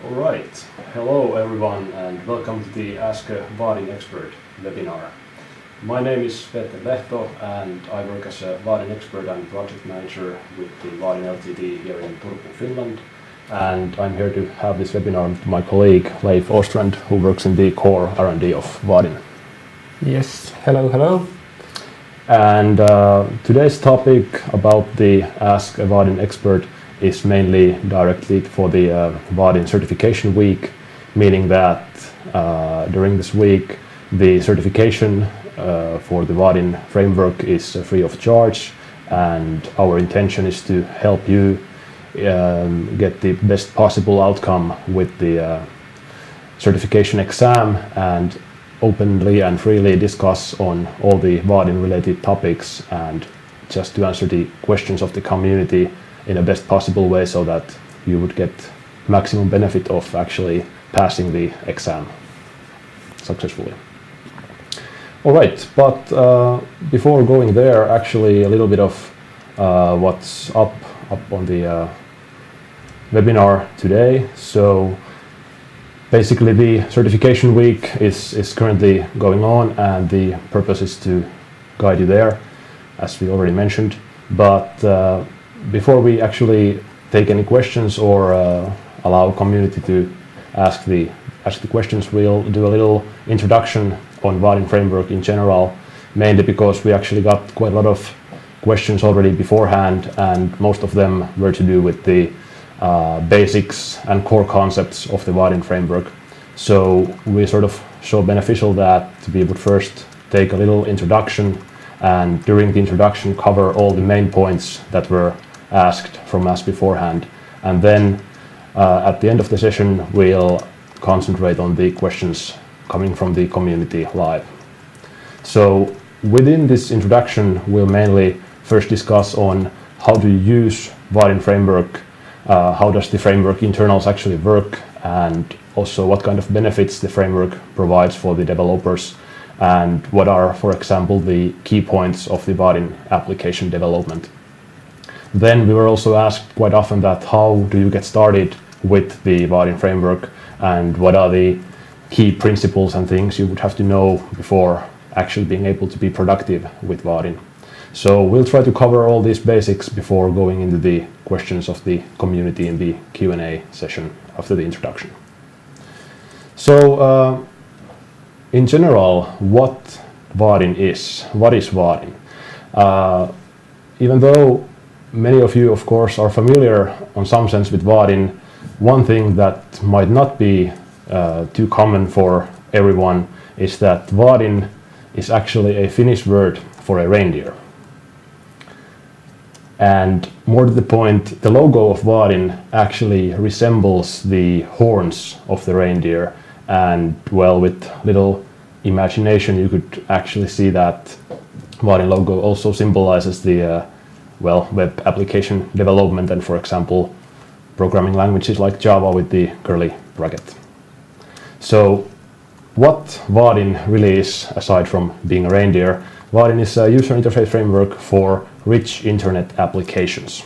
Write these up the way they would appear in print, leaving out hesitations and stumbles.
Alright, hello everyone and welcome to the Ask a Vaadin Expert webinar. My name is Lehto and I work as a Vaadin Expert and Project Manager with the Vaadin Ltd here in Turku, Finland. And I'm here to have this webinar with my colleague Leif Åstrand, who works in the core R&D of Vaadin. Yes, hello. And today's topic about the Ask a Vaadin Expert is mainly directed for the Vaadin Certification Week, meaning that during this week the certification for the Vaadin framework is free of charge, and our intention is to help you get the best possible outcome with the certification exam and openly and freely discuss on all the Vaadin related topics and just to answer the questions of the community in a best possible way so that you would get maximum benefit of actually passing the exam successfully. Alright, but before going there, actually a little bit of what's up on the webinar today. So basically the certification week is currently going on and the purpose is to guide you there, as we already mentioned. But before we actually take any questions or allow community to ask the questions, we'll do a little introduction on Vaadin framework in general, mainly because we actually got quite a lot of questions already beforehand, and most of them were to do with the basics and core concepts of the Vaadin framework. So we sort of show beneficial that we would first take a little introduction, and during the introduction cover all the main points that were asked from us beforehand, and then at the end of the session we'll concentrate on the questions coming from the community live. So within this introduction we'll mainly first discuss on how to use Vaadin framework, how does the framework internals actually work, and also what kind of benefits the framework provides for the developers, and what are, for example, the key points of the Vaadin application development. Then we were also asked quite often that how do you get started with the Vaadin framework, and what are the key principles and things you would have to know before actually being able to be productive with Vaadin. So we'll try to cover all these basics before going into the questions of the community in the Q&A session after the introduction. So in general, what Vaadin is. What is Vaadin? Even though many of you, of course, are familiar on some sense with Vaadin, one thing that might not be too common for everyone is that Vaadin is actually a Finnish word for a reindeer. And more to the point, the logo of Vaadin actually resembles the horns of the reindeer, and well, with little imagination you could actually see that Vaadin logo also symbolizes the web application development and, for example, programming languages like Java with the curly bracket. So what Vaadin really is, aside from being a reindeer, Vaadin is a user interface framework for rich internet applications.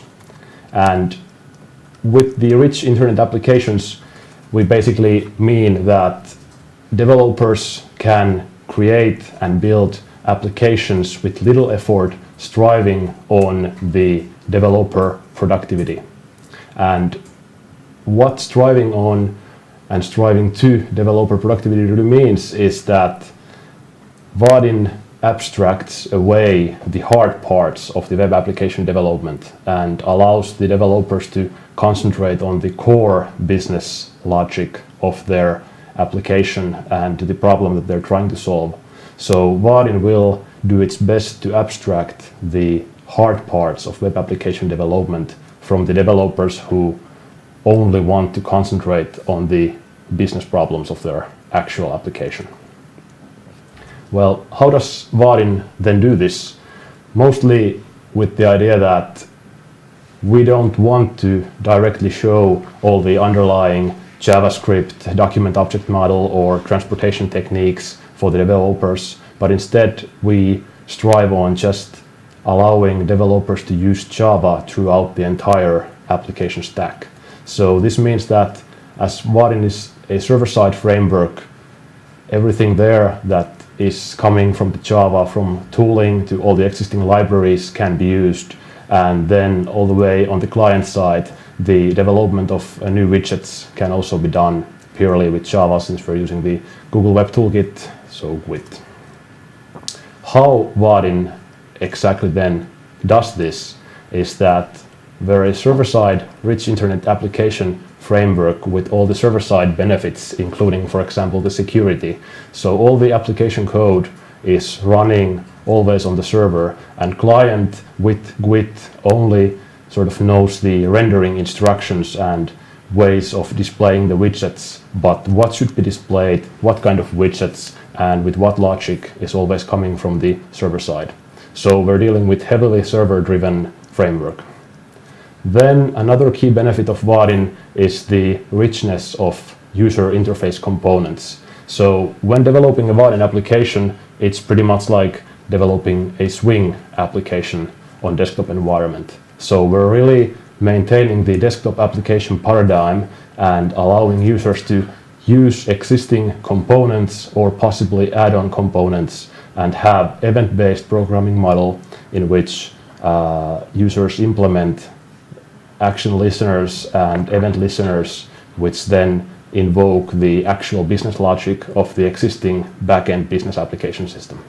And with the rich internet applications, we basically mean that developers can create and build applications with little effort, striving on the developer productivity. And what striving on and striving to developer productivity really means is that Vaadin abstracts away the hard parts of the web application development and allows the developers to concentrate on the core business logic of their application and the problem that they're trying to solve. So Vaadin will do its best to abstract the hard parts of web application development from the developers who only want to concentrate on the business problems of their actual application. Well, how does Vaadin then do this? Mostly with the idea that we don't want to directly show all the underlying JavaScript document object model or transportation techniques for the developers, but instead we strive on just allowing developers to use Java throughout the entire application stack. So this means that as Vaadin is a server-side framework, everything there that is coming from the Java, from tooling to all the existing libraries, can be used. And then all the way on the client side, the development of new widgets can also be done purely with Java, since we're using the Google Web Toolkit, so GWT. How Vaadin exactly then does this is that we're a server-side rich internet application framework with all the server-side benefits, including, for example, the security. So all the application code is running always on the server, and client with GWT only sort of knows the rendering instructions and ways of displaying the widgets, but what should be displayed, what kind of widgets, and with what logic is always coming from the server side. So we're dealing with heavily server-driven framework. Then another key benefit of Vaadin is the richness of user interface components. So when developing a Vaadin application, it's pretty much like developing a Swing application on desktop environment. So we're really maintaining the desktop application paradigm and allowing users to use existing components or possibly add-on components and have event-based programming model in which users implement action listeners and event listeners, which then invoke the actual business logic of the existing backend business application system.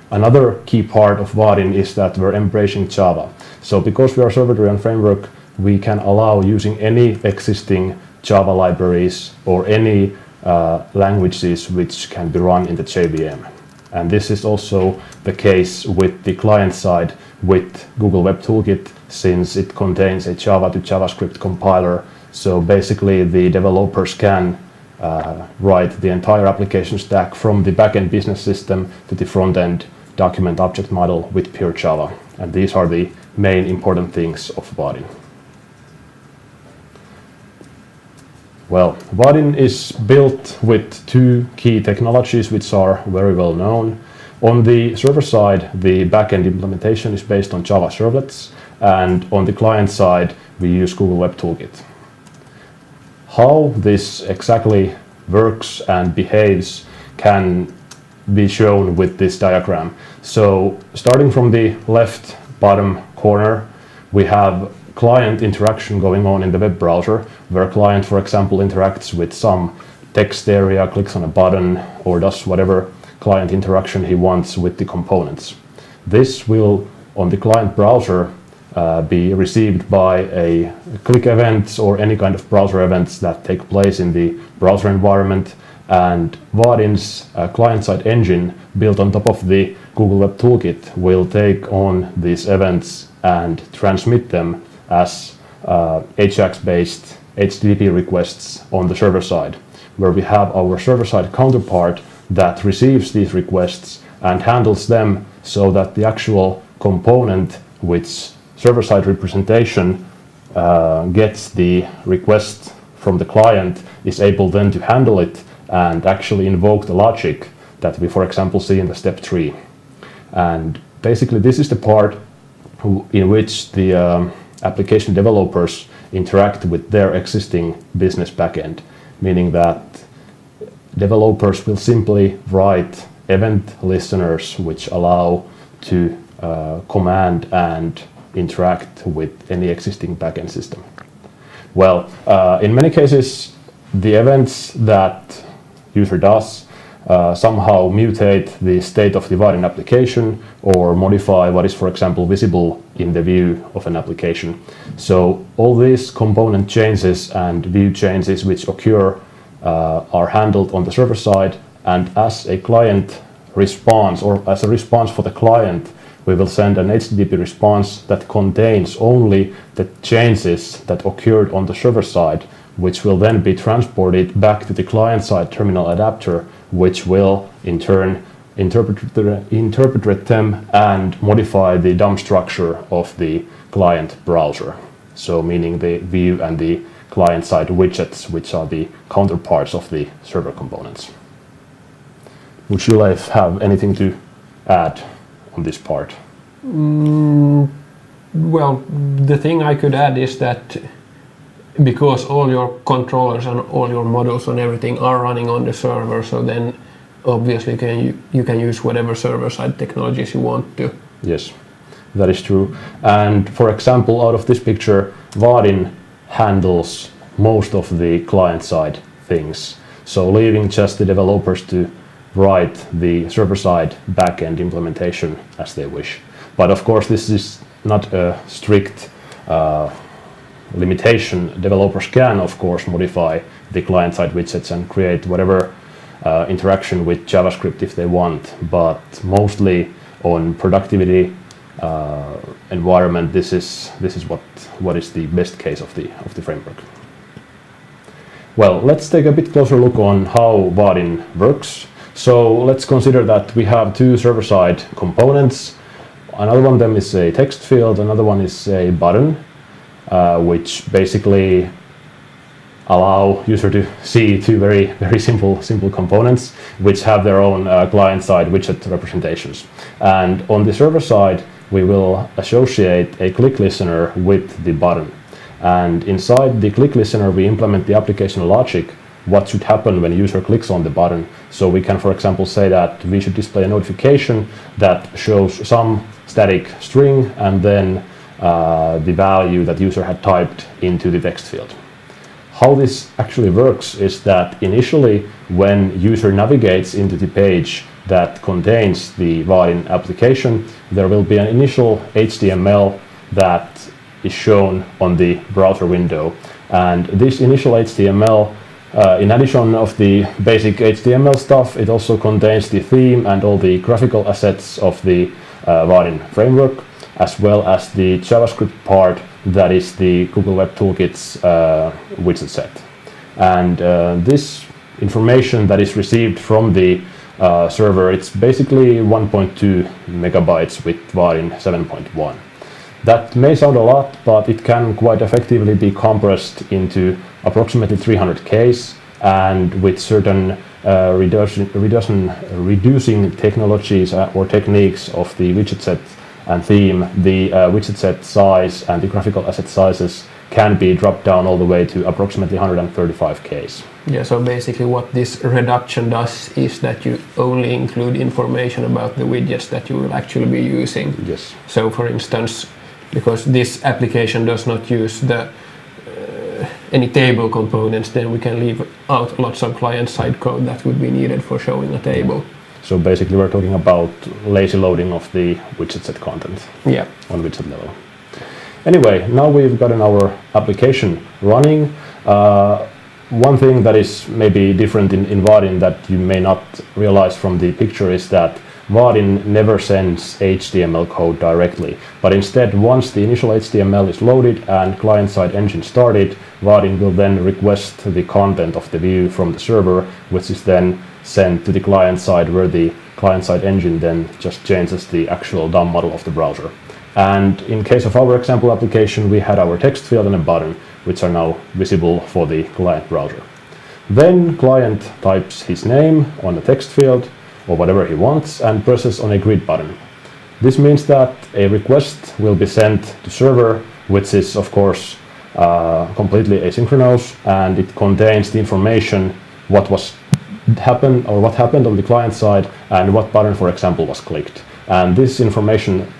Another key part of Vaadin is that we're embracing Java. So because we are a server-driven framework, we can allow using any existing Java libraries or any languages which can be run in the JVM. And this is also the case with the client side with Google Web Toolkit, since it contains a Java to JavaScript compiler. So basically the developers can write the entire application stack from the backend business system to the front-end document object model with pure Java. And these are the main important things of Vaadin. Well, Vaadin is built with two key technologies which are very well known. On the server side, the backend implementation is based on Java servlets, and on the client side, we use Google Web Toolkit. How this exactly works and behaves can be shown with this diagram. So starting from the left bottom corner, we have client interaction going on in the web browser, where a client, for example, interacts with some text area, clicks on a button, or does whatever client interaction he wants with the components. This will, on the client browser, be received by a click events or any kind of browser events that take place in the browser environment. And Vaadin's client-side engine built on top of the Google Web Toolkit will take on these events and transmit them as AJAX-based HTTP requests on the server side, where we have our server-side counterpart that receives these requests and handles them so that the actual component which server-side representation gets the request from the client is able then to handle it and actually invoke the logic that we, for example, see in the step 3. And basically this is the part in which the application developers interact with their existing business backend, meaning that developers will simply write event listeners which allow to command and interact with any existing backend system. Well, in many cases, the events that user does somehow mutate the state of the Vaadin application or modify what is, for example, visible in the view of an application. So all these component changes and view changes which occur are handled on the server side, and as a client response or as a response for the client, we will send an HTTP response that contains only the changes that occurred on the server side, which will then be transported back to the client-side terminal adapter, which will in turn interpret them and modify the DOM structure of the client browser. So meaning the view and the client-side widgets, which are the counterparts of the server components. Would you, Leif, have anything to add on this part? Well, the thing I could add is that because all your controllers and all your models and everything are running on the server, so then obviously you can use whatever server-side technologies you want to. Yes, that is true. And for example, out of this picture, Vaadin handles most of the client-side things. So leaving just the developers to write the server-side backend implementation as they wish. But of course, this is not a strict limitation. Developers can, of course, modify the client-side widgets and create whatever interaction with JavaScript if they want. But mostly on productivity environment, this is what is the best case of the framework. Well, let's take a bit closer look on how Vaadin works. So let's consider that we have two server-side components. Another one of them is a text field, another one is a button, which basically allow user to see two very simple components which have their own client-side widget representations. And on the server side, we will associate a click listener with the button. And inside the click listener, we implement the application logic, what should happen when a user clicks on the button. So we can, for example, say that we should display a notification that shows some static string and then the value that user had typed into the text field. How this actually works is that initially when user navigates into the page that contains the Vaadin application, there will be an initial HTML that is shown on the browser window. And this initial HTML, in addition of the basic HTML stuff, it also contains the theme and all the graphical assets of the Vaadin framework, as well as the JavaScript part that is the Google Web Toolkit's widget set. And this information that is received from the server, it's basically 1.2 megabytes with Vaadin 7.1. That may sound a lot, but it can quite effectively be compressed into approximately 300 Ks, and with certain reducing technologies or techniques of the widget set and theme, the widget set size and the graphical asset sizes can be dropped down all the way to approximately 135 Ks. Yeah, so basically what this reduction does is that you only include information about the widgets that you will actually be using. Yes. So for instance, because this application does not use the any table components, then we can leave out lots of client-side code that would be needed for showing a table. So basically we're talking about lazy loading of the widget set content on widget level. Anyway, now we've gotten our application running. One thing that is maybe different in Vaadin that you may not realize from the picture is that Vaadin never sends HTML code directly, but instead once the initial HTML is loaded and client-side engine started, Vaadin will then request the content of the view from the server, which is then sent to the client side, where the client-side engine then just changes the actual DOM model of the browser. And in case of our example application, we had our text field and a button, which are now visible for the client browser. Then client types his name on the text field, or whatever he wants, and presses on a grid button. This means that a request will be sent to server, which is of course completely asynchronous, and it contains the information what happened on the client side and what button, for example, was clicked. And this information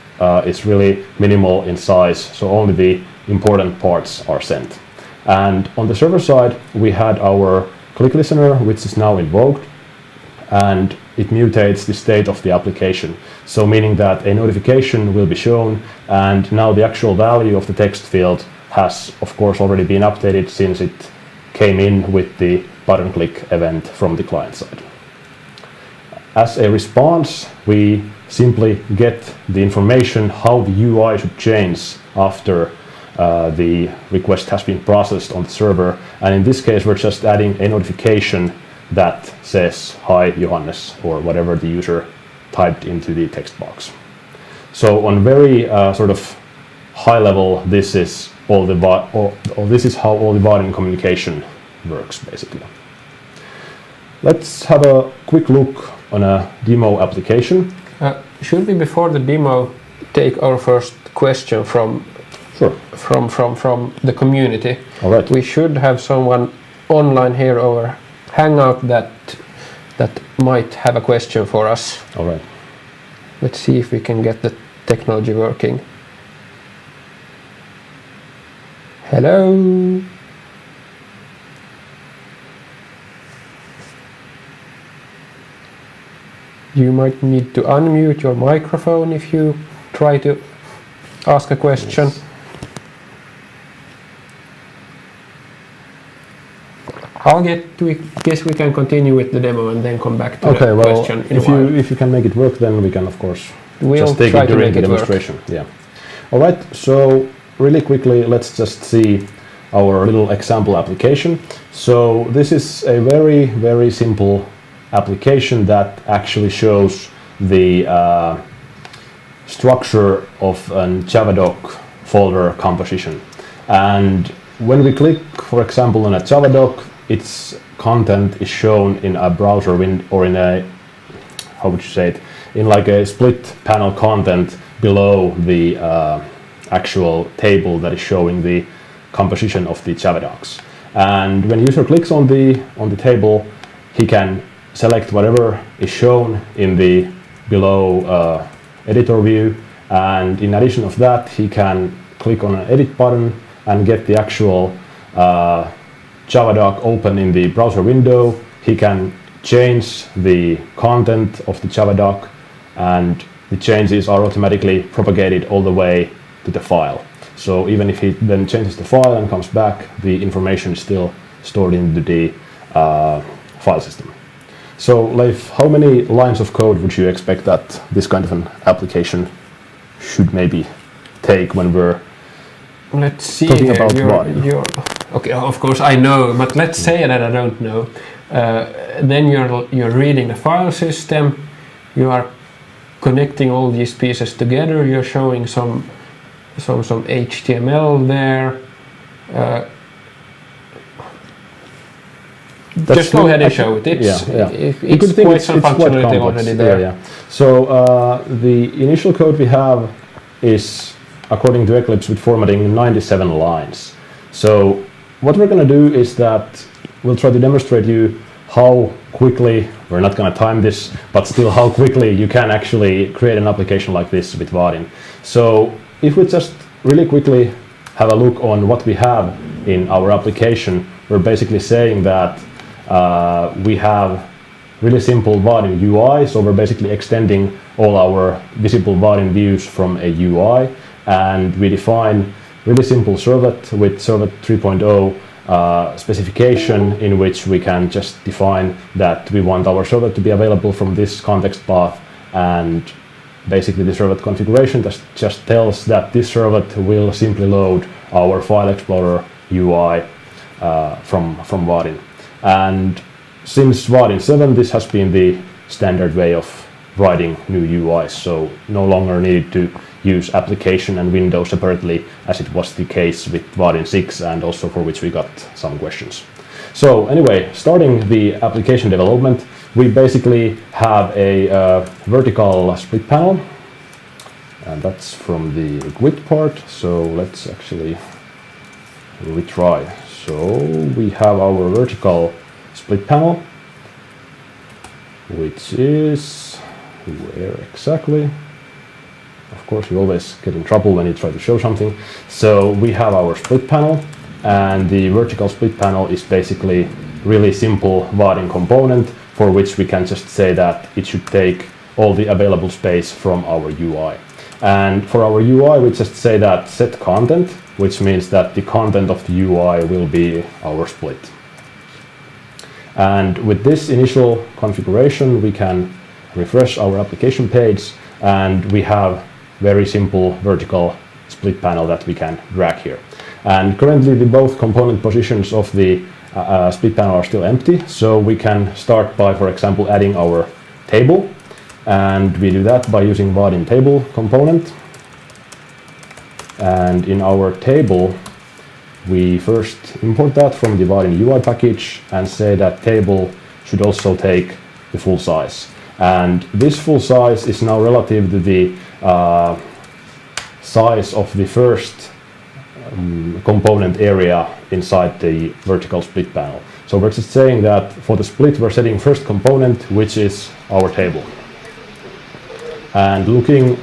is really minimal in size, so only the important parts are sent. And on the server side, we had our click listener, which is now invoked, and it mutates the state of the application. So meaning that a notification will be shown, and now the actual value of the text field has of course already been updated since it came in with the button click event from the client side. As a response, we simply get the information how the UI should change after the request has been processed on the server. And in this case, we're just adding a notification that says, "Hi, Johannes," or whatever the user typed into the text box. So on very sort of high level, this is this is how all the Vaadin communication works, basically. Let's have a quick look on a demo application. Should we, before the demo, take our first question from Sure. from the community. All right. We should have someone online here over Hangout that might have a question for us. All right. Let's see if we can get the technology working. Hello. You might need to unmute your microphone if you try to ask a question. Yes. Guess we can continue with the demo and then come back to Okay, the well, question in a while. if you can make it work, then we can, of course, We'll just take try it to during make the it work. demonstration. Yeah. All right. So really quickly, let's just see our little example application. So this is a very, very simple application that actually shows the structure of a Javadoc folder composition. And when we click, for example, on a Javadoc, its content is shown in a browser window, or in a, how would you say it, in like a split panel content below the actual table that is showing the composition of the Javadocs. And when user clicks on the table, he can select whatever is shown in the below editor view, and in addition of that, he can click on an edit button and get the actual Javadoc open in the browser window. He can change the content of the Javadoc, and the changes are automatically propagated all the way to the file. So even if he then changes the file and comes back, the information is still stored into the file system. So Leif, how many lines of code would you expect that this kind of an application should maybe take when we're Let's see talking here. about Vaadin? Okay, of course I know, but let's say that I don't know. Then you're reading the file system. You are connecting all these pieces together. You're showing some HTML there. Just go ahead and show it. It's quite some functionality already there. Yeah. So the initial code we have is, according to Eclipse with formatting, 97 lines. So what we're going to do is that we'll try to demonstrate you how quickly, we're not going to time this, but still how quickly you can actually create an application like this with Vaadin. So if we just really quickly have a look on what we have in our application, we're basically saying that we have really simple Vaadin UI, so we're basically extending all our visible Vaadin views from a UI, and we define really simple servlet with Servlet 3.0 specification, in which we can just define that we want our servlet to be available from this context path, and basically the servlet configuration just tells that this servlet will simply load our File Explorer UI from Vaadin. And since Vaadin 7, this has been the standard way of writing new UIs, so no longer need to use application and window separately, as it was the case with Vaadin 6, and also for which we got some questions. So anyway, starting the application development, we basically have a vertical split panel, and that's from the GUID part. So let's actually retry. So we have our vertical split panel, which is where exactly? Of course, you always get in trouble when you try to show something. So we have our split panel, and the vertical split panel is basically really simple Vaadin component, for which we can just say that it should take all the available space from our UI. And for our UI, we just say that set content, which means that the content of the UI will be our split. And with this initial configuration, we can refresh our application page, and we have very simple vertical split panel that we can drag here. And currently the both component positions of the split panel are still empty, so we can start by, for example, adding our table, and we do that by using Vaadin table component. And in our table, we first import that from the Vaadin UI package and say that table should also take the full size. And this full size is now relative to the size of the first component area inside the vertical split panel. So we're just saying that for the split we're setting first component, which is our table. And looking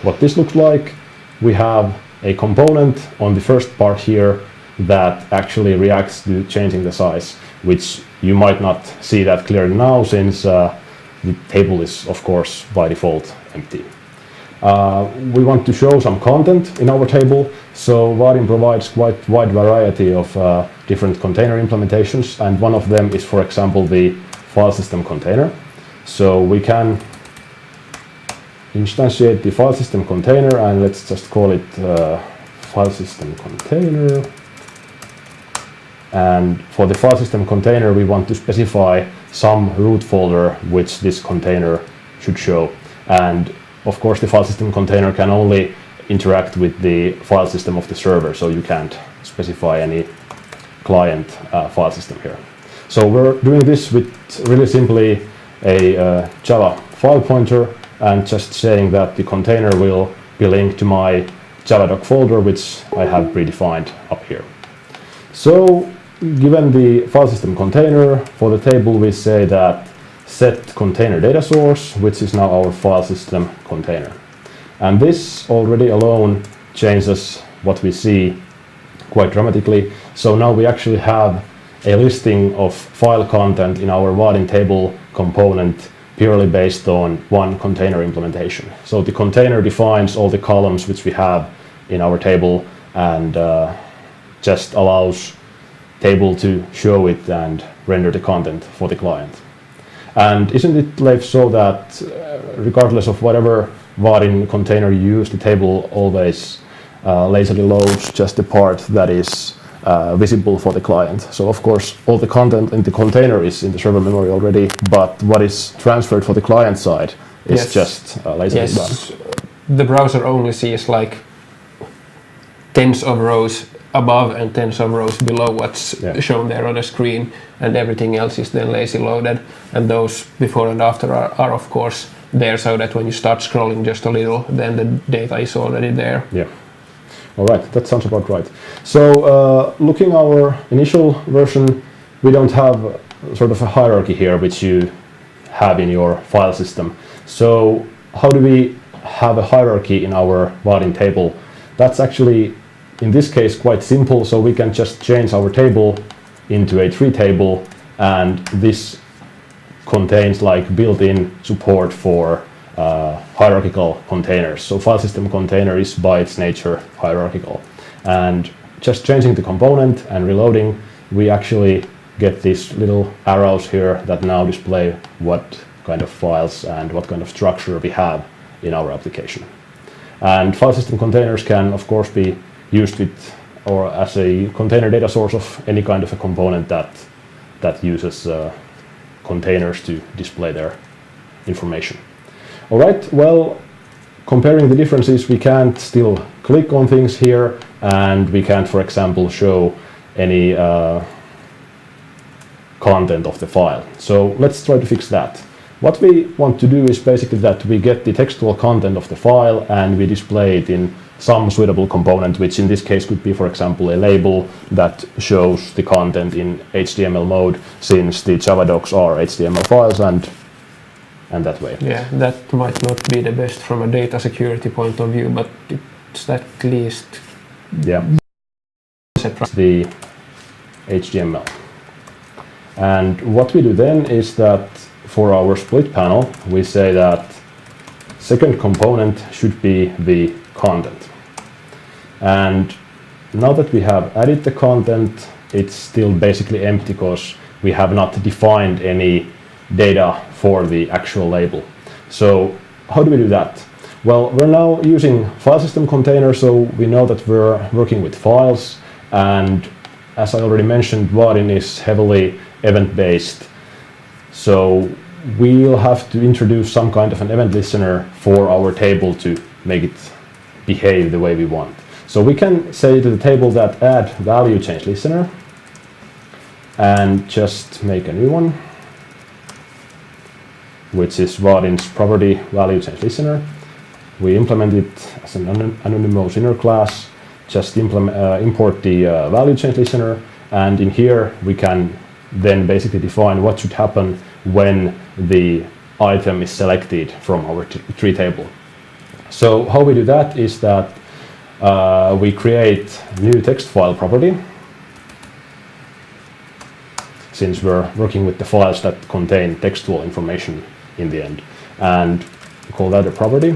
what this looks like, we have a component on the first part here that actually reacts to changing the size, which you might not see that clearly now since the table is of course by default empty. We want to show some content in our table, so Vaadin provides quite wide variety of different container implementations, and one of them is, for example, the file system container. So we can instantiate the file system container, and let's just call it file system container. And for the file system container, we want to specify some root folder which this container should show. And of course, the file system container can only interact with the file system of the server, so you can't specify any client file system here. So we're doing this with really simply a Java file pointer and just saying that the container will be linked to my javadoc folder, which I have predefined up here. So given the file system container, for the table we say that set container data source, which is now our file system container. And this already alone changes what we see quite dramatically. So now we actually have a listing of file content in our Vaadin table component purely based on one container implementation. So the container defines all the columns which we have in our table and just allows table to show it and render the content for the client. And isn't it, Leif, so that regardless of whatever Vaadin container you use, the table always lazily loads just the part that is visible for the client? So of course all the content in the container is in the server memory already, but what is transferred for the client side is just lazily done. The browser only sees like tens of rows above and tens of rows below what's shown there on the screen, and everything else is then lazy loaded, and those before and after are of course there, so that when you start scrolling just a little, then the data is already there. Yeah. All right, that sounds about right. So looking our initial version, we don't have sort of a hierarchy here which you have in your file system. So how do we have a hierarchy in our Vaadin table? That's actually in this case quite simple, so we can just change our table into a tree table, and this contains like built-in support for hierarchical containers. So file system container is by its nature hierarchical, and just changing the component and reloading, we actually get these little arrows here that now display what kind of files and what kind of structure we have in our application. And file system containers can of course be used with or as a container data source of any kind of a component that uses containers to display their information. All right, well, comparing the differences, we can't still click on things here, and we can't, for example, show any content of the file. So let's try to fix that. What we want to do is basically that we get the textual content of the file and we display it in some suitable component, which in this case could be, for example, a label that shows the content in HTML mode, since the javadocs are HTML files, and that way. Yeah, that might not be the best from a data security point of view, but it's at least the HTML. And what we do then is that for our split panel, we say that second component should be the content. And now that we have added the content, it's still basically empty because we have not defined any data for the actual label. So how do we do that? Well, we're now using file system container, so we know that we're working with files, and as I already mentioned, Vaadin is heavily event-based. So we'll have to introduce some kind of an event listener for our table to make it behave the way we want. So we can say to the table that add value change listener and just make a new one, which is Vaadin's property value change listener. we implement it as an anonymous inner class, just import the value change listener, and in here we can then basically define what should happen when the item is selected from our tree table. So how we do that is that we create new TextFile property, since we're working with the files that contain textual information in the end, and call that a property.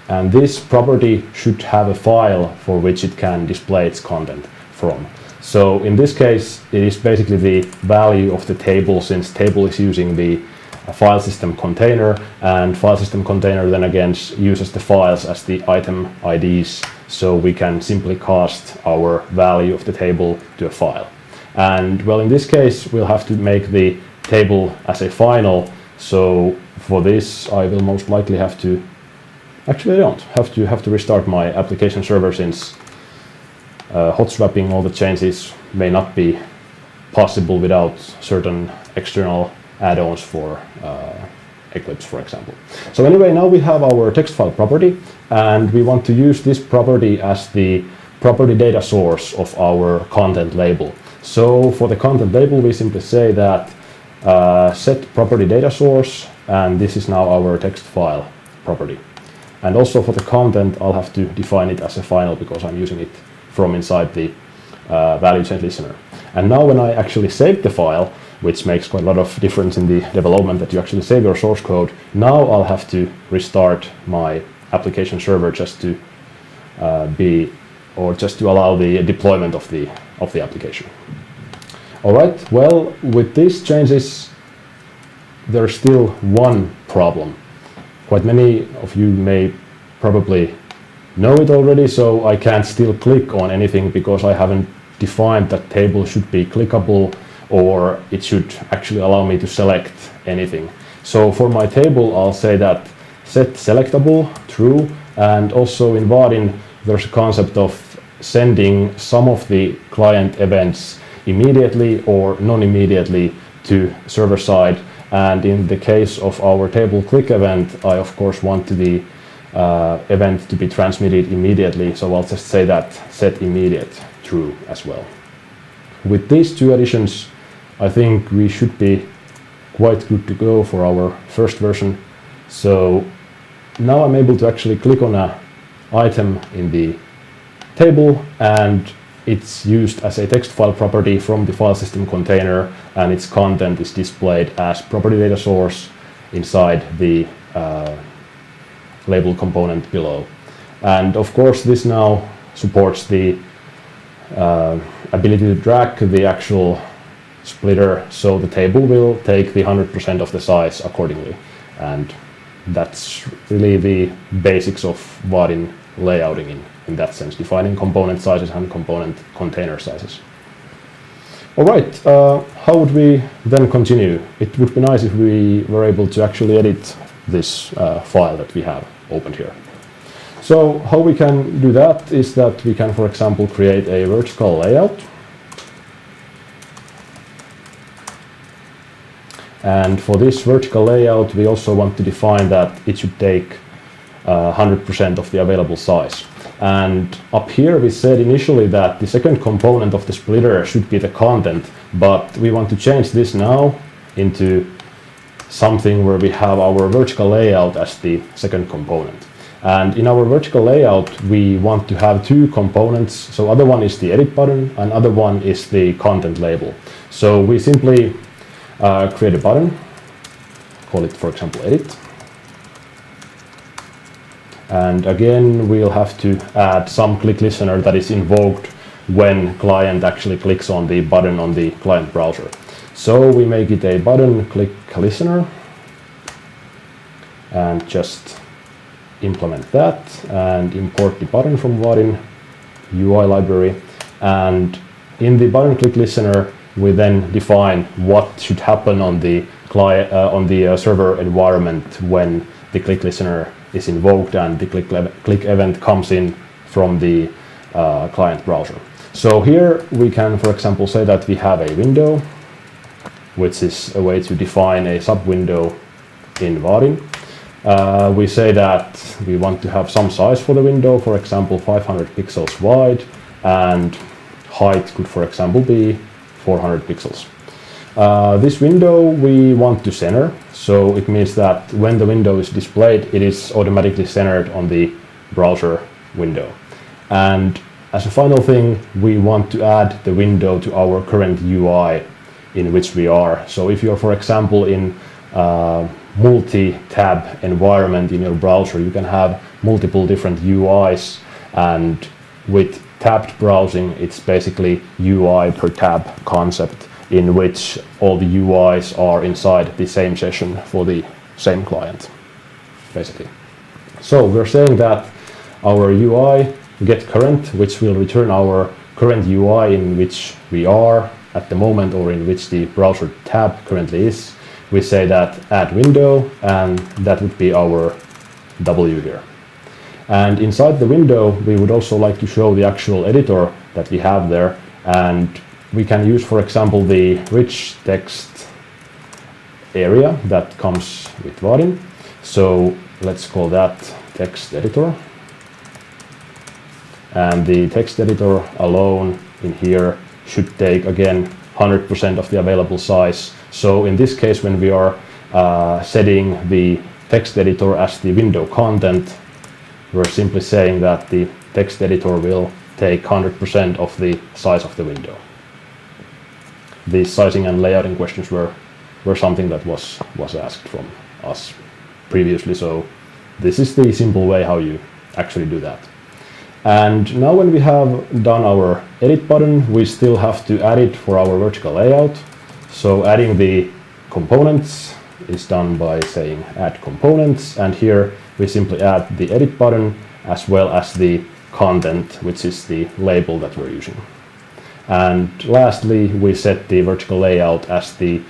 And this property should have a file for which it can display its content from. So in this case, it is basically the value of the table, since table is using the file system container, and file system container then again uses the files as the item IDs, so we can simply cast our value of the table to a file. And well, in this case, we'll have to make the table as a final. So for this, I will most likely have to, actually I don't, have to restart my application server, since hot swapping all the changes may not be possible without certain external add-ons for Eclipse, for example. So anyway, now we have our TextFile property, and we want to use this property as the property data source of our content label. So for the content label, we simply say that set property data source, and this is now our TextFile property. And also for the content, I'll have to define it as a final because I'm using it from inside the value change listener. And now when I actually save the file, which makes quite a lot of difference in the development that you actually save your source code, now I'll have to restart my application server just to just to allow the deployment of the application. All right, well, with these changes, there's still one problem. Quite many of you may probably know it already, so I can't still click on anything because I haven't defined that table should be clickable, or it should actually allow me to select anything. So for my table, I'll say that set selectable true, and also in Vaadin, there's a concept of sending some of the client events immediately or non-immediately to server side. And in the case of our table click event, I of course want the event to be transmitted immediately, so I'll just say that set immediate true as well. With these two additions, I think we should be quite good to go for our first version. So now I'm able to actually click on an item in the table, and it's used as a text file property from the file system container, and its content is displayed as property data source inside the label component below. And of course, this now supports the ability to drag the actual splitter, so the table will take the 100% of the size accordingly. And that's really the basics of Vaadin layouting in that sense, defining component sizes and component container sizes. All right, how would we then continue? It would be nice if we were able to actually edit this file that we have opened here. So how we can do that is that we can, for example, create a vertical layout. And for this vertical layout, we also want to define that it should take 100% of the available size. And up here we said initially that the second component of the splitter should be the content, but we want to change this now into something where we have our vertical layout as the second component. And in our vertical layout, we want to have two components. So other one is the edit button, and other one is the content label. So we simply create a button, call it, for example, edit. And again, we'll have to add some click listener that is invoked when client actually clicks on the button on the client browser. So we make it a button click listener and just implement that and import the button from Vaadin UI library. And in the button click listener, we then define what should happen on the server environment when the click listener is invoked and the click event comes in from the client browser. So here we can, for example, say that we have a window, which is a way to define a sub window in Vaadin. We say that we want to have some size for the window, for example 500 pixels wide, and height could for example be 400 pixels. This window we want to center, so it means that when the window is displayed, it is automatically centered on the browser window. And as a final thing, we want to add the window to our current UI in which we are. So if you're, for example, in multi-tab environment in your browser, you can have multiple different UIs, and with tabbed browsing, it's basically UI per tab concept, in which all the UIs are inside the same session for the same client, basically. So we're saying that our UI get current, which will return our current UI in which we are at the moment, or in which the browser tab currently is. We say that add window, and that would be our W here. And inside the window, we would also like to show the actual editor that we have there, and we can use, for example, the rich text area that comes with Vaadin. So let's call that text editor. And the text editor alone in here should take, again, 100% of the available size. So in this case, when we are setting the text editor as the window content, we're simply saying that the text editor will take 100% of the size of the window. The sizing and layouting questions were something that was asked from us previously, so this is the simple way how you actually do that. And now when we have done our edit button, we still have to add it for our vertical layout. So adding the components is done by saying add components, and here we simply add the edit button as well as the content, which is the label that we're using. And lastly, we set the vertical layout as the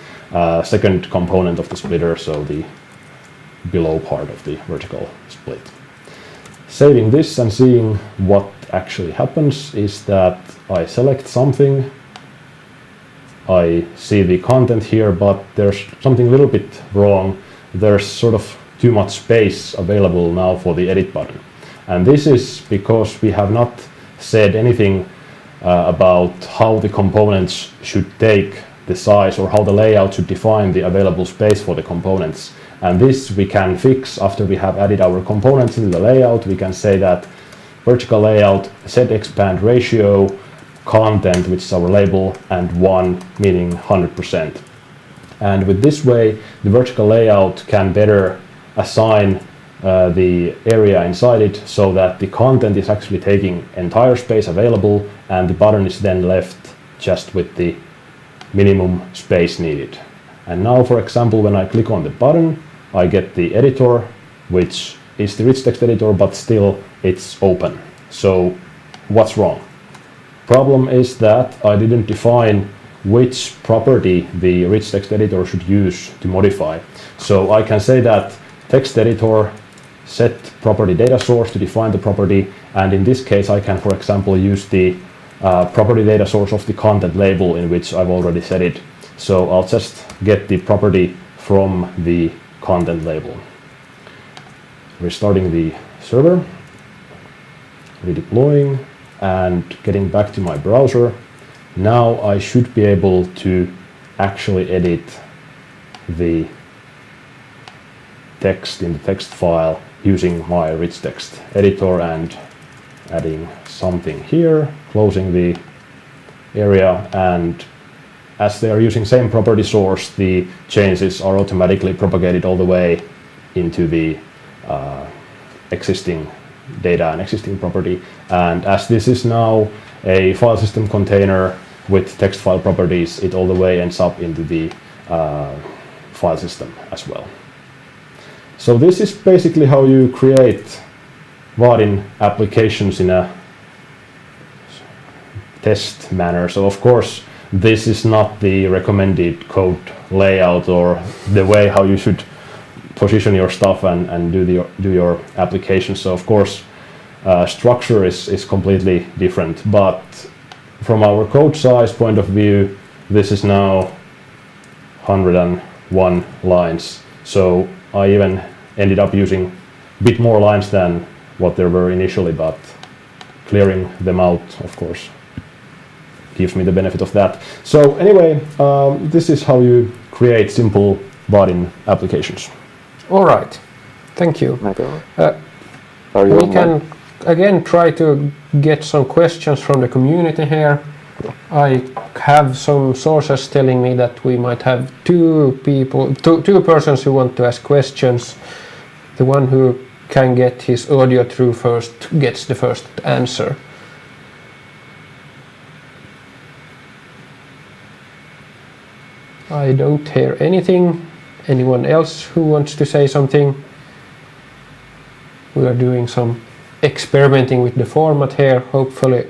second component of the splitter, so the below part of the vertical split. Saving this and seeing what actually happens is that I select something, I see the content here, but there's something a little bit wrong. There's sort of too much space available now for the edit button. And this is because we have not said anything about how the components should take the size, or how the layout should define the available space for the components. And this we can fix after we have added our components in the layout. We can say that vertical layout set expand ratio content, which is our label, and 1, meaning 100%. And with this way, the vertical layout can better assign the area inside it, so that the content is actually taking entire space available, and the button is then left just with the minimum space needed. And now, for example, when I click on the button, I get the editor, which is the rich text editor, but still it's open. So what's wrong? Problem is that I didn't define which property the rich text editor should use to modify. So I can say that text editor set property data source to define the property, and in this case I can, for example, use the property data source of the content label in which I've already set it. So I'll just get the property from the content label. Restarting the server, redeploying, and getting back to my browser. Now I should be able to actually edit the text in the text file using my rich text editor and adding something here, closing the area, and as they are using same property source, the changes are automatically propagated all the way into the existing data and existing property. And as this is now a file system container with text file properties, it all the way ends up into the file system as well. So this is basically how you create Vaadin applications in a test manner. So of course, this is not the recommended code layout or the way how you should position your stuff and do your application. So of course, structure is completely different. But from our code size point of view, this is now 101 lines. So I even ended up using a bit more lines than what there were initially, but clearing them out, of course, gives me the benefit of that. So anyway, this is how you create simple Vaadin applications. All right, thank you. We can again try to get some questions from the community here. I have some sources telling me that we might have two persons who want to ask questions. The one who can get his audio through first gets the first answer. I don't hear anything. Anyone else who wants to say something? We are doing some experimenting with the format here. Hopefully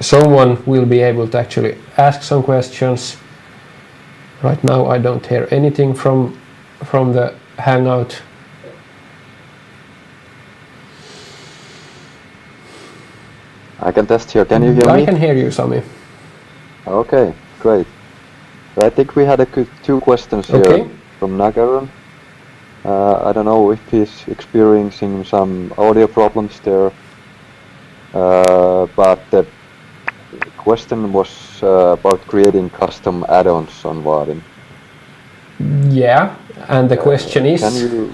someone will be able to actually ask some questions. Right now I don't hear anything from the Hangout. I can test here. Can you hear me? I can hear you, Sami. Okay, great. I think we had two questions here from Nagaran. I don't know if he's experiencing some audio problems there, but the question was about creating custom add-ons on Vaadin. Yeah, and the question is... Can you,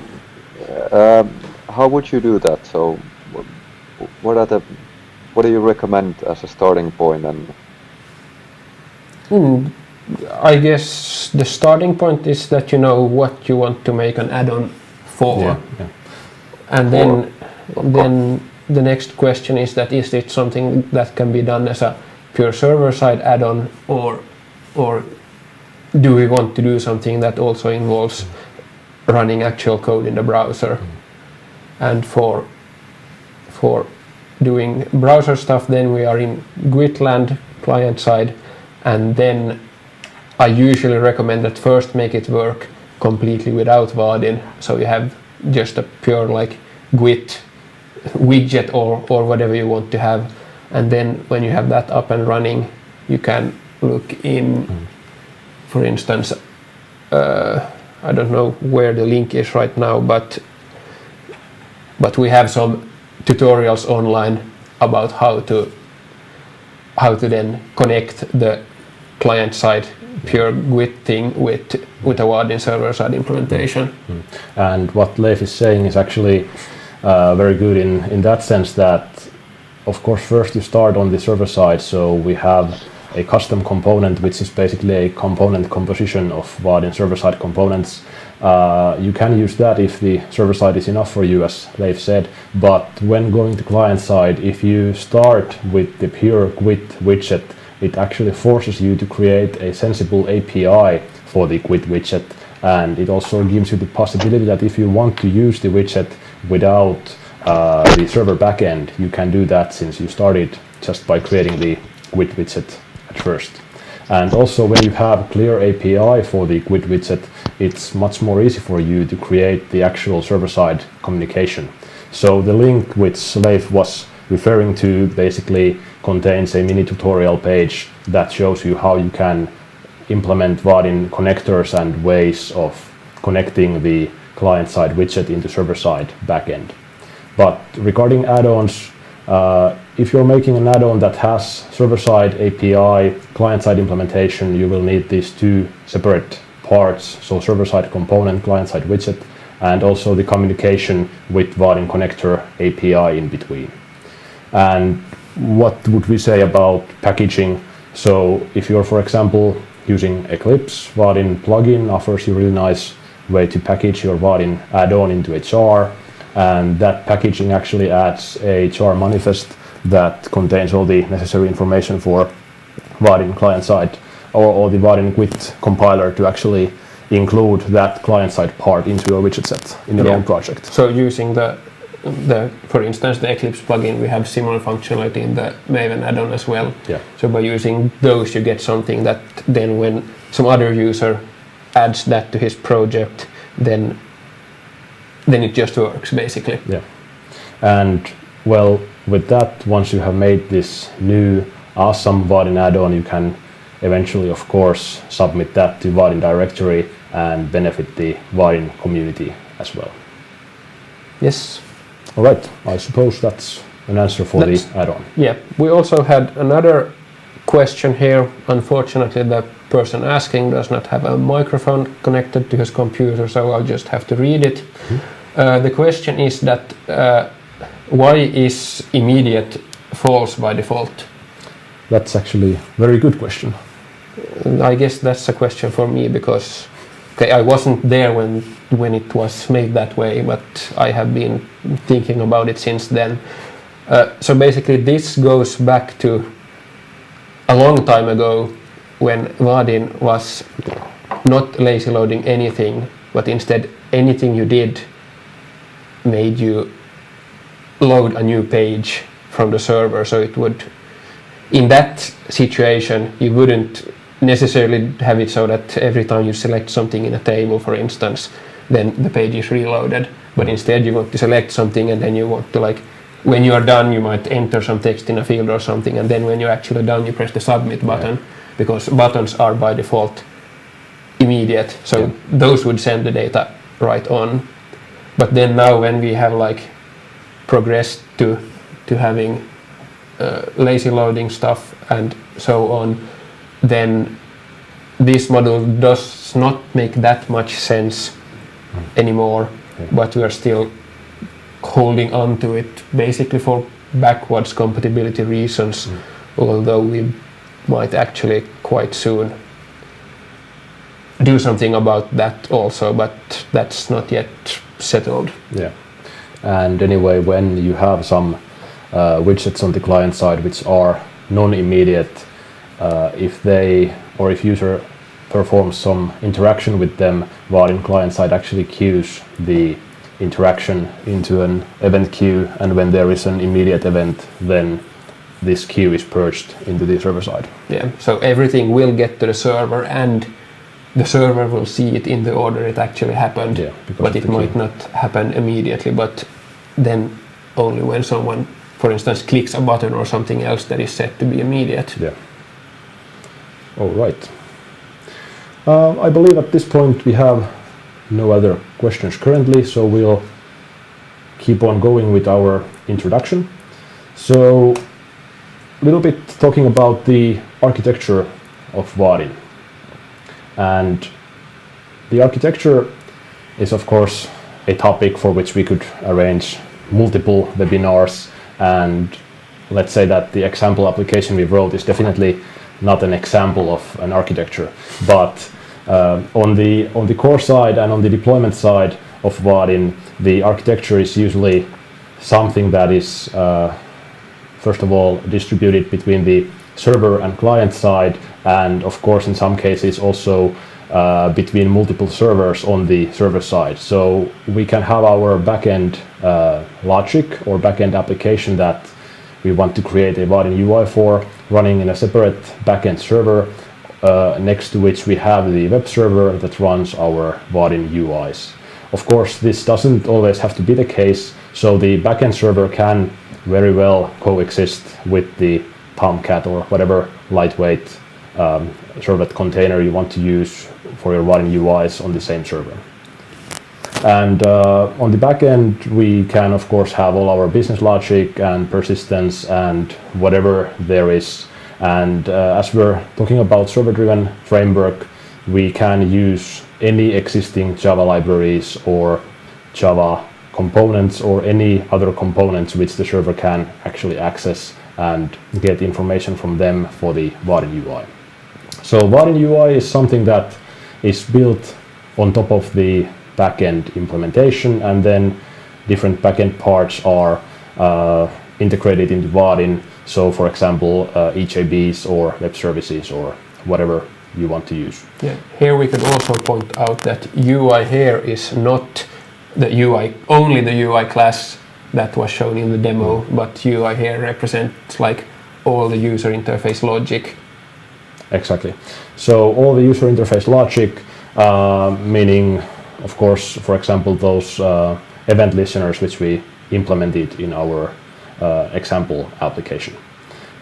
how would you do that? So, what do you recommend as a starting point? And I guess the starting point is that you know what you want to make an add-on for. Yeah. And then the next question is that is it something that can be done as a pure server-side add-on, or do we want to do something that also involves running actual code in the browser? And for doing browser stuff, then we are in Gwitland client-side, and then I usually recommend that first make it work completely without Vaadin, so you have just a pure like Gwit widget or whatever you want to have, and then when you have that up and running, you can look in, for instance, I don't know where the link is right now, but we have some tutorials online about how to then connect the client-side pure Gwit thing with a Vaadin server-side implementation. And what Leif is saying is actually very good in that sense that, of course, first you start on the server side, so we have a custom component which is basically a component composition of Vaadin server-side components. You can use that if the server side is enough for you, as Leif said, but when going to client side, if you start with the pure Gwit widget, it actually forces you to create a sensible API for the Gwit widget, and it also gives you the possibility that if you want to use the widget without the server backend, you can do that since you started just by creating the Gwit widget at first. And also when you have clear API for the Gwit widget, it's much more easy for you to create the actual server-side communication. So the link which Leif was referring to basically contains a mini tutorial page that shows you how you can implement Vaadin connectors and ways of connecting the client-side widget into server-side backend. But regarding add-ons, if you're making an add-on that has server-side API, client-side implementation, you will need these two separate parts, so server-side component, client-side widget, and also the communication with Vaadin connector API in between. And what would we say about packaging? So if you're, for example, using Eclipse, Vaadin plugin offers you a really nice way to package your Vaadin add-on into a jar, and that packaging actually adds a jar manifest that contains all the necessary information for Vaadin client-side or the Vaadin Gwit compiler to actually include that client-side part into your widget set in your own project. So using the for instance the Eclipse plugin, we have similar functionality in the Maven add-on as well. Yeah. So by using those you get something that then when some other user adds that to his project, then it just works basically. Yeah. And well, with that, once you have made this new awesome Vaadin add-on, you can eventually, of course, submit that to Vaadin directory and benefit the Vaadin community as well. Yes. All right. I suppose that's an answer for the add-on. Yeah. We also had another question here. Unfortunately, the person asking does not have a microphone connected to his computer, so I'll just have to read it. The question is that why is immediate false by default? That's actually a very good question. I guess that's a question for me because I wasn't there when it was made that way, but I have been thinking about it since then. So basically this goes back to a long time ago when Vaadin was not lazy loading anything, but instead anything you did made you load a new page from the server. So it would, in that situation, you wouldn't necessarily have it so that every time you select something in a table, for instance, then the page is reloaded. But instead you want to select something and then you want to, like, when you are done, you might enter some text in a field or something, and then when you're actually done, you press the submit button, because buttons are by default immediate, so those would send the data right on. But then now when we have like progressed to having lazy loading stuff and so on, then this model does not make that much sense anymore, but we are still holding on to it basically for backwards compatibility reasons, although we might actually quite soon do something about that also, but that's not yet settled. Yeah. And anyway, when you have some widgets on the client side which are non-immediate, if user performs some interaction with them, Vaadin client side actually queues the interaction into an event queue, and when there is an immediate event, then this queue is purged into the server side. Yeah, so everything will get to the server and the server will see it in the order it actually happened, but it might not happen immediately, but then only when someone, for instance, clicks a button or something else that is set to be immediate. Yeah. All right. I believe at this point we have no other questions currently, so we'll keep on going with our introduction. So a little bit talking about the architecture of Vaadin. And the architecture is of course a topic for which we could arrange multiple webinars, and let's say that the example application we wrote is definitely not an example of an architecture, but on the core side and on the deployment side of Vaadin, the architecture is usually something that is first of all distributed between the server and client side, and of course in some cases also between multiple servers on the server side. So we can have our backend logic or backend application that we want to create a Vaadin UI for, running in a separate backend server, next to which we have the web server that runs our Vaadin UIs. Of course, this doesn't always have to be the case, so the backend server can very well coexist with the Tomcat or whatever lightweight servlet container you want to use for your Vaadin UIs on the same server. And on the backend, we can of course have all our business logic and persistence and whatever there is. And as we're talking about server-driven framework, we can use any existing Java libraries or Java components or any other components which the server can actually access and get information from them for the Vaadin UI. So Vaadin UI is something that is built on top of the backend implementation, and then different backend parts are integrated into Vaadin. So for example, HABs or web services or whatever you want to use. Yeah. Here we could also point out that UI here is not the UI, only the UI class that was shown in the demo, but UI here represents like all the user interface logic. Exactly. So all the user interface logic, meaning of course, for example, those event listeners which we implemented in our example application.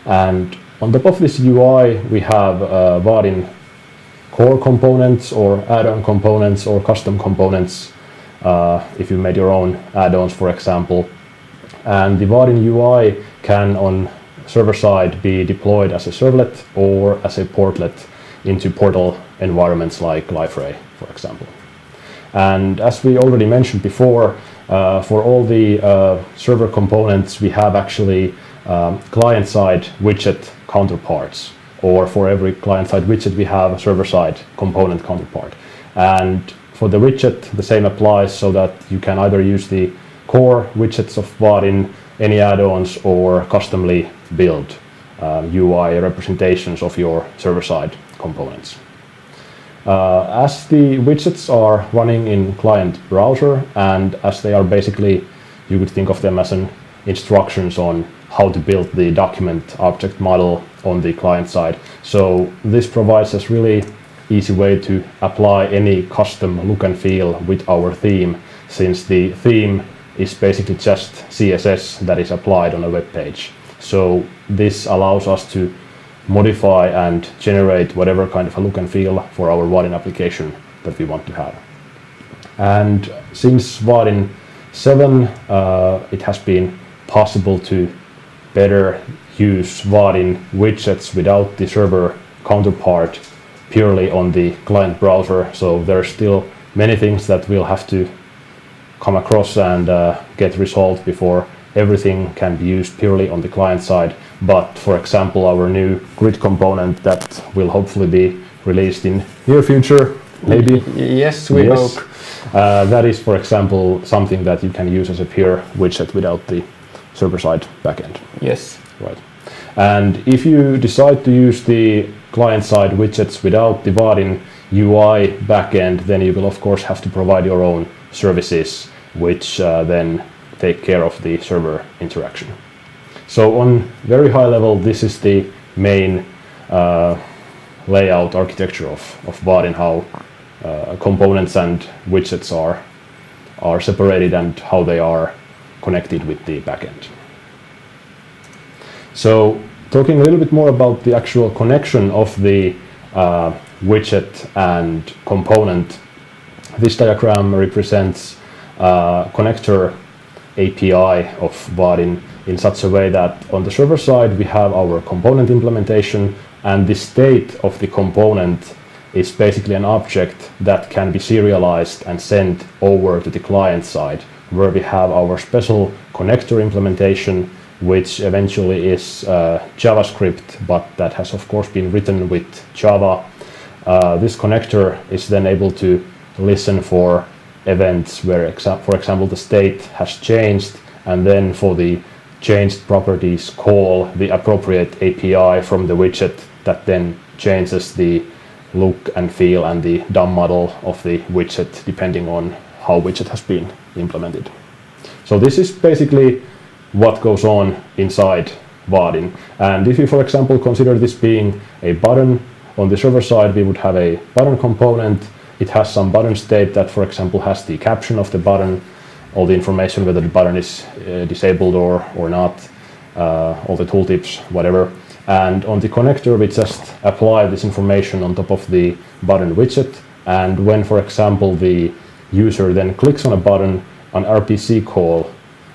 And on top of this UI, we have Vaadin core components or add-on components or custom components if you made your own add-ons, for example. And the Vaadin UI can, on server side, be deployed as a servlet or as a portlet into portal environments like Liferay, for example. And as we already mentioned before, for all the server components, we have actually client-side widget counterparts, or for every client-side widget we have a server-side component counterpart. And for the widget, the same applies, so that you can either use the core widgets of Vaadin, any add-ons, or customly build UI representations of your server-side components. As the widgets are running in client browser, and as they are basically, you could think of them as an instructions on how to build the document object model on the client side. So this provides us really easy way to apply any custom look and feel with our theme, since the theme is basically just CSS that is applied on a web page. So this allows us to modify and generate whatever kind of a look and feel for our Vaadin application that we want to have. And since Vaadin 7, it has been possible to better use Vaadin widgets without the server counterpart purely on the client browser. So there are still many things that we'll have to come across and get resolved before everything can be used purely on the client side. But for example, our new grid component that will hopefully be released in near future, maybe. Yes, we hope. That is, for example, something that you can use as a pure widget without the server-side backend. Yes. Right. And if you decide to use the client-side widgets without the Vaadin UI backend, then you will of course have to provide your own services, which then take care of the server interaction. So on very high level, this is the main layout architecture of Vaadin, how components and widgets are separated and how they are connected with the backend. So talking a little bit more about the actual connection of the widget and component, this diagram represents connector API of Vaadin in such a way that on the server side we have our component implementation, and the state of the component is basically an object that can be serialized and sent over to the client side, where we have our special connector implementation, which eventually is JavaScript, but that has of course been written with Java. This connector is then able to listen for events where, for example, the state has changed, and then for the changed properties call the appropriate API from the widget that then changes the look and feel and the DOM model of the widget depending on how widget has been implemented. So this is basically what goes on inside Vaadin. And if you, for example, consider this being a button, on the server side we would have a button component. It has some button state that, for example, has the caption of the button, all the information whether the button is disabled or not, all the tooltips, whatever. And on the connector we just apply this information on top of the button widget, and when, for example, the user then clicks on a button, an RPC call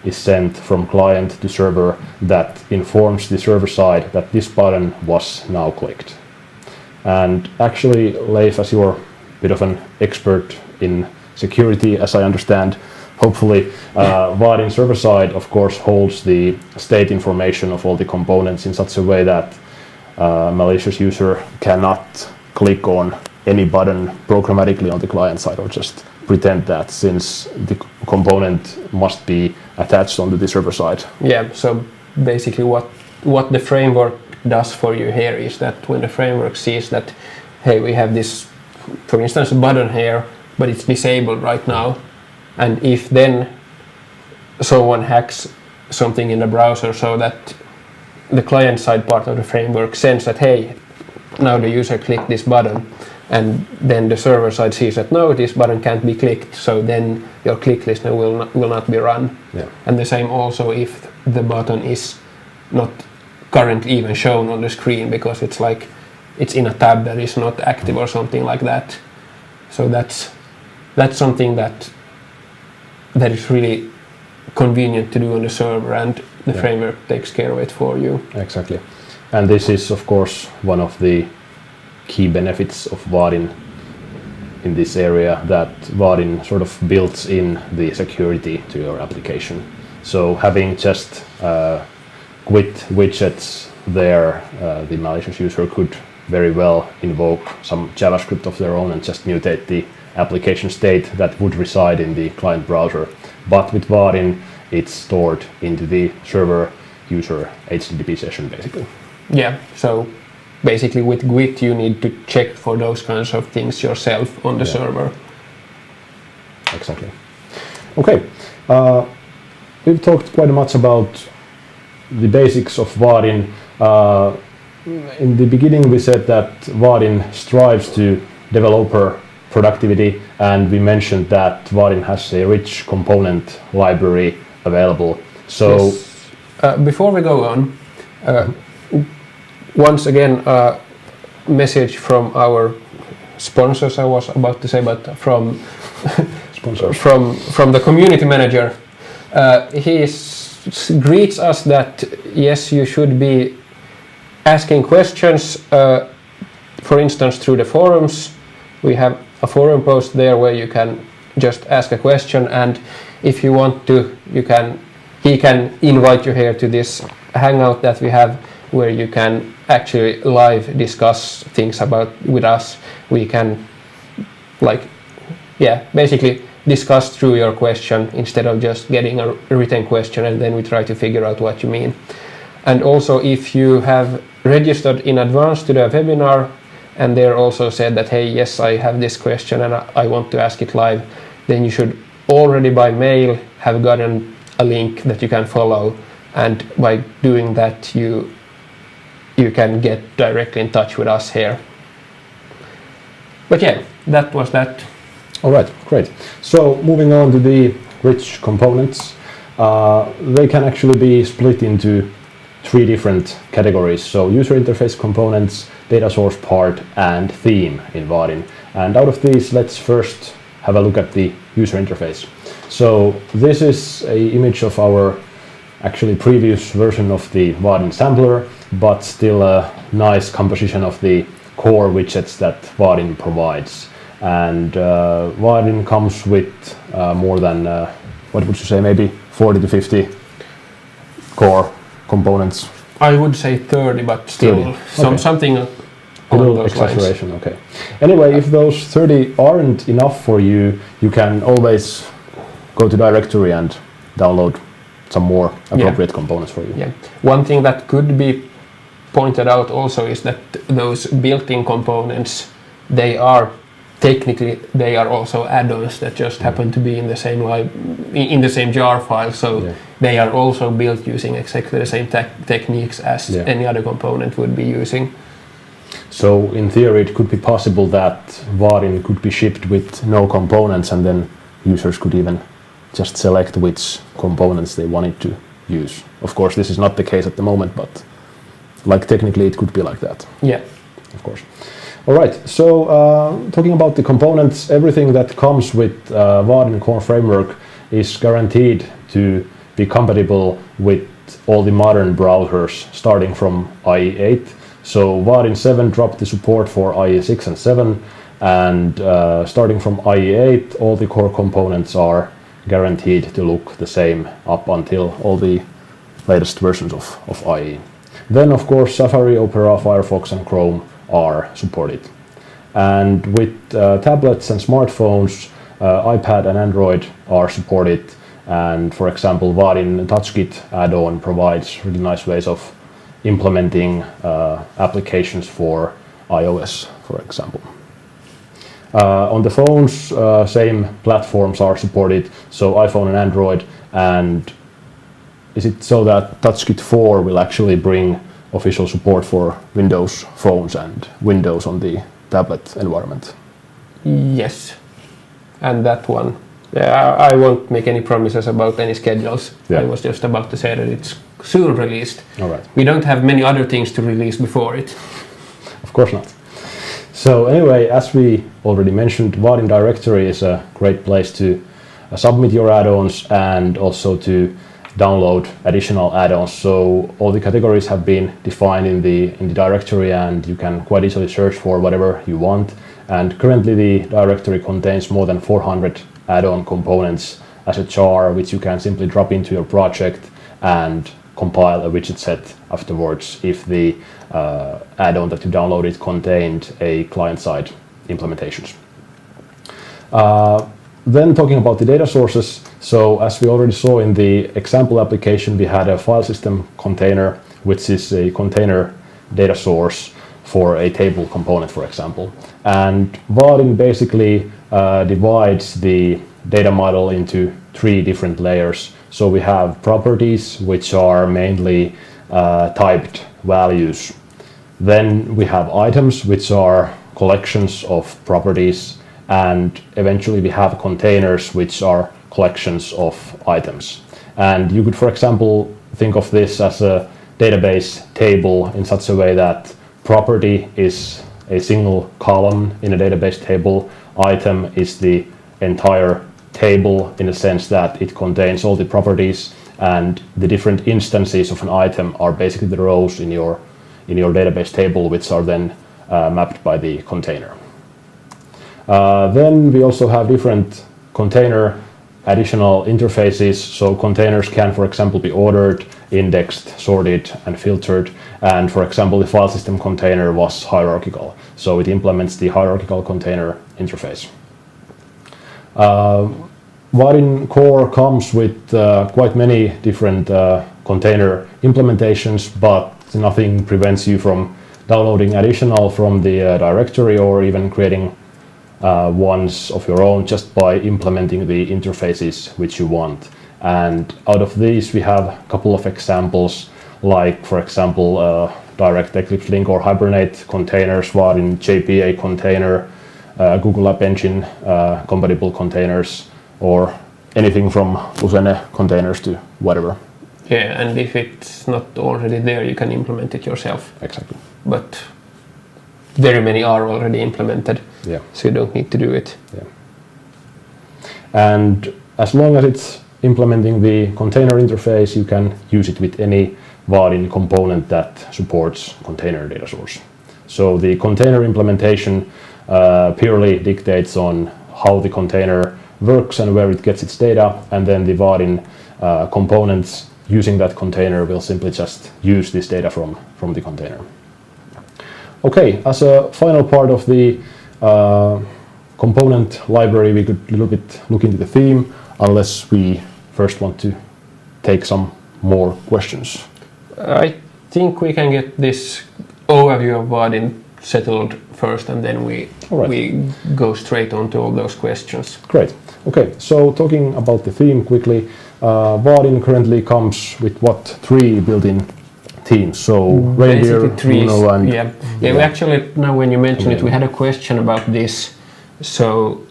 is sent from client to server that informs the server side that this button was now clicked. And actually, Leif, as you're a bit of an expert in security, as I understand, hopefully, Vaadin server side, of course, holds the state information of all the components in such a way that malicious user cannot click on any button programmatically on the client side or just pretend that, since the component must be attached onto the server side. Yeah, so basically what the framework does for you here is that when the framework sees that, hey, we have this, for instance, a button here, but it's disabled right now, and if then someone hacks something in the browser so that the client side part of the framework sends that, hey, now the user clicked this button, and then the server side sees that no, this button can't be clicked, so then your click listener will not be run. Yeah. And the same also if the button is not currently even shown on the screen because it's like it's in a tab that is not active or something like that. So that's something that that is really convenient to do on the server, and the framework takes care of it for you. Exactly. And this is, of course, one of the key benefits of Vaadin in this area, that Vaadin sort of builds in the security to your application. So having just Git widgets there, the malicious user could very well invoke some JavaScript of their own and just mutate the application state that would reside in the client browser. But with Vaadin, it's stored into the server user HTTP session, basically. Yeah, so basically with Git you need to check for those kinds of things yourself on the server. Exactly. Okay, we've talked quite much about the basics of Vaadin. In the beginning we said that Vaadin strives to developer productivity, and we mentioned that Vaadin has a rich component library available. So yes. Before we go on, once again a message from our sponsors, I was about to say, but from from the community manager. He greets us that yes, you should be asking questions, for instance through the forums. We have a forum post there where you can just ask a question, and if you want to, he can invite you here to this hangout that we have, where you can actually live discuss things with us. We can basically discuss through your question instead of just getting a written question and then we try to figure out what you mean. And also, if you have registered in advance to the webinar and there also said that, hey, yes, I have this question and I want to ask it live, then you should already by mail have gotten a link that you can follow, and by doing that you can get directly in touch with us here. But yeah, that was that. all right, great. So moving on to the rich components, they can actually be split into 3 different categories. So user interface components, data source part, and theme in Vaadin. And out of these, let's first have a look at the user interface. So this is an image of our actually previous version of the Vaadin sampler, but still a nice composition of the core widgets that Vaadin provides. And Vaadin comes with more than, what would you say, maybe 40 to 50 core components. I would say 30, but still 30. Something a little exaggeration, lines. Okay. Anyway, if those 30 aren't enough for you, you can always go to directory and download some more appropriate components for you. Yeah. One thing that could be pointed out also is that those built-in components, they are also add-ons that just happen to be in the same jar file, so they are also built using exactly the same techniques as any other component would be using. So in theory it could be possible that Vaadin could be shipped with no components, and then users could even just select which components they wanted to use. Of course this is not the case at the moment, but technically it could be like that. Yeah. Of course. All right, so talking about the components, everything that comes with Vaadin core framework is guaranteed to be compatible with all the modern browsers starting from IE8. So Vaadin 7 dropped the support for IE6 and 7, and starting from IE8 all the core components are guaranteed to look the same up until all the latest versions of IE. Then of course Safari, Opera, Firefox and Chrome are supported. And with tablets and smartphones, iPad and Android are supported. And for example, Vaadin TouchKit add-on provides really nice ways of implementing applications for iOS, for example. On the phones, same platforms are supported, so iPhone and Android. And is it so that TouchKit 4 will actually bring official support for Windows phones and Windows on the tablet environment? Yes, and that one. I won't make any promises about any schedules. I was just about to say that it's soon released. All right. We don't have many other things to release before it. Of course not. So anyway, as we already mentioned, Vaadin directory is a great place to submit your add-ons and also to download additional add-ons. So all the categories have been defined in the directory, and you can quite easily search for whatever you want. And currently the directory contains more than 400 add-on components as a jar, which you can simply drop into your project and compile a widget set afterwards if the add-on that you downloaded contained a client-side implementations. Then talking about the data sources, so as we already saw in the example application, we had a file system container, which is a container data source for a table component, for example. And Vaadin basically divides the data model into 3 different layers. So we have properties, which are mainly typed values. Then we have items, which are collections of properties. And eventually we have containers, which are collections of items. And you could, for example, think of this as a database table in such a way that property is a single column in a database table. Item is the entire table in the sense that it contains all the properties, and the different instances of an item are basically the rows in your database table, which are then mapped by the container. Then we also have different container additional interfaces. So containers can, for example, be ordered, indexed, sorted, and filtered. And for example, the file system container was hierarchical. So it implements the hierarchical container interface. Vaadin core comes with quite many different container implementations, but nothing prevents you from downloading additional from the directory or even creating ones of your own just by implementing the interfaces which you want. And out of these we have a couple of examples, like for example direct EclipseLink or Hibernate containers, Vaadin JPA container, Google App Engine compatible containers, or anything from Lucene containers to whatever. Yeah, and if it's not already there, you can implement it yourself. Exactly. But very many are already implemented, yeah. So you don't need to do it. Yeah. And as long as it's implementing the container interface, you can use it with any Vaadin component that supports container data source. So the container implementation purely dictates on how the container works and where it gets its data, and then the Vaadin components using that container will simply just use this data from the container. Okay, as a final part of the component library, we could a little bit look into the theme, unless we first want to take some more questions. I think we can get this overview of Vaadin settled first, and then we go straight on to all those questions. Great. Okay, so talking about the theme quickly, Vaadin currently comes with what, 3 built-in themes? So Reindeer, Uno, and yeah. We actually, now when you mention it, we had a question about this. So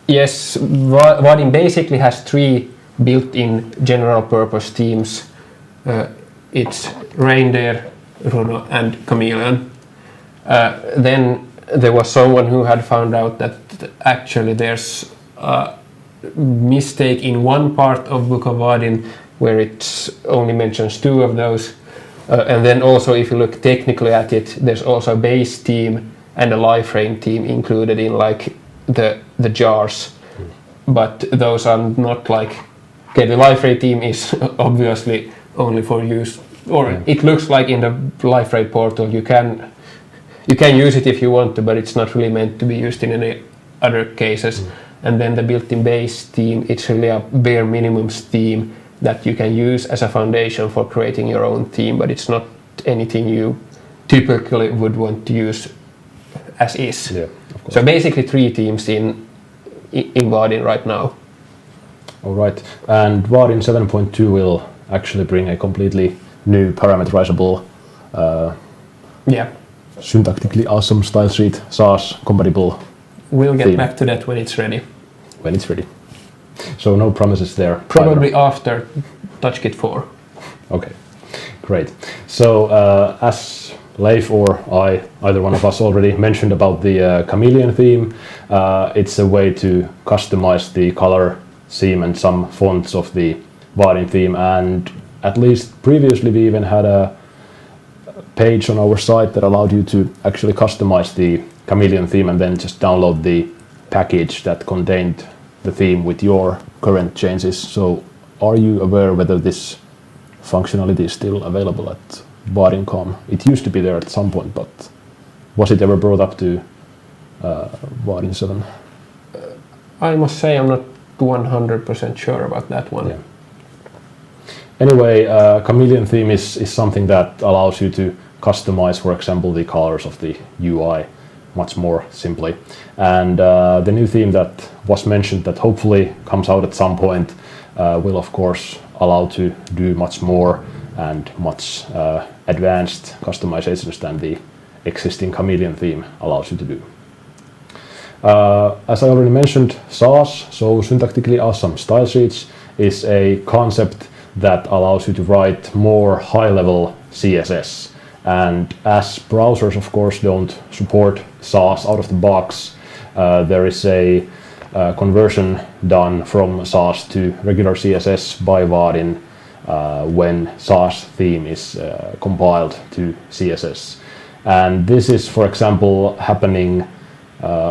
yes, Vaadin basically has 3 built-in general-purpose themes. It's Reindeer, Runo, and Chameleon. Then there was someone who had found out that actually there's a mistake in one part of Book of Vaadin where it only mentions 2 of those. And then also, if you look technically at it, there's also a base theme and a liferame theme included in like the jars. But those are not like, okay, the liferame theme is obviously only for use, or it looks like in the liferame portal you can use it if you want to, but it's not really meant to be used in any other cases. And then the built-in base theme, it's really a bare minimum theme that you can use as a foundation for creating your own theme, but it's not anything you typically would want to use as is. Yeah, of course. So basically 3 themes in Vaadin right now. All right, and Vaadin 7.2 will actually bring a completely new parameterizable, syntactically awesome style sheet, SAS compatible. We'll get theme. back to that when it's ready. When it's ready. So no promises there. Probably after TouchKit 4. Okay, Great. So as Leif or I, either one of us already mentioned about the Chameleon theme, it's a way to customize the color scheme and some fonts of the Vaadin theme, and at least previously we even had a page on our site that allowed you to actually customize the Chameleon theme and then just download the package that contained the theme with your current changes. So are you aware whether this functionality is still available at Vaadin.com? It used to be there at some point, but was it ever brought up to Vaadin 7? I must say I'm not 100% sure about that one. Yeah. Anyway, Chameleon theme is something that allows you to customize, for example, the colors of the UI much more simply. And the new theme that was mentioned that hopefully comes out at some point will of course allow to do much more and much advanced customizations than the existing Chameleon theme allows you to do. As I already mentioned, SAS, so syntactically awesome style sheets, is a concept that allows you to write more high-level CSS. And as browsers of course don't support SAS out of the box, there is a conversion done from SAS to regular CSS by Vaadin when SAS theme is compiled to CSS. And this is, for example, happening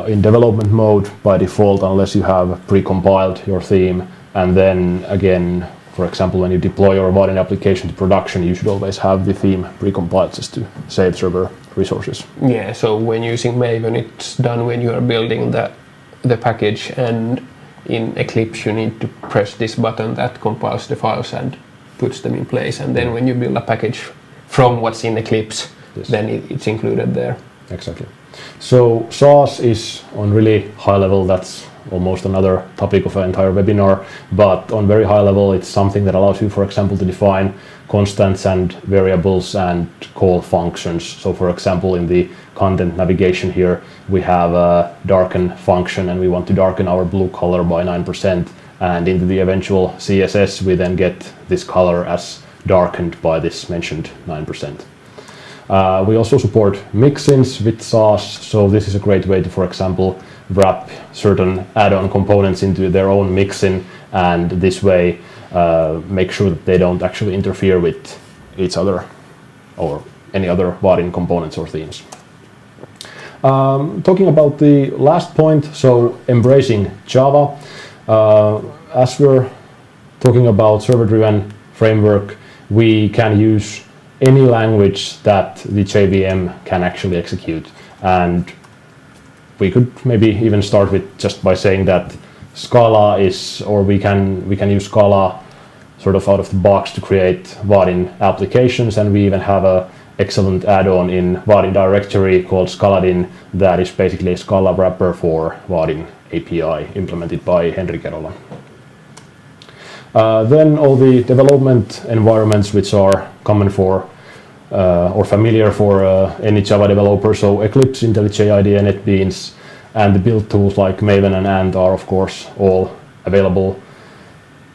in development mode by default unless you have pre-compiled your theme, and then again, for example, when you deploy your Vaadin application to production, you should always have the theme pre-compiled just to save server resources. Yeah, so when using Maven, it's done when you are building the package, and in Eclipse you need to press this button that compiles the files and puts them in place, and then when you build a package from what's in Eclipse, yes, then it's included there. Exactly. So SAS is on really high level, that's almost another topic of an entire webinar, but on very high level it's something that allows you, for example, to define constants and variables and call functions. So for example, in the content navigation here we have a darken function and we want to darken our blue color by 9%, and into the eventual CSS we then get this color as darkened by this mentioned 9%. We also support mixins with SAS, so this is a great way to, for example, wrap certain add-on components into their own mixin, and this way make sure that they don't actually interfere with each other or any other Vaadin components or themes. Talking about the last point, so embracing Java. As we're talking about server-driven framework, we can use any language that the JVM can actually execute, and we could maybe even start with just by saying that Scala is, or we can use Scala sort of out of the box to create Vaadin applications, and we even have a excellent add-on in Vaadin directory called Scaladin that is basically a Scala wrapper for Vaadin API implemented by Henri Kerola. Then all the development environments which are common for or familiar for any Java developer, so Eclipse, IntelliJ IDE, NetBeans, and the build tools like Maven and Ant are of course all available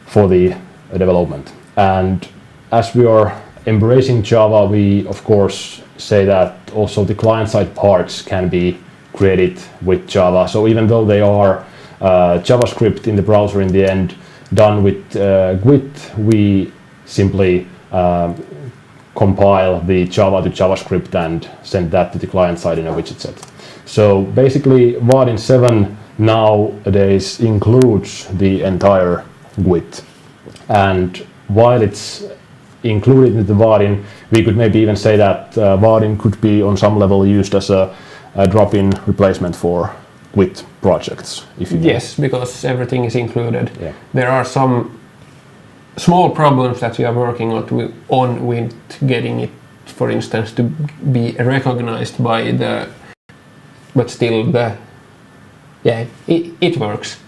for the development. And as we are embracing Java, we of course say that also the client-side parts can be created with Java. So even though they are JavaScript in the browser in the end, done with Git, we simply compile the Java to JavaScript and send that to the client side in a widget set. So basically Vaadin 7 nowadays includes the entire Git, and while it's included in the Vaadin, we could maybe even say that Vaadin could be on some level used as a drop-in replacement for Git projects. If you yes, because everything is included. Yeah. There are some small problems that we are working on with getting it, for instance, to be recognized by the, but still it works.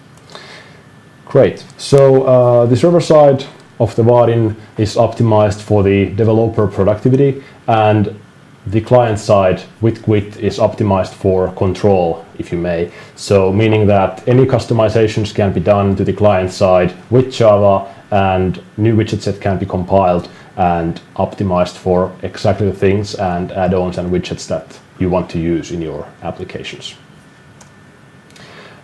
Great. So the server side of the Vaadin is optimized for the developer productivity, and the client side with Git is optimized for control, if you may. So meaning that any customizations can be done to the client side with Java, and new widget set can be compiled, and optimized for exactly the things and add-ons and widgets that you want to use in your applications.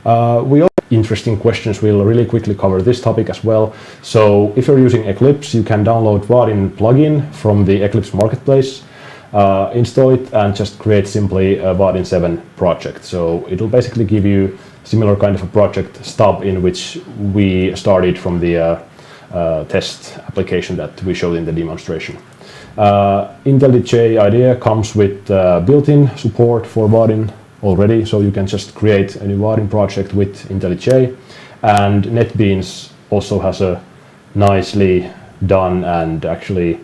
We also have interesting questions. We'll really quickly cover this topic as well. So if you're using Eclipse, you can download Vaadin plugin from the Eclipse marketplace, install it, and just create simply a Vaadin 7 project. So it'll basically give you similar kind of a project stub in which we started from the test application that we showed in the demonstration. IntelliJ IDEA comes with built-in support for Vaadin already, so you can just create a new Vaadin project with IntelliJ. And NetBeans also has a nicely done, and actually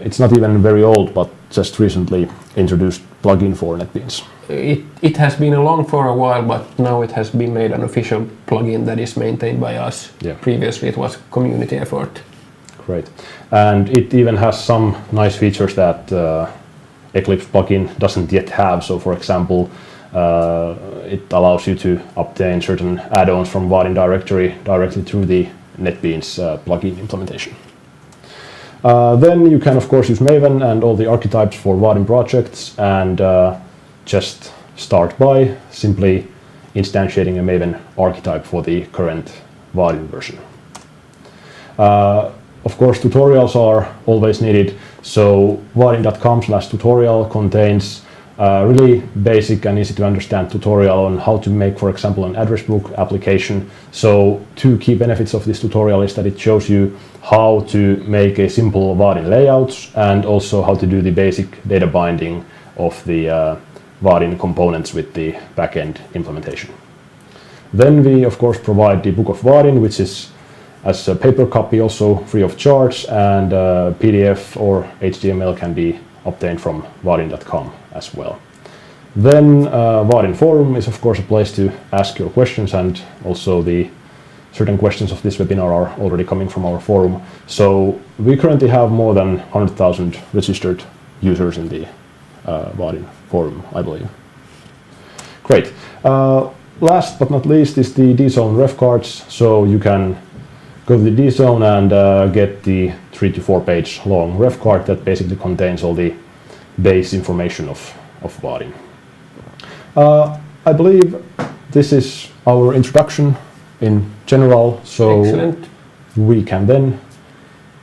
it's not even very old, but just recently introduced plugin for NetBeans. It has been along for a while, but now it has been made an official plugin that is maintained by us. Yeah. Previously it was community effort. Great. And it even has some nice features that Eclipse plugin doesn't yet have. So for example, it allows you to obtain certain add-ons from Vaadin directory directly through the NetBeans plugin implementation. Then you can of course use Maven and all the archetypes for Vaadin projects, and just start by simply instantiating a Maven archetype for the current Vaadin version. Of course, tutorials are always needed, so vaadin.com/tutorial contains really basic and easy to understand tutorial on how to make, for example, an address book application. So two key benefits of this tutorial is that it shows you how to make a simple Vaadin layouts, and also how to do the basic data binding of the Vaadin components with the backend implementation. Then we of course provide the book of Vaadin, which is as a paper copy also free of charge, and PDF or HTML can be obtained from vaadin.com as well. Then Vaadin forum is of course a place to ask your questions, and also the certain questions of this webinar are already coming from our forum. So we currently have more than 100,000 registered users in the Vaadin forum, I believe. Great. Last but not least is the dzone ref cards. So you can go to the dzone and get the 3 to 4 page long ref card that basically contains all the base information of Vaadin. I believe this is our introduction in general, so Excellent. We can then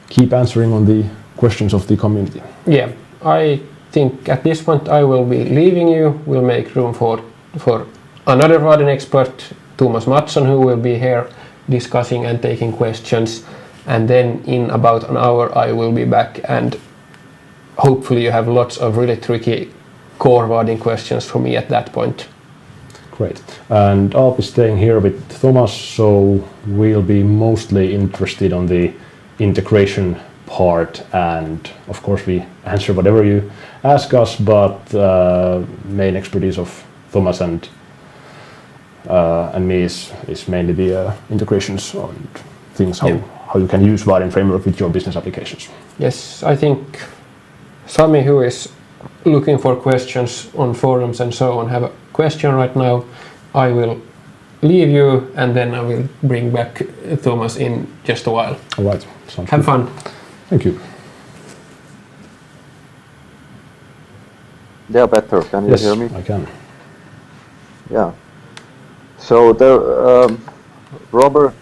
keep answering on the questions of the community. Yeah, I think at this point I will be leaving you. We'll make room for another Vaadin expert, Thomas Mattsson, who will be here discussing and taking questions. And then in about an hour I will be back, and hopefully you have lots of really tricky core Vaadin questions for me at that point. Great. And I'll be staying here with Thomas, so we'll be mostly interested on the integration part, and of course we answer whatever you ask us, but main expertise of Thomas and me is mainly the integrations and things, how you can use Vaadin framework with your business applications. Yes, I think Sami, who is looking for questions on forums and so on, have a question right now. I will leave you, and then I will bring back Thomas in just a while. All right. Sounds Have good. fun. Thank you. Yeah, better. Can you hear me? I can. Yeah. So there, Robert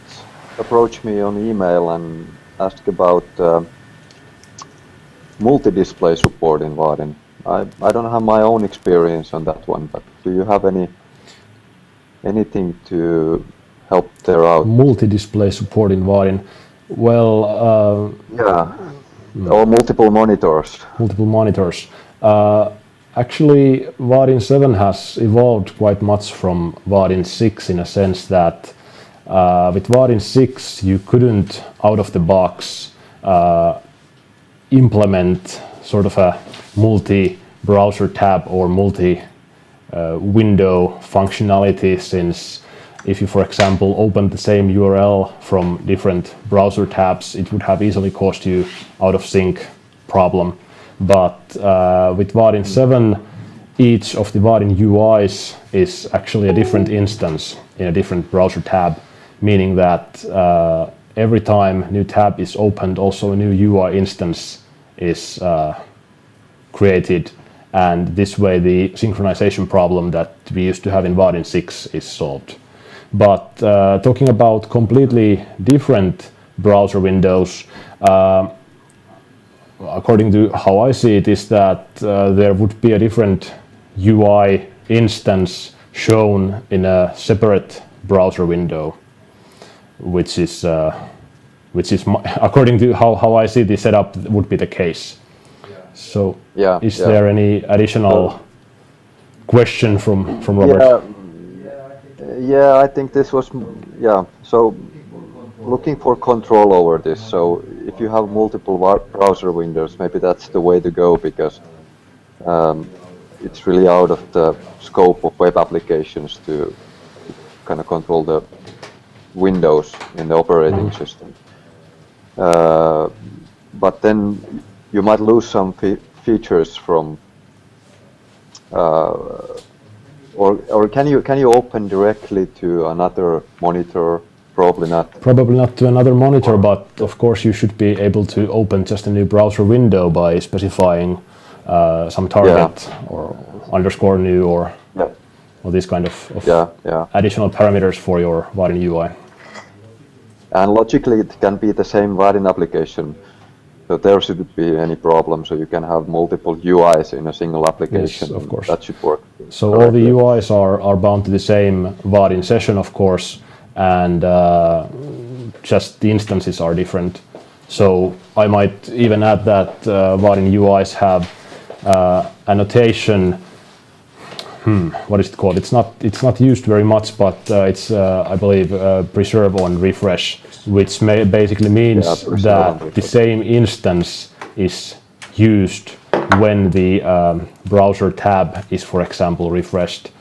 approached me on email and asked about multi-display support in Vaadin. I don't have my own experience on that one, but do you have anything to help there out? Multi-display support in Vaadin. Well, or multiple monitors. Multiple monitors. Actually, Vaadin 7 has evolved quite much from Vaadin 6 in a sense that with Vaadin 6 you couldn't out of the box implement sort of a multi-browser tab or multi-window functionality, since if you, for example, open the same URL from different browser tabs, it would have easily caused you out of sync problem. But with Vaadin 7, each of the Vaadin UIs is actually a different instance in a different browser tab, meaning that every time new tab is opened, also a new UI instance is created, and this way the synchronization problem that we used to have in Vaadin 6 is solved. But talking about completely different browser windows, according to how I see it, is that there would be a different UI instance shown in a separate browser window, which is according to how I see the setup would be the case. So, is there any additional question from Robert? Yeah, I think this was So, looking for control over this. So, if you have multiple browser windows, maybe that's the way to go, because it's really out of the scope of web applications to kind of control the windows in the operating system. But then you might lose some features from, or can you open directly to another monitor? Probably not. Probably not to another monitor, but of course you should be able to open just a new browser window by specifying some target or underscore new or this kind of additional parameters for your Vaadin UI. And logically it can be the same Vaadin application, so there shouldn't be any problem. So you can have multiple UIs in a single application. Yes, of course. That should work. So correctly. All the UIs are bound to the same Vaadin session, of course, and just the instances are different. So I might even add that Vaadin UIs have annotation. What is it called? It's not used very much, but it's I believe preserve on refresh, which basically means that the same instance is used when the browser tab is, for example, refreshed.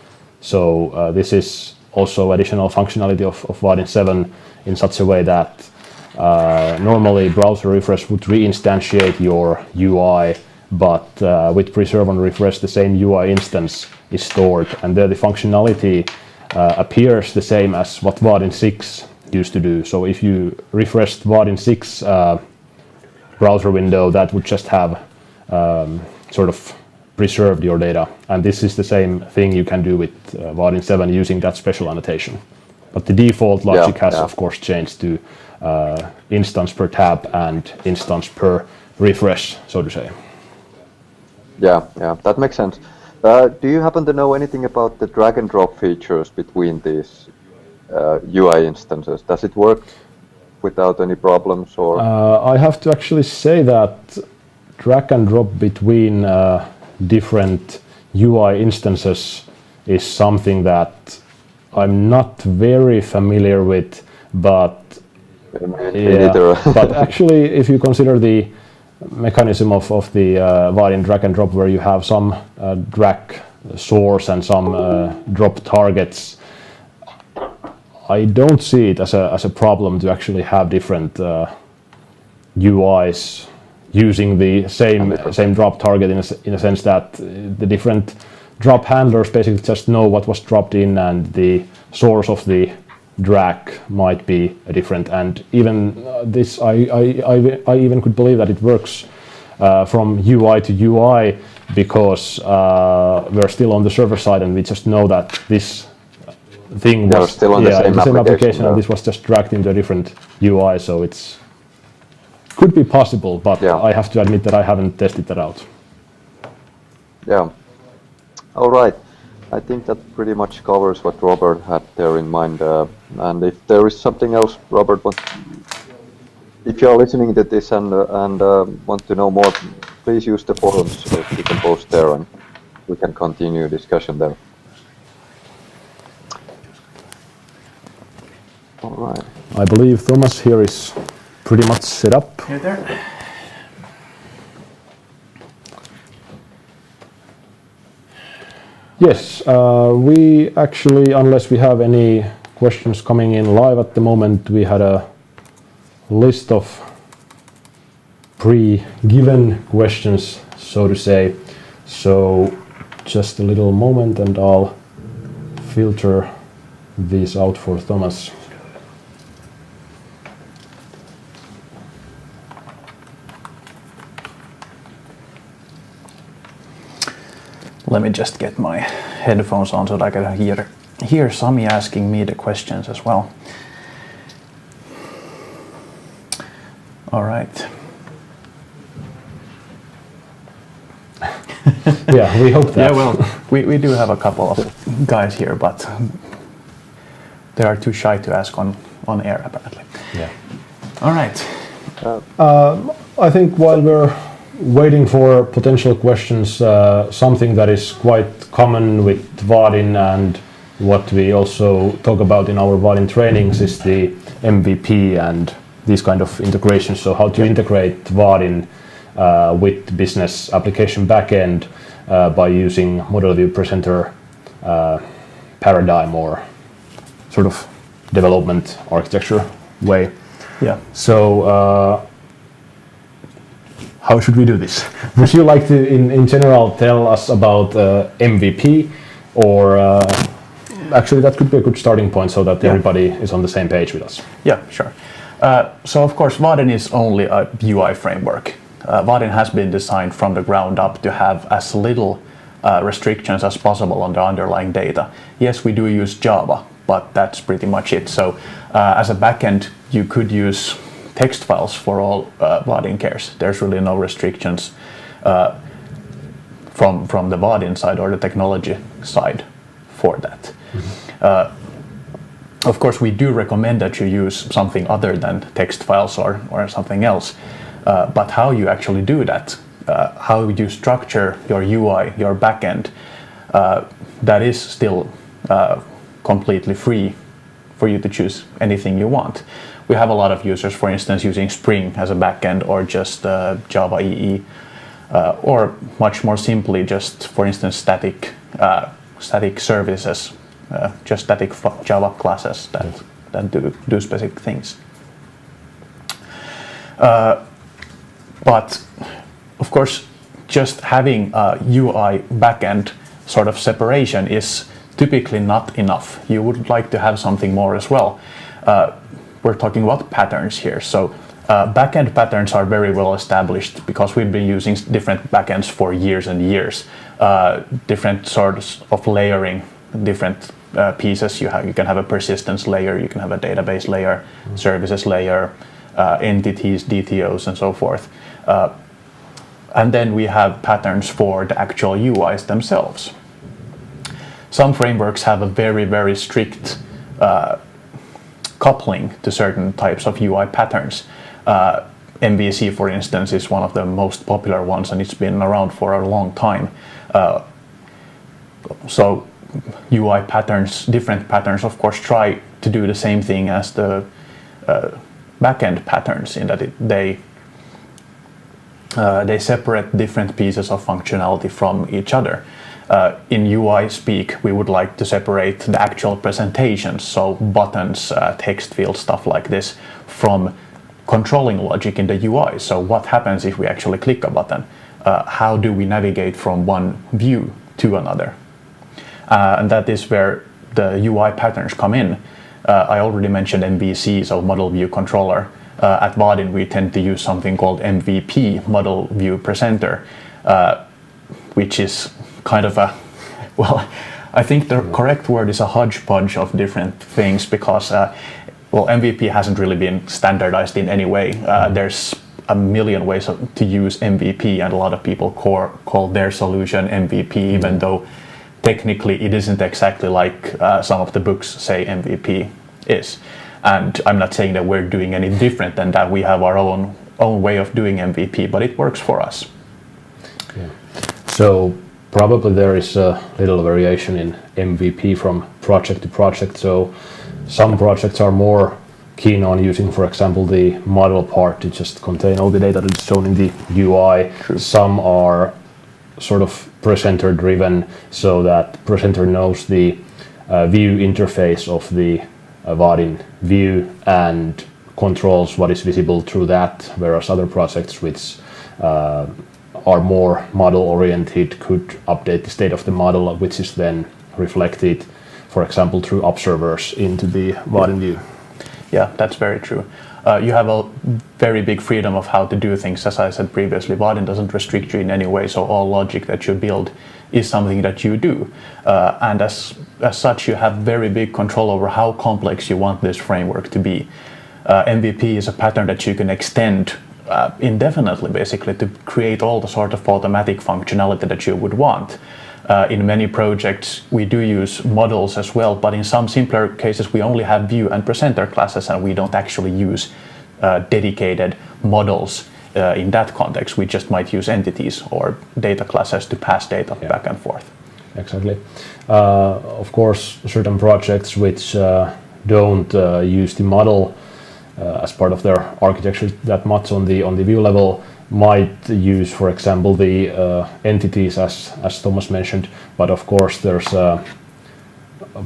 So this is also additional functionality of Vaadin 7 in such a way that normally browser refresh would reinstantiate your UI, but with preserve on refresh, the same UI instance is stored, and there the functionality appears the same as what Vaadin 6 used to do. So if you refreshed Vaadin 6 browser window, that would just have sort of preserved your data, and this is the same thing you can do with Vaadin 7 using that special annotation. But the default logic has of course changed to instance per tab and instance per refresh, so to say. Yeah, that makes sense. Do you happen to know anything about the drag and drop features between these UI instances? Does it work without any problems, or? I have to actually say that drag and drop between different UI instances is something that I'm not very familiar with, but but actually, if you consider the mechanism of the Vaadin drag and drop, where you have some drag source and some drop targets, I don't see it as a problem to actually have different UIs using the same drop target in a sense that the different drop handlers basically just know what was dropped in, and the source of the drag might be different. And even this, I even could believe that it works from UI to UI, because we're still on the server side and we just know that this thing was still on the same application, and this was just dragged into a different UI. So it's could be possible, but I have to admit that I haven't tested that out. Yeah. All right. I think that pretty much covers what Robert had there in mind. And if there is something else, Robert, if you are listening to this and want to know more, please use the forums so you can post there and we can continue discussion there. All right. I believe Thomas here is pretty much set up. Here there. Yes, we actually, unless we have any questions coming in live at the moment, we had a list of pre-given questions, so to say. So just a little moment and I'll filter these out for Thomas. Let me just get my headphones on so that I can hear Sami asking me the questions as well. All right. Yeah, we hope that. Yeah, well, we do have a couple of guys here, but they are too shy to ask on air, apparently. Yeah. All right. I think while we're waiting for potential questions, something that is quite common with Vaadin and what we also talk about in our Vaadin trainings is the MVP and these kind of integrations. So how to integrate Vaadin with business application backend by using model view presenter paradigm or sort of development architecture way. Yeah. So how should we do this? Would you like to, in general, tell us about MVP, or actually that could be a good starting point so that everybody is on the same page with us. Yeah, sure. So of course, Vaadin is only a UI framework. Vaadin has been designed from the ground up to have as little restrictions as possible on the underlying data. Yes, we do use Java, but that's pretty much it. So as a backend, you could use text files for all Vaadin cares. There's really no restrictions from the Vaadin side or the technology side for that. Mm-hmm. Of course, we do recommend that you use something other than text files or something else. But how you actually do that, how you structure your UI, your backend, that is still completely free for you to choose anything you want. We have a lot of users, for instance, using Spring as a backend or just Java EE, or much more simply, just for instance, static services, just static Java classes that do specific things. But of course, just having a UI backend sort of separation is typically not enough. You would like to have something more as well. We're talking about patterns here. So backend patterns are very well established because we've been using different backends for years and years. Different sorts of layering, different pieces. You can have a persistence layer, you can have a database layer, services layer, entities, DTOs, and so forth. And then we have patterns for the actual UIs themselves. Some frameworks have a very, very strict coupling to certain types of UI patterns. MVC, for instance, is one of the most popular ones, and it's been around for a long time. So UI patterns, different patterns, of course, try to do the same thing as the backend patterns in that they separate different pieces of functionality from each other. In UI speak, we would like to separate the actual presentations, so buttons, text fields, stuff like this, from controlling logic in the UI. So what happens if we actually click a button? How do we navigate from one view to another? And that is where the UI patterns come in. I already mentioned MVC, so Model View Controller. At Vaadin, we tend to use something called MVP, Model View Presenter, which is kind of a, well, I think the correct word is a hodgepodge of different things because, MVP hasn't really been standardized in any way. There's a million ways to use MVP, and a lot of people call their solution MVP, even though technically it isn't exactly like some of the books say MVP is. And I'm not saying that we're doing any different than that. We have our own way of doing MVP, but it works for us. Yeah. So probably there is a little variation in MVP from project to project. So some projects are more keen on using, for example, the model part to just contain all the data that's shown in the UI. True. Some are sort of presenter driven, so that presenter knows the view interface of the Vaadin view and controls what is visible through that, whereas other projects which are more model oriented could update the state of the model, which is then reflected, for example, through observers into the Vaadin view. Yeah, that's very true. you have a very big freedom of how to do things. As I said previously, Vaadin doesn't restrict you in any way, so all logic that you build is something that you do. And as such, you have very big control over how complex you want this framework to be. MVP is a pattern that you can extend indefinitely, basically, to create all the sort of automatic functionality that you would want. In many projects, we do use models as well, but in some simpler cases, we only have view and presenter classes, and we don't actually use dedicated models in that context. We just might use entities or data classes to pass data back and forth. Exactly. Of course, certain projects which don't use the model as part of their architecture that much on the view level might use, for example, the entities as Thomas mentioned, but of course there's a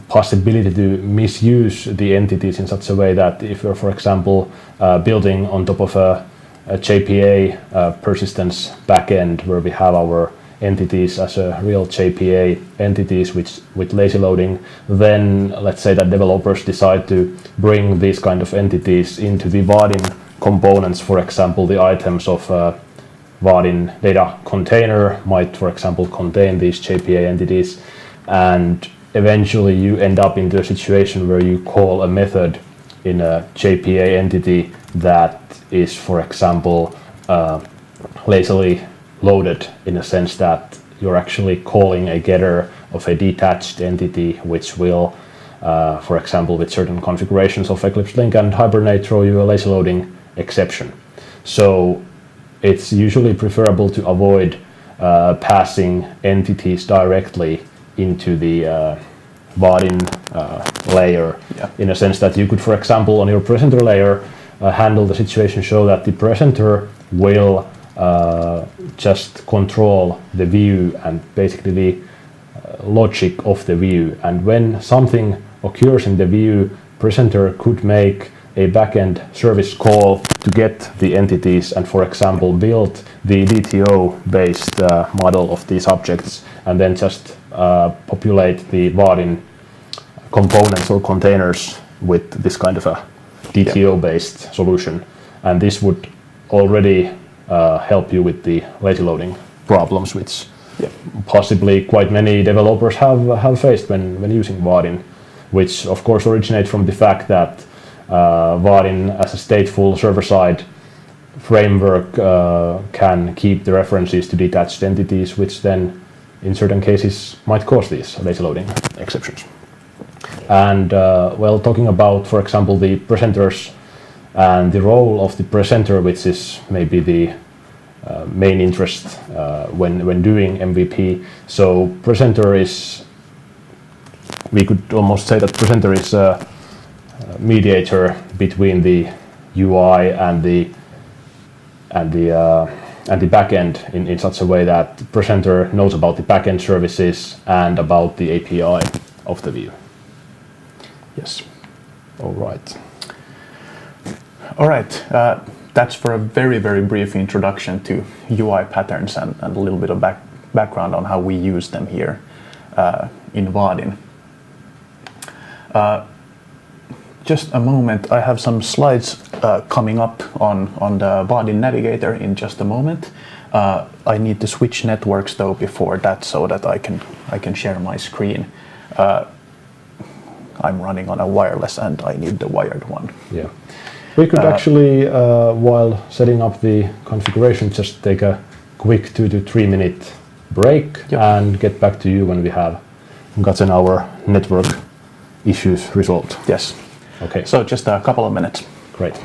possibility to misuse the entities in such a way that if you're, for example, building on top of a JPA persistence backend where we have our entities as a real JPA entities with lazy loading, then let's say that developers decide to bring these kind of entities into the Vaadin components. For example, the items of Vaadin data container might, for example, contain these JPA entities, and eventually you end up into a situation where you call a method in a JPA entity that is, for example, lazily loaded, in a sense that you're actually calling a getter of a detached entity, which will, for example, with certain configurations of EclipseLink and Hibernate, throw you a lazy loading exception. So it's usually preferable to avoid passing entities directly into the Vaadin layer, in a sense that you could, for example, on your presenter layer, handle the situation so that the presenter will just control the view and basically the logic of the view. And when something occurs in the view, presenter could make a backend service call to get the entities and, for example, build the DTO-based model of these objects and then just populate the Vaadin components or containers with this kind of a DTO-based solution. And this would already help you with the lazy loading problems, which possibly quite many developers have faced when using Vaadin, which of course originate from the fact that Vaadin as a stateful server-side framework can keep the references to detached entities, which then in certain cases might cause these lazy loading exceptions. And well, talking about, for example, the presenters and the role of the presenter, which is maybe the main interest when doing MVP. So presenter is, we could almost say that presenter is a mediator between the UI and the backend in such a way that the presenter knows about the backend services and about the API of the view. Yes. All right. All right. That's for a very, very brief introduction to UI patterns and a little bit of background on how we use them here in Vaadin. Just a moment, I have some slides coming up on the Vaadin Navigator in just a moment. I need to switch networks though before that so that I can share my screen. I'm running on a wireless and I need the wired one. Yeah. We could actually, while setting up the configuration, just take a quick 2 to 3 minute break and get back to you when we have gotten our network issues resolved. Yes. Okay. So just a couple of minutes. Great.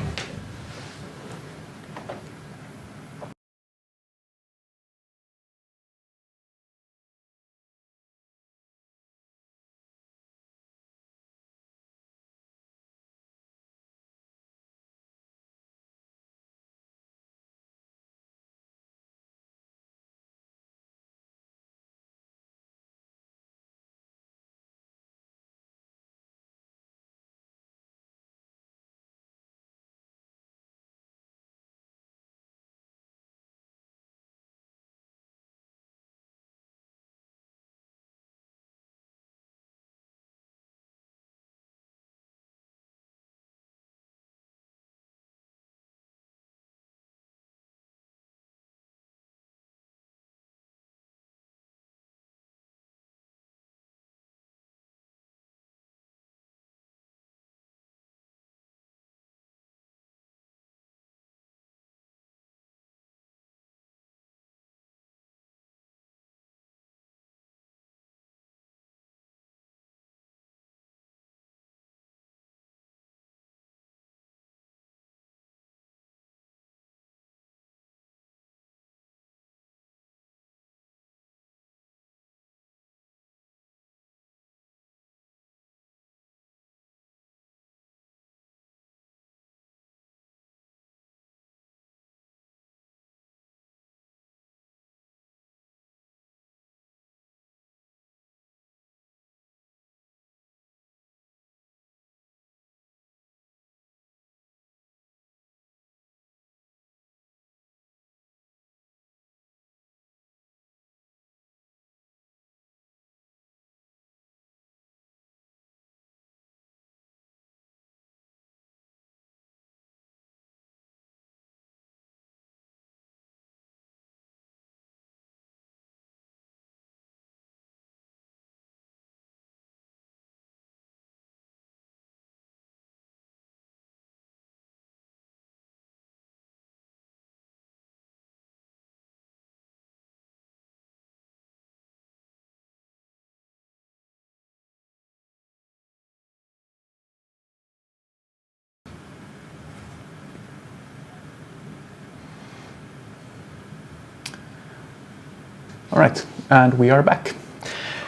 All right, and we are back.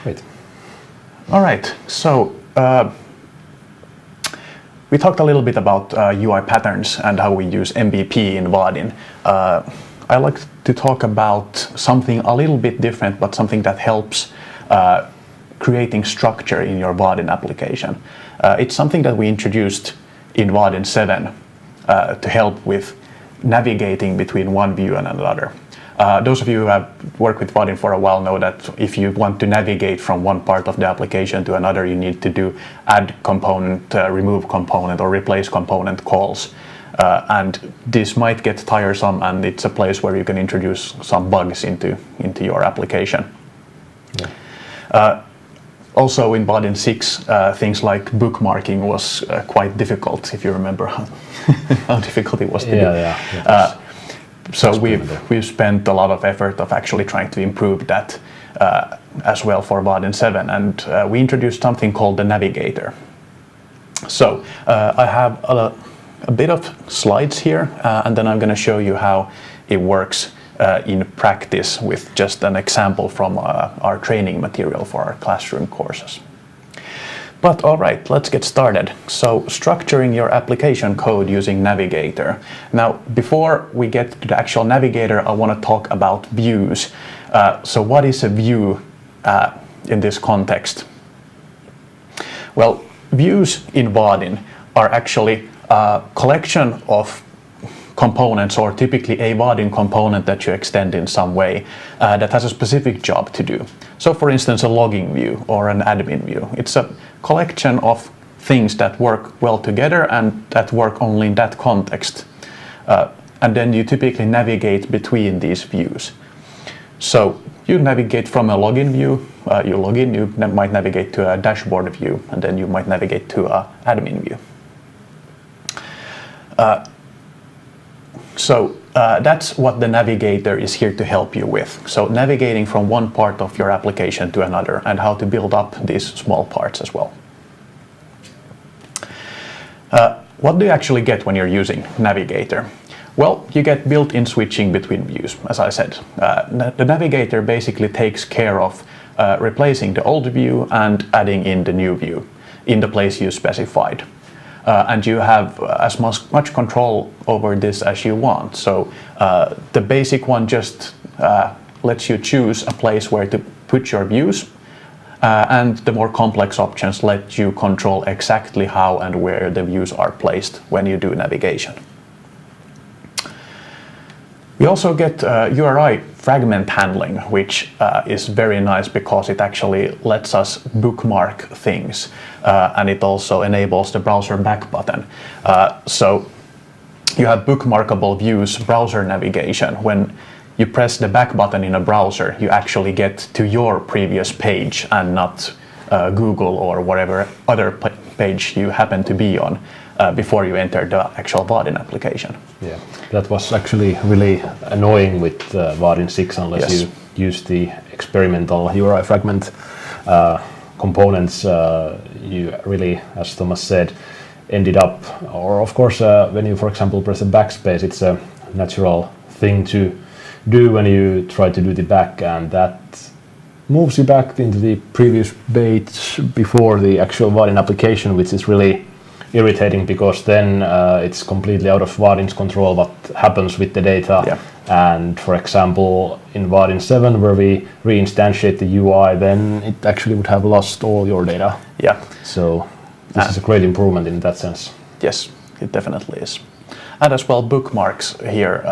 Great. All right, so we talked a little bit about UI patterns and how we use MVP in Vaadin. I like to talk about something a little bit different, but something that helps creating structure in your Vaadin application. It's something that we introduced in Vaadin 7 to help with navigating between one view and another. Those of you who have worked with Vaadin for a while know that if you want to navigate from one part of the application to another, you need to do add component, remove component, or replace component calls. And this might get tiresome, and it's a place where you can introduce some bugs into your application. Yeah. Also in Vaadin 6, things like bookmarking was quite difficult, if you remember how difficult it was to do. Yeah. So we've spent a lot of effort of actually trying to improve that as well for Vaadin 7, and we introduced something called the navigator. So I have a bit of slides here, and then I'm going to show you how it works in practice with just an example from our training material for our classroom courses. But all right, let's get started. So structuring your application code using Navigator. Now, before we get to the actual Navigator, I want to talk about views. So what is a view in this context? Well, views in Vaadin are actually a collection of components, or typically a Vaadin component that you extend in some way that has a specific job to do. So for instance, a logging view or an admin view. It's a collection of things that work well together and that work only in that context. And then you typically navigate between these views. So you navigate from a login view, you log in, you might navigate to a dashboard view, and then you might navigate to an admin view. So that's what the navigator is here to help you with. So navigating from one part of your application to another, and how to build up these small parts as well. What do you actually get when you're using Navigator? Well, you get built-in switching between views, as I said. The Navigator basically takes care of replacing the old view and adding in the new view in the place you specified. And you have as much control over this as you want. So the basic one just lets you choose a place where to put your views, and the more complex options let you control exactly how and where the views are placed when you do navigation. We also get URI fragment handling, which is very nice because it actually lets us bookmark things, and it also enables the browser back button. So you have bookmarkable views browser navigation. When you press the back button in a browser, you actually get to your previous page and not Google or whatever other page you happen to be on before you enter the actual Vaadin application. Yeah, that was actually really annoying with Vaadin 6 unless Yes. you use the experimental URI fragment components. You really, as Thomas said, ended up, or of course when you, for example, press a backspace, it's a natural thing to do when you try to do the back, and that moves you back into the previous page before the actual Vaadin application, which is really irritating because then it's completely out of Vaadin's control what happens with the data. Yeah. And for example, in Vaadin 7, where we reinstantiate the UI, then it actually would have lost all your data. Yeah. So this is a great improvement in that sense. Yes, it definitely is. And as well, bookmarks here.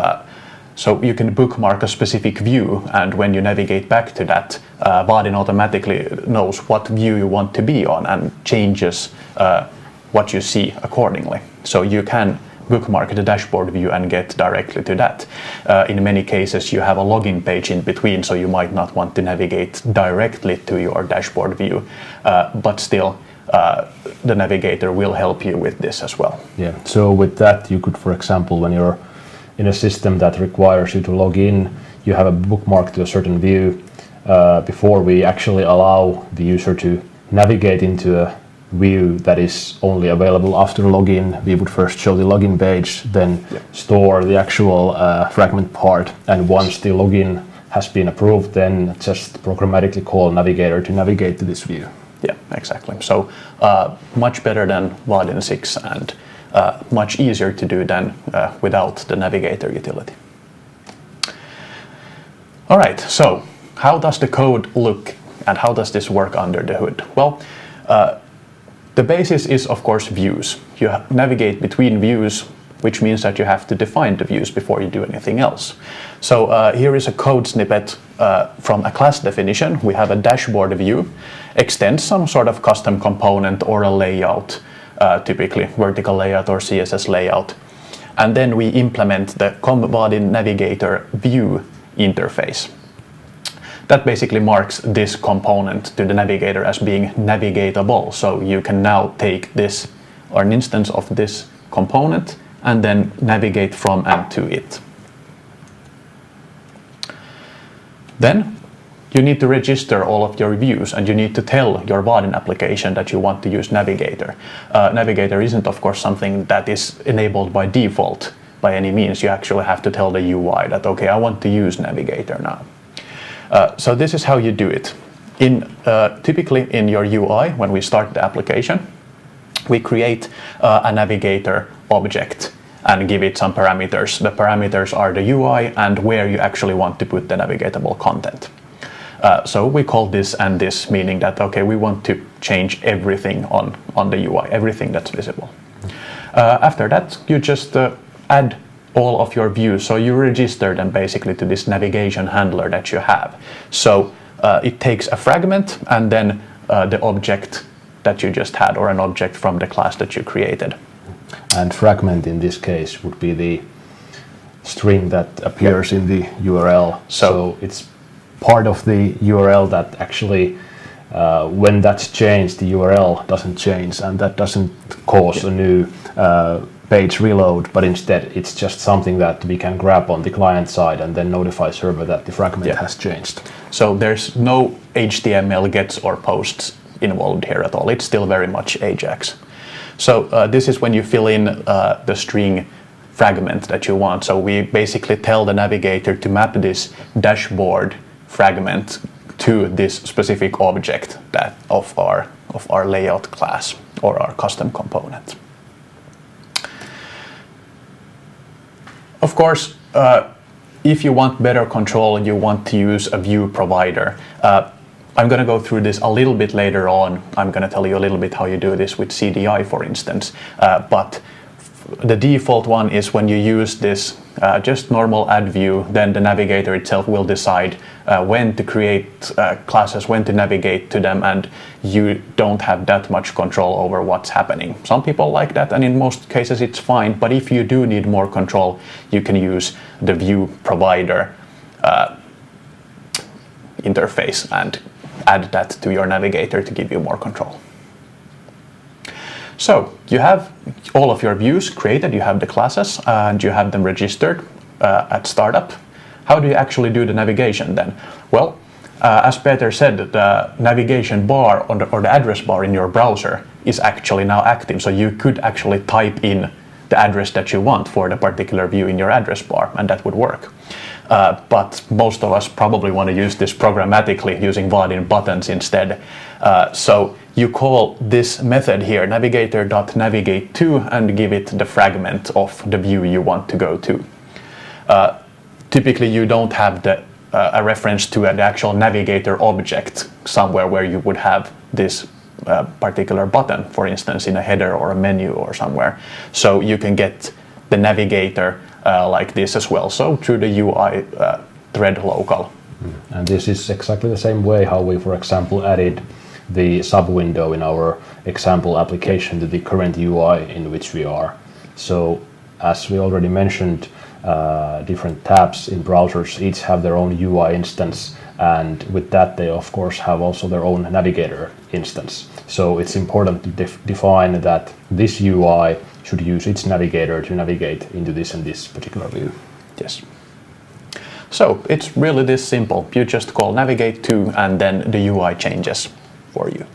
So you can bookmark a specific view, and when you navigate back to that, Vaadin automatically knows what view you want to be on and changes what you see accordingly. So you can bookmark the dashboard view and get directly to that. In many cases, you have a login page in between, so you might not want to navigate directly to your dashboard view, but still the navigator will help you with this as well. Yeah, so with that, you could, for example, when you're in a system that requires you to log in, you have a bookmark to a certain view. Before we actually allow the user to navigate into a view that is only available after login, we would first show the login page, then store the actual fragment part, and once the login has been approved, then just programmatically call navigator to navigate to this view. Yeah, exactly. So much better than Vaadin 6 and much easier to do than without the navigator utility. All right, so how does the code look and how does this work under the hood? Well, the basis is, of course, views. You navigate between views, which means that you have to define the views before you do anything else. So here is a code snippet from a class definition. We have a dashboard view, extends some sort of custom component or a layout, typically vertical layout or CSS layout. And then we implement the Vaadin navigator view interface. That basically marks this component to the navigator as being navigatable. So you can now take this or an instance of this component and then navigate from and to it. Then you need to register all of your views and you need to tell your Vaadin application that you want to use Navigator. Navigator isn't, of course, something that is enabled by default by any means. You actually have to tell the UI that, okay, I want to use Navigator now. So this is how you do it. Typically in your UI, when we start the application, we create a Navigator object and give it some parameters. The parameters are the UI and where you actually want to put the navigatable content. So we call this and this, meaning that, okay, we want to change everything on the UI, everything that's visible. After that, you just add all of your views. So you register them basically to this navigation handler that you have. So it takes a fragment and then the object that you just had, or an object from the class that you created. And fragment in this case would be the string that appears in the URL. So it's part of the URL that actually, when that's changed, the URL doesn't change, and that doesn't cause a new page reload, but instead it's just something that we can grab on the client side and then notify server that the fragment has changed. So there's no HTML gets or posts involved here at all. It's still very much Ajax. So this is when you fill in the string fragment that you want. So we basically tell the navigator to map this dashboard fragment to this specific object that of our layout class or our custom component. Of course, if you want better control, you want to use a view provider. I'm going to go through this a little bit later on. I'm going to tell you a little bit how you do this with CDI, for instance. But the default one is when you use this just normal add view, then the navigator itself will decide when to create classes, when to navigate to them, and you don't have that much control over what's happening. Some people like that, and in most cases it's fine. But if you do need more control, you can use the view provider interface and add that to your navigator to give you more control. So you have all of your views created, you have the classes, and you have them registered at startup. How do you actually do the navigation then? Well, as Peter said, the navigation bar or the address bar in your browser is actually now active. So you could actually type in the address that you want for the particular view in your address bar, and that would work. But most of us probably want to use this programmatically using Vaadin buttons instead. So you call this method here, navigator.navigate_to, and give it the fragment of the view you want to go to. Typically, you don't have a reference to the actual navigator object somewhere where you would have this particular button, for instance, in a header or a menu or somewhere. So you can get the navigator like this as well, so through the UI thread local. And this is exactly the same way how we, for example, added the sub window in our example application to the current UI in which we are. So as we already mentioned, different tabs in browsers each have their own UI instance, and with that they of course have also their own navigator instance. So it's important to define that this UI should use its navigator to navigate into this and this particular view. Yes. So it's really this simple. You just call navigate to, and then the UI changes for you.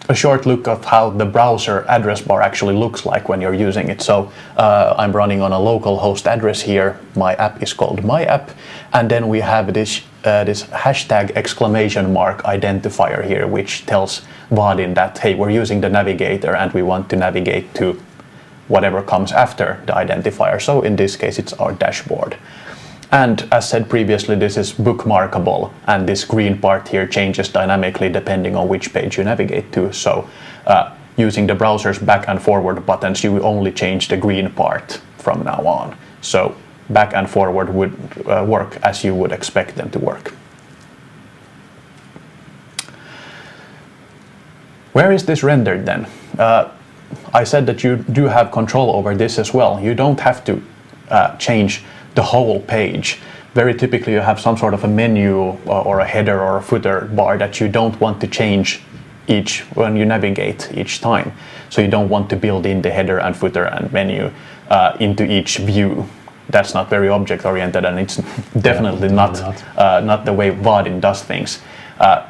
a short look of how the browser address bar actually looks like when you're using it. So I'm running on a local host address here. My app is called My App, and then we have this hashtag exclamation mark identifier here, which tells Vaadin that, hey, we're using the navigator and we want to navigate to whatever comes after the identifier. So in this case, it's our dashboard. And as said previously, this is bookmarkable, and this green part here changes dynamically depending on which page you navigate to. So using the browser's back and forward buttons, you will only change the green part from now on. So back and forward would work as you would expect them to work. Where is this rendered then? I said that you do have control over this as well. You don't have to change the whole page. Very typically you have some sort of a menu or a header or a footer bar that you don't want to change when you navigate each time. So you don't want to build in the header and footer and menu into each view. That's not very object oriented, and it's definitely not the way Vaadin does things.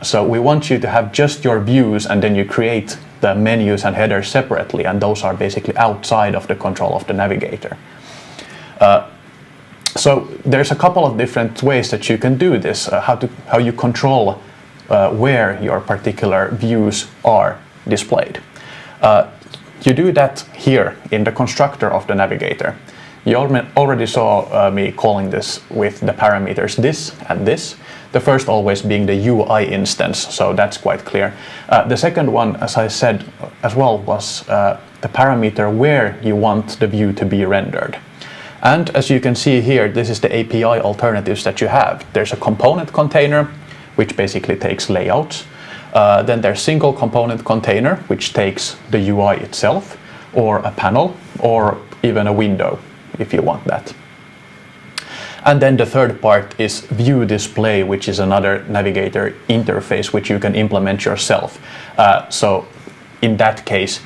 So we want you to have just your views, and then you create the menus and headers separately, and those are basically outside of the control of the navigator. So there's a couple of different ways that you can do this, how you control where your particular views are displayed. You do that here in the constructor of the navigator. You already saw me calling this with the parameters this and this. The first always being the UI instance, so that's quite clear. The second one, as I said as well, was the parameter where you want the view to be rendered. And as you can see here, this is the API alternatives that you have. There's a component container, which basically takes layouts. Then there's single component container, which takes the UI itself, or a panel, or even a window, if you want that. And then the third part is view display, which is another navigator interface, which you can implement yourself. So in that case,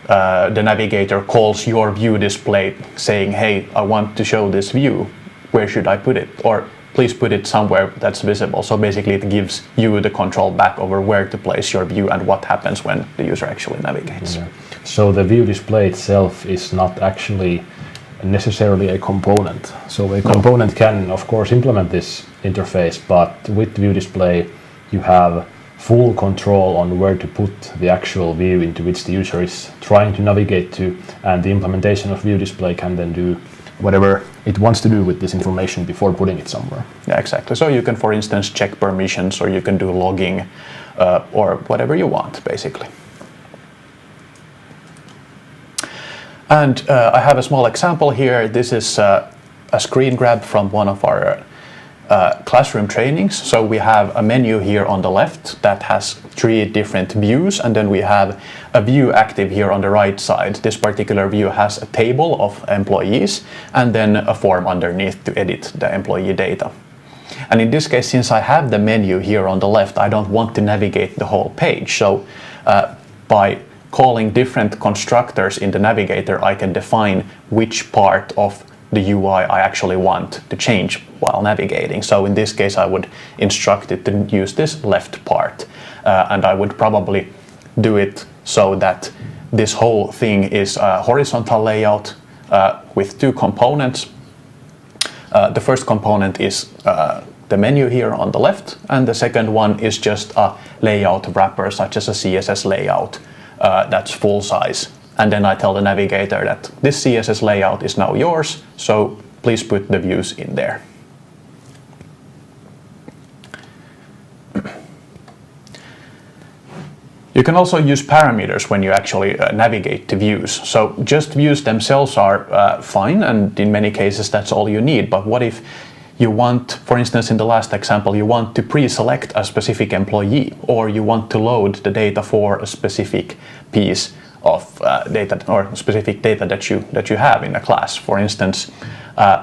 the navigator calls your view display saying, hey, I want to show this view. Where should I put it? Or please put it somewhere that's visible. So basically it gives you the control back over where to place your view and what happens when the user actually navigates. Yeah. So the view display itself is not actually necessarily a component. So a component can, of course, implement this interface, but with view display, you have full control on where to put the actual view into which the user is trying to navigate to, and the implementation of view display can then do whatever it wants to do with this information before putting it somewhere. Yeah, exactly. So you can, for instance, check permissions, or you can do logging, or whatever you want, basically. And I have a small example here. This is a screen grab from one of our classroom trainings. So we have a menu here on the left that has 3 different views, and then we have a view active here on the right side. This particular view has a table of employees and then a form underneath to edit the employee data. And in this case, since I have the menu here on the left, I don't want to navigate the whole page. So by calling different constructors in the navigator, I can define which part of the UI I actually want to change while navigating. So in this case, I would instruct it to use this left part. And I would probably do it so that this whole thing is a horizontal layout with 2 components. The first component is the menu here on the left, and the second one is just a layout wrapper, such as a CSS layout that's full size. And then I tell the navigator that this CSS layout is now yours, so please put the views in there. You can also use parameters when you actually navigate to views. So just views themselves are fine, and in many cases that's all you need. But what if you want, for instance, in the last example, you want to pre-select a specific employee, or you want to load the data for a specific piece of data, or specific data that you have in a class. For instance,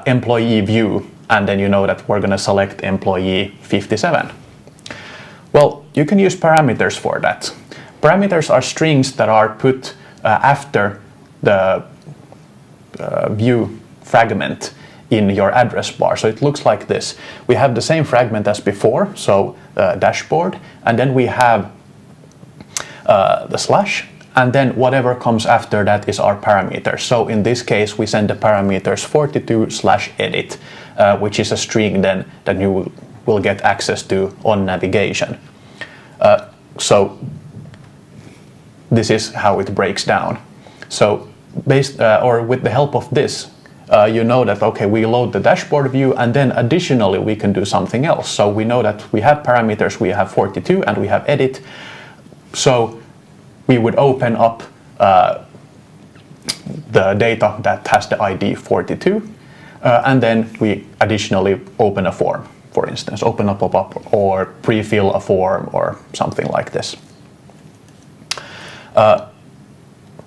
employee view, and then you know that we're going to select employee 57. Well, you can use parameters for that. Parameters are strings that are put after the view fragment in your address bar. So it looks like this. We have the same fragment as before, so dashboard, and then we have the slash, and then whatever comes after that is our parameters. So in this case, we send the parameters 42/edit, which is a string then that you will get access to on navigation. So this is how it breaks down. So with the help of this, you know that, okay, we load the dashboard view, and then additionally we can do something else. So we know that we have parameters, we have 42 and we have edit. So we would open up the data that has the ID 42, and then we additionally open a form, for instance, open a pop-up or pre-fill a form or something like this.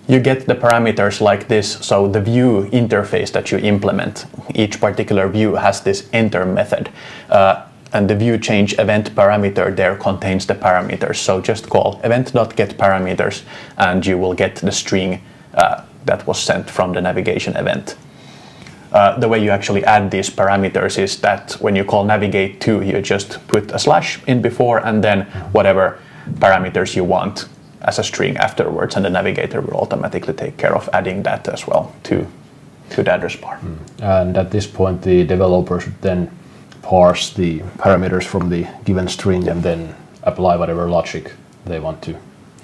You get the parameters like this, so the view interface that you implement, each particular view has this enter method, and the view change event parameter there contains the parameters. So just call event.getParameters and you will get the string that was sent from the navigation event. The way you actually add these parameters is that when you call navigate2, you just put a slash in before and then whatever parameters you want as a string afterwards, and the navigator will automatically take care of adding that as well to the address bar. And at this point, the developer should then parse the parameters from the given string and then apply whatever logic they want to.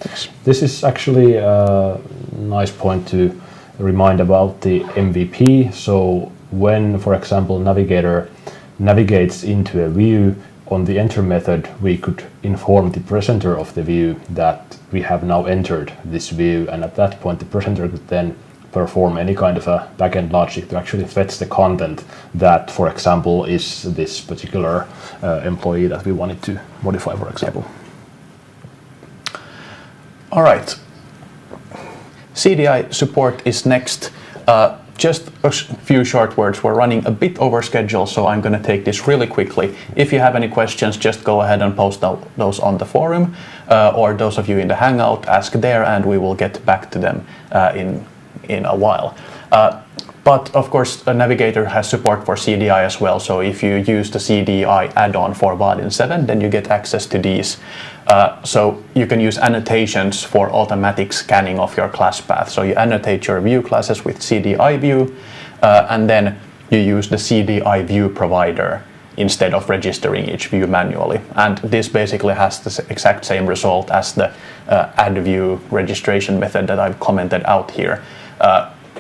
Yes. This is actually a nice point to remind about the MVP. So when, for example, navigator navigates into a view, on the enter method, we could inform the presenter of the view that we have now entered this view, and at that point the presenter could then perform any kind of a backend logic to actually fetch the content that, for example, is this particular employee that we wanted to modify, for example. All right. CDI support is next. Just a few short words. We're running a bit over schedule, so I'm going to take this really quickly. If you have any questions, just go ahead and post those on the forum, or those of you in the Hangout, ask there, and we will get back to them in a while. But of course, a Navigator has support for CDI as well, so if you use the CDI add-on for Vaadin 7, then you get access to these. So you can use annotations for automatic scanning of your class path. So you annotate your view classes with CDI view, and then you use the CDI view provider instead of registering each view manually. And this basically has the exact same result as the add view registration method that I've commented out here.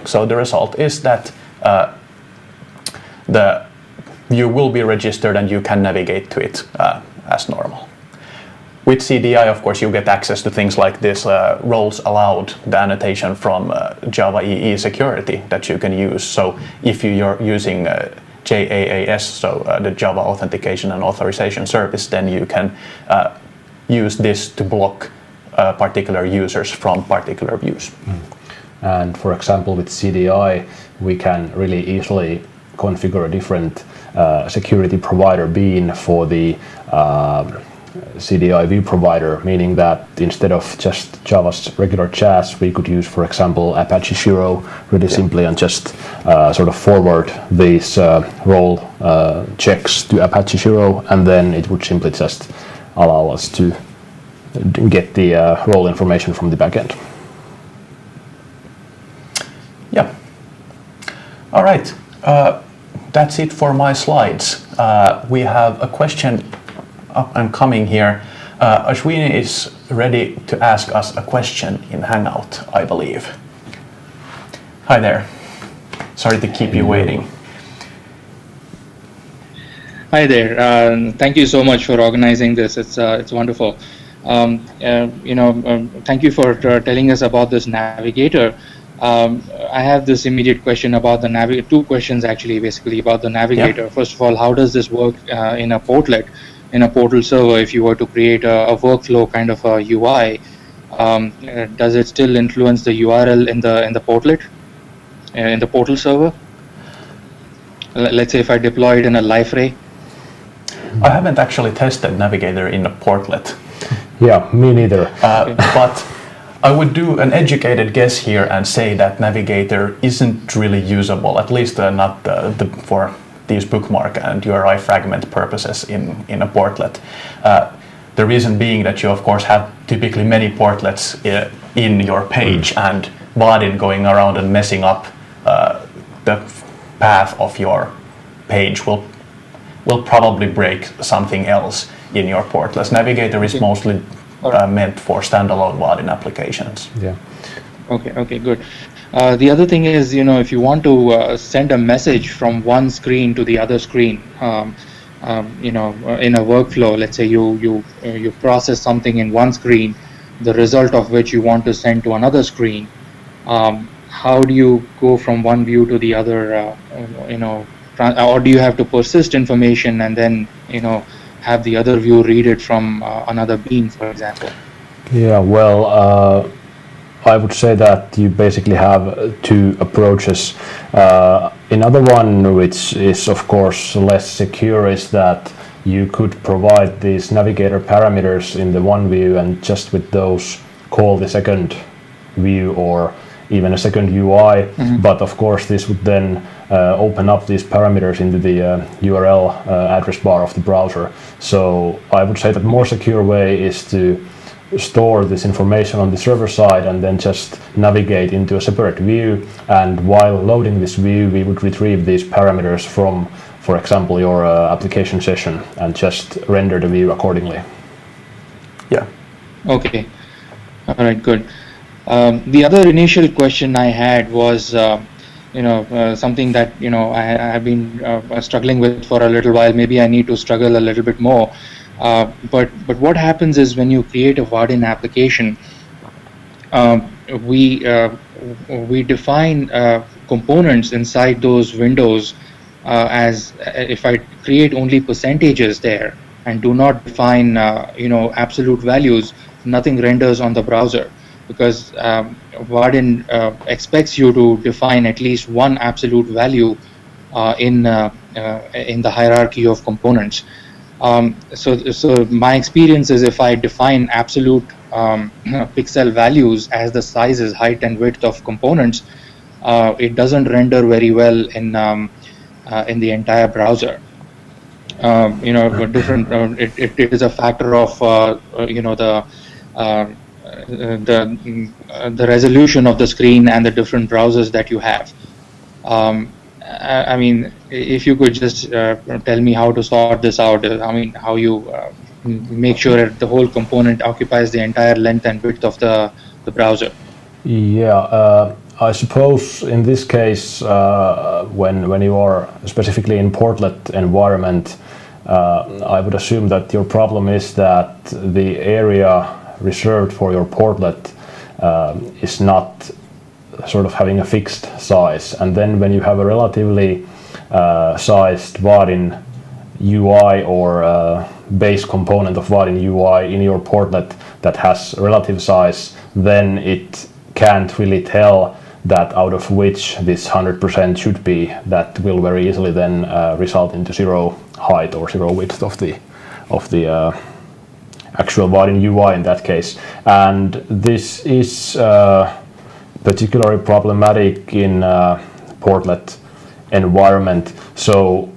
So the result is that the view will be registered and you can navigate to it as normal. With CDI, of course, you get access to things like this roles allowed, the annotation from Java EE security that you can use. So if you're using JAAS, so the Java Authentication and Authorization Service, then you can use this to block particular users from particular views. And for example, with CDI, we can really easily configure a different security provider bean for the CDI view provider, meaning that instead of just Java's regular chats, we could use, for example, Apache Zero really simply and just sort of forward these role checks to Apache Zero, and then it would simply just allow us to get the role information from the backend. Yeah. All right. That's it for my slides. We have a question up and coming here. Ashwini is ready to ask us a question in Hangout, I believe. Hi there. Sorry to keep you waiting. Hi there. Thank you so much for organizing this. It's wonderful. Thank you for telling us about this navigator. I have this immediate question about the navigator. Two questions actually, basically about the navigator. Yeah. First of all, how does this work in a portlet, in a portal server? If you were to create a workflow kind of a UI, does it still influence the URL in the portlet, in the portal server? Let's say if I deploy it in a live array. I haven't actually tested Navigator in a portlet. Yeah, me neither. But I would do an educated guess here and say that Navigator isn't really usable, at least not for these bookmark and URI fragment purposes in a portlet. The reason being that you of course have typically many portlets in your page, and Vaadin going around and messing up the path of your page will probably break something else in your portlets. Navigator is mostly meant for standalone Vaadin applications. Yeah. Okay, good. The other thing is, if you want to send a message from one screen to the other screen, in a workflow, let's say you process something in one screen, the result of which you want to send to another screen. How do you go from one view to the other? Or do you have to persist information and then have the other view read it from another beam, for example? Yeah, well, I would say that you basically have two approaches. Another one, which is of course less secure, is that you could provide these navigator parameters in the one view and just with those call the second view or even a second UI. But of course this would then open up these parameters into the URL address bar of the browser. So I would say that more secure way is to store this information on the server side and then just navigate into a separate view, and while loading this view we would retrieve these parameters from, for example, your application session and just render the view accordingly. Yeah. Okay. All right, good. The other initial question I had was something that I have been struggling with for a little while. Maybe I need to struggle a little bit more. But what happens is when you create a Vaadin application, we define components inside those windows as if I create only percentages there and do not define absolute values, nothing renders on the browser, because Vaadin expects you to define at least one absolute value in the hierarchy of components. So my experience is if I define absolute pixel values as the sizes, height and width of components, it doesn't render very well in the entire browser. It is a factor of the resolution of the screen and the different browsers that you have. I mean, if you could just tell me how to sort this out. I mean, how you make sure that the whole component occupies the entire length and width of the browser. Yeah, I suppose in this case, when you are specifically in portlet environment, I would assume that your problem is that the area reserved for your portlet is not sort of having a fixed size, and then when you have a relatively sized Vaadin UI or base component of Vaadin UI in your portlet that has relative size, then it can't really tell that out of which this 100% should be. That will very easily then result into zero height or zero width of the actual Vaadin UI in that case. And this is particularly problematic in portlet environment. So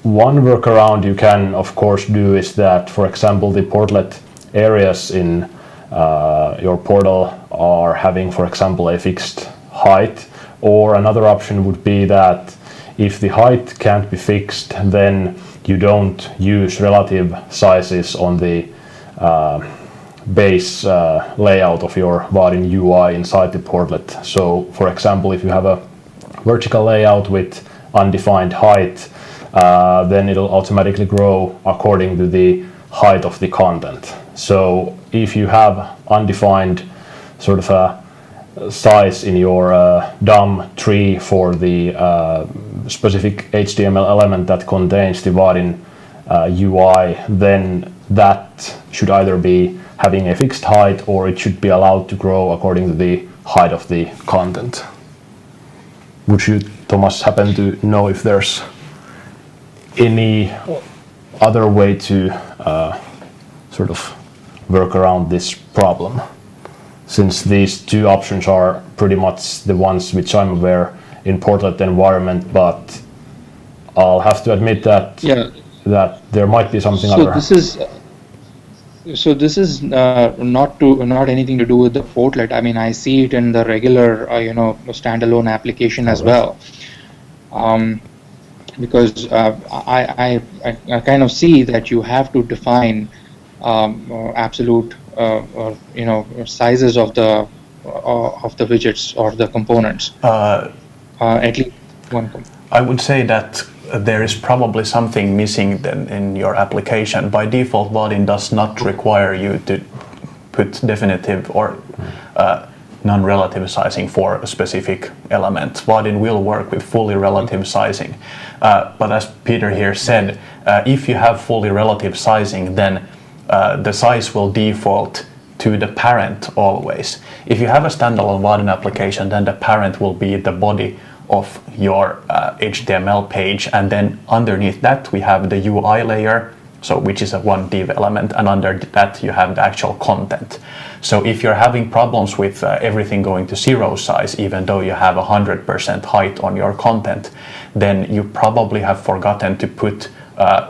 one workaround you can of course do is that, for example, the portlet areas in your portal are having, for example, a fixed height, or another option would be that if the height can't be fixed, then you don't use relative sizes on the base layout of your Vaadin UI inside the portlet. So, for example, if you have a vertical layout with undefined height, then it'll automatically grow according to the height of the content. So if you have undefined sort of a size in your DOM tree for the specific HTML element that contains the Vaadin UI, then that should either be having a fixed height or it should be allowed to grow according to the height of the content. Would you, Thomas, happen to know if there's any other way to sort of work around this problem, since these two options are pretty much the ones which I'm aware in portlet environment, but I'll have to admit that that there might be something other. This is So this is not anything to do with the portlet. I mean, I see it in the regular, standalone application as well. Because I kind of see that you have to define absolute sizes of the widgets or the components. At least one. I would say that there is probably something missing then in your application. By default, Vaadin does not require you to put definitive or non-relative sizing for a specific element. Vaadin will work with fully relative sizing. But as Peter here said, if you have fully relative sizing, then the size will default to the parent always. If you have a standalone Vaadin application, then the parent will be the body of your HTML page, and then underneath that we have the UI layer, which is a one div element, and under that you have the actual content. So if you're having problems with everything going to zero size, even though you have 100% height on your content, then you probably have forgotten to put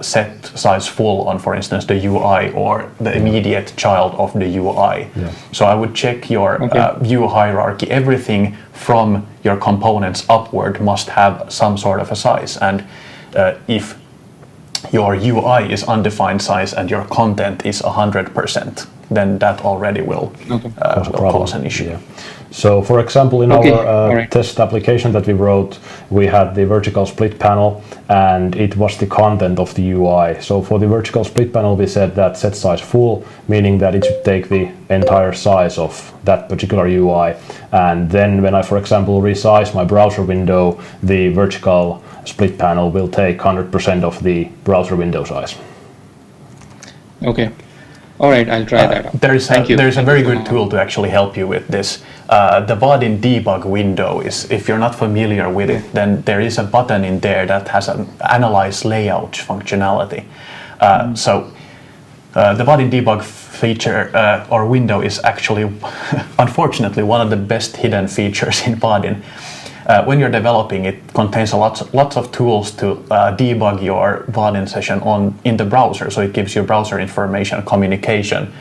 set size full on, for instance, the UI or the immediate child of the UI. Yeah. So I would check your view hierarchy. Everything from your components upward must have some sort of a size. And if your UI is undefined size and your content is 100%, then that already will cause an issue. Yeah. So, for example, in our test application that we wrote, we had the vertical split panel, and it was the content of the UI. So, for the vertical split panel, we said that set size full, meaning that it should take the entire size of that particular UI. And then, when I, for example, resize my browser window, the vertical split panel will take 100% of the browser window size. Okay. All right, I'll try that out. There is a very good tool to actually help you with this. The Vaadin debug window is, if you're not familiar with it, then there is a button in there that has an analyze layout functionality. So the Vaadin debug feature or window is actually, unfortunately, one of the best hidden features in Vaadin. When you're developing, it contains lots of tools to debug your Vaadin session in the browser. So it gives you browser information, communication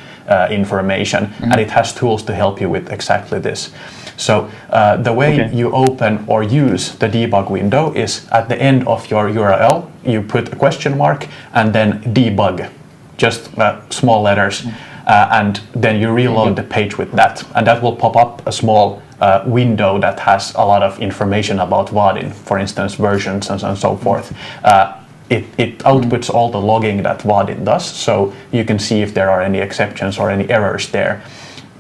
information, and it has tools to help you with exactly this. So the way you open or use the debug window is at the end of your URL, you put a question mark and then debug, just small letters, and then you reload the page with that, and that will pop up a small window that has a lot of information about Vaadin, for instance, versions and so forth. It outputs all the logging that Vaadin does, so you can see if there are any exceptions or any errors there.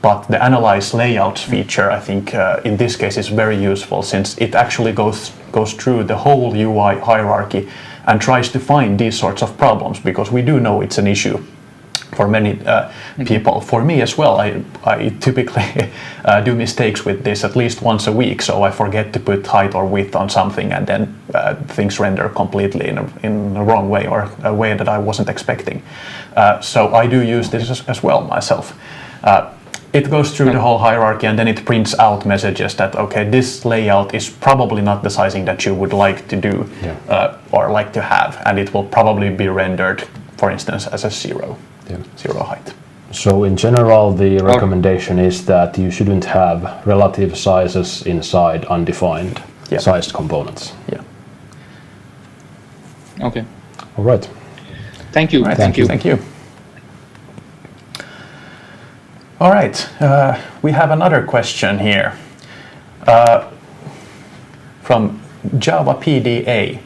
But the analyze layouts feature, I think, in this case is very useful, since it actually goes through the whole UI hierarchy and tries to find these sorts of problems, because we do know it's an issue for many people. For me as well, I typically do mistakes with this at least once a week, so I forget to put height or width on something, and then things render completely in a wrong way, or a way that I wasn't expecting. So I do use this as well myself. It goes through the whole hierarchy, and then it prints out messages that, okay, this layout is probably not the sizing that you would like to do or like to have, and it will probably be rendered, for instance, as a zero height. So in general, the recommendation is that you shouldn't have relative sizes inside undefined sized components. Yeah. Okay. All right. Thank you. Right, thank you. All right. We have another question here from Java PDA.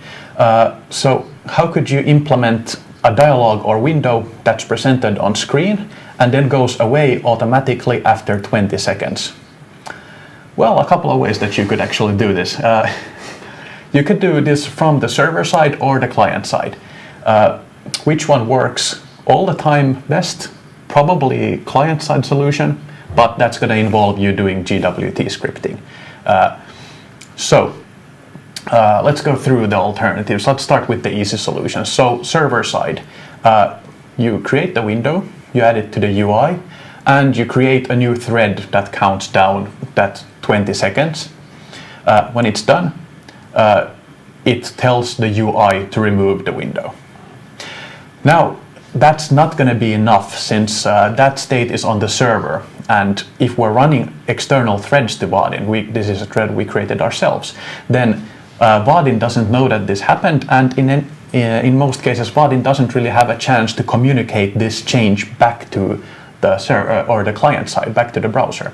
So how could you implement a dialog or window that's presented on screen and then goes away automatically after 20 seconds? Well, a couple of ways that you could actually do this. You could do this from the server side or the client side. Which one works all the time best? Probably client side solution, but that's going to involve you doing GWT scripting. Let's go through the alternatives. Let's start with the easy solution. So server side, you create the window, you add it to the UI, and you create a new thread that counts down that 20 seconds. When it's done, it tells the UI to remove the window. Now, that's not going to be enough, since that state is on the server. And if we're running external threads to Vaadin, this is a thread we created ourselves, then Vaadin doesn't know that this happened, and in most cases Vaadin doesn't really have a chance to communicate this change back to the server or the client side, back to the browser.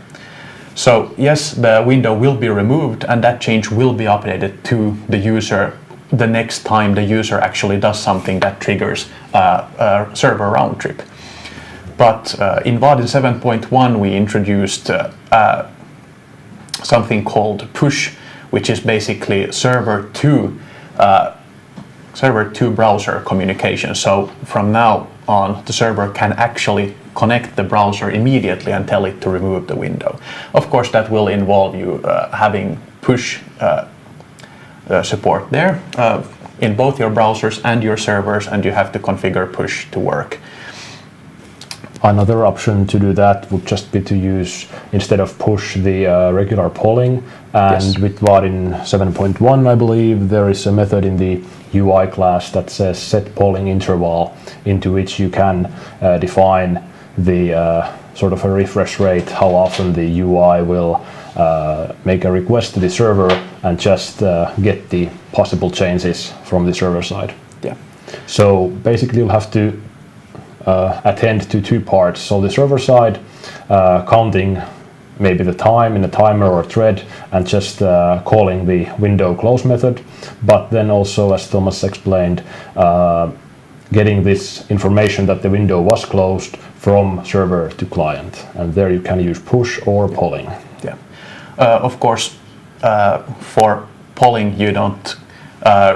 So yes, the window will be removed, and that change will be updated to the user the next time the user actually does something that triggers a server round trip. But in Vaadin 7.1 we introduced something called push, which is basically server to browser communication. So from now on, the server can actually connect the browser immediately and tell it to remove the window. Of course, that will involve you having push support there in both your browsers and your servers, and you have to configure push to work. Another option to do that would just be to use, instead of push, the regular polling. And Yes. with Vaadin 7.1, I believe, there is a method in the UI class that says set polling interval, into which you can define the sort of a refresh rate, how often the UI will make a request to the server and just get the possible changes from the server side. Yeah. So basically you'll have to attend to two parts. So the server side, counting maybe the time in a timer or thread and just calling the window close method, but then also, as Thomas explained, getting this information that the window was closed from server to client, and there you can use push or polling. Yeah. Of course, for polling you don't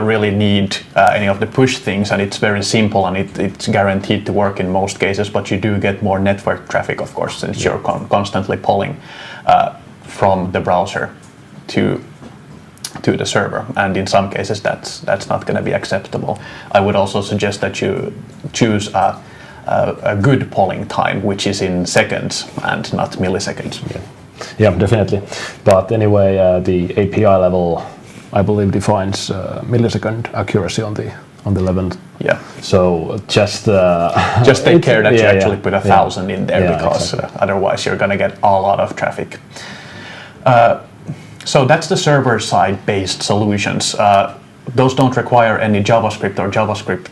really need any of the push things, and it's very simple, and it's guaranteed to work in most cases, but you do get more network traffic, of course, since you're constantly polling from the browser to the server, and in some cases that's not going to be acceptable. I would also suggest that you choose a good polling time, which is in seconds and not milliseconds. Yeah, definitely. But anyway, the API level, I believe, defines millisecond accuracy on the level. Yeah. So just take care that you actually put 1,000 in there, because exactly. Otherwise you're going to get a lot of traffic. So that's the server-side based solutions. Those don't require any JavaScript or JavaScript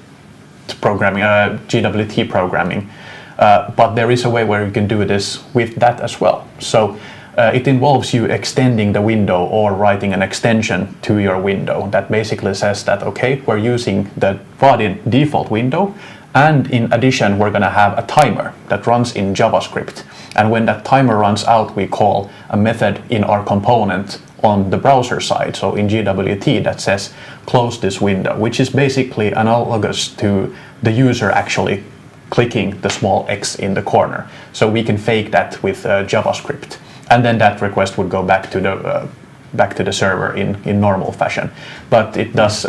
programming, GWT programming, but there is a way where you can do this with that as well. So it involves you extending the window or writing an extension to your window that basically says that, okay, we're using the Vaadin default window, and in addition we're going to have a timer that runs in JavaScript, and when that timer runs out we call a method in our component on the browser side, so in GWT, that says close this window, which is basically analogous to the user actually clicking the small X in the corner. So we can fake that with JavaScript, and then that request would go back to the server in normal fashion. But it does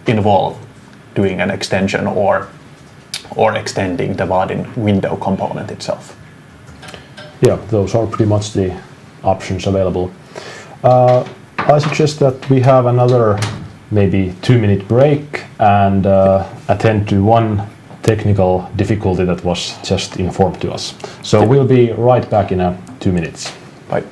involve doing an extension or extending the Vaadin window component itself. Yeah, those are pretty much the options available. I suggest that we have another maybe 2-minute break and attend to one technical difficulty that was just informed to us. So we'll be right back in 2 minutes. Bye.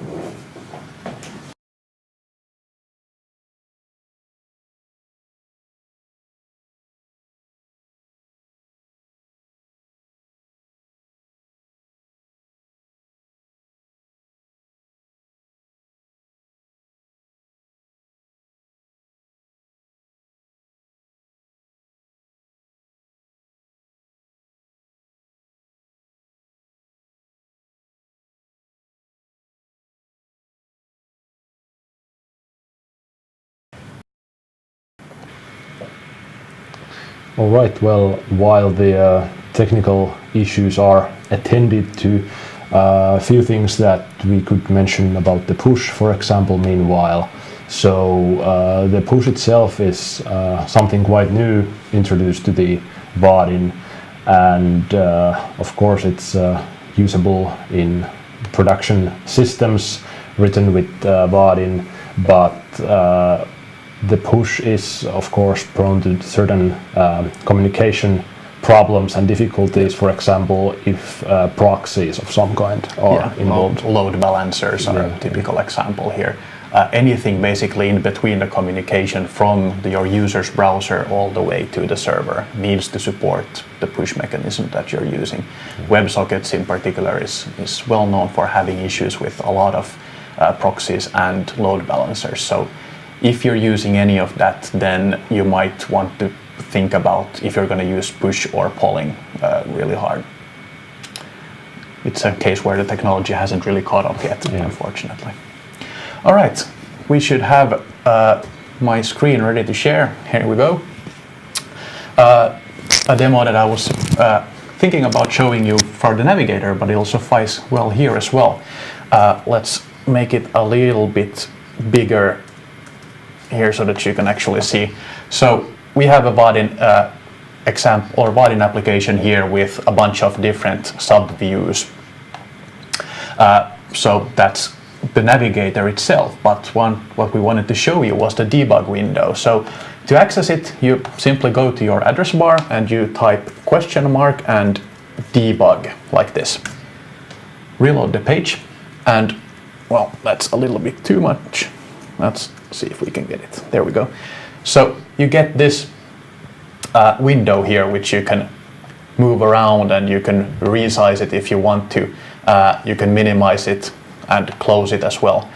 All right, well, while the technical issues are attended to, a few things that we could mention about the push, for example, meanwhile. So the push itself is something quite new introduced to the Vaadin, and of course it's usable in production systems written with Vaadin, but the push is of course prone to certain communication problems and difficulties, for example, if proxies of some kind are involved. Load balancers are a typical example here. Anything basically in between the communication from your user's browser all the way to the server needs to support the push mechanism that you're using. WebSockets in particular is well known for having issues with a lot of proxies and load balancers. So if you're using any of that, then you might want to think about if you're going to use push or polling really hard. It's a case where the technology hasn't really caught up yet, unfortunately. All right, we should have my screen ready to share. Here we go. A demo that I was thinking about showing you for the navigator, but it also fits well here as well. Let's make it a little bit bigger here so that you can actually see. So we have a Vaadin example or Vaadin application here with a bunch of different sub-views. So that's the navigator itself, but what we wanted to show you was the debug window. So to access it, you simply go to your address bar and you type !" and debug like this. Reload the page, and well, that's a little bit too much. Let's see if we can get it. There we go. So you get this window here, which you can move around and you can resize it if you want to. You can minimize it and close it as well.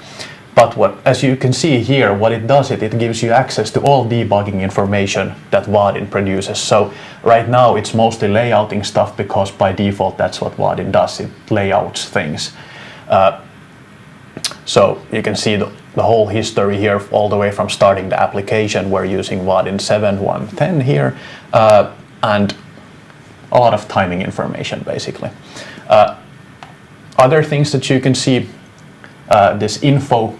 But as you can see here, what it does, it gives you access to all debugging information that Vaadin produces. So right now it's mostly layouting stuff because by default that's what Vaadin does, it layouts things. So you can see the whole history here all the way from starting the application. We're using Vaadin 7.1.10 here, and a lot of timing information basically. Other things that you can see, this info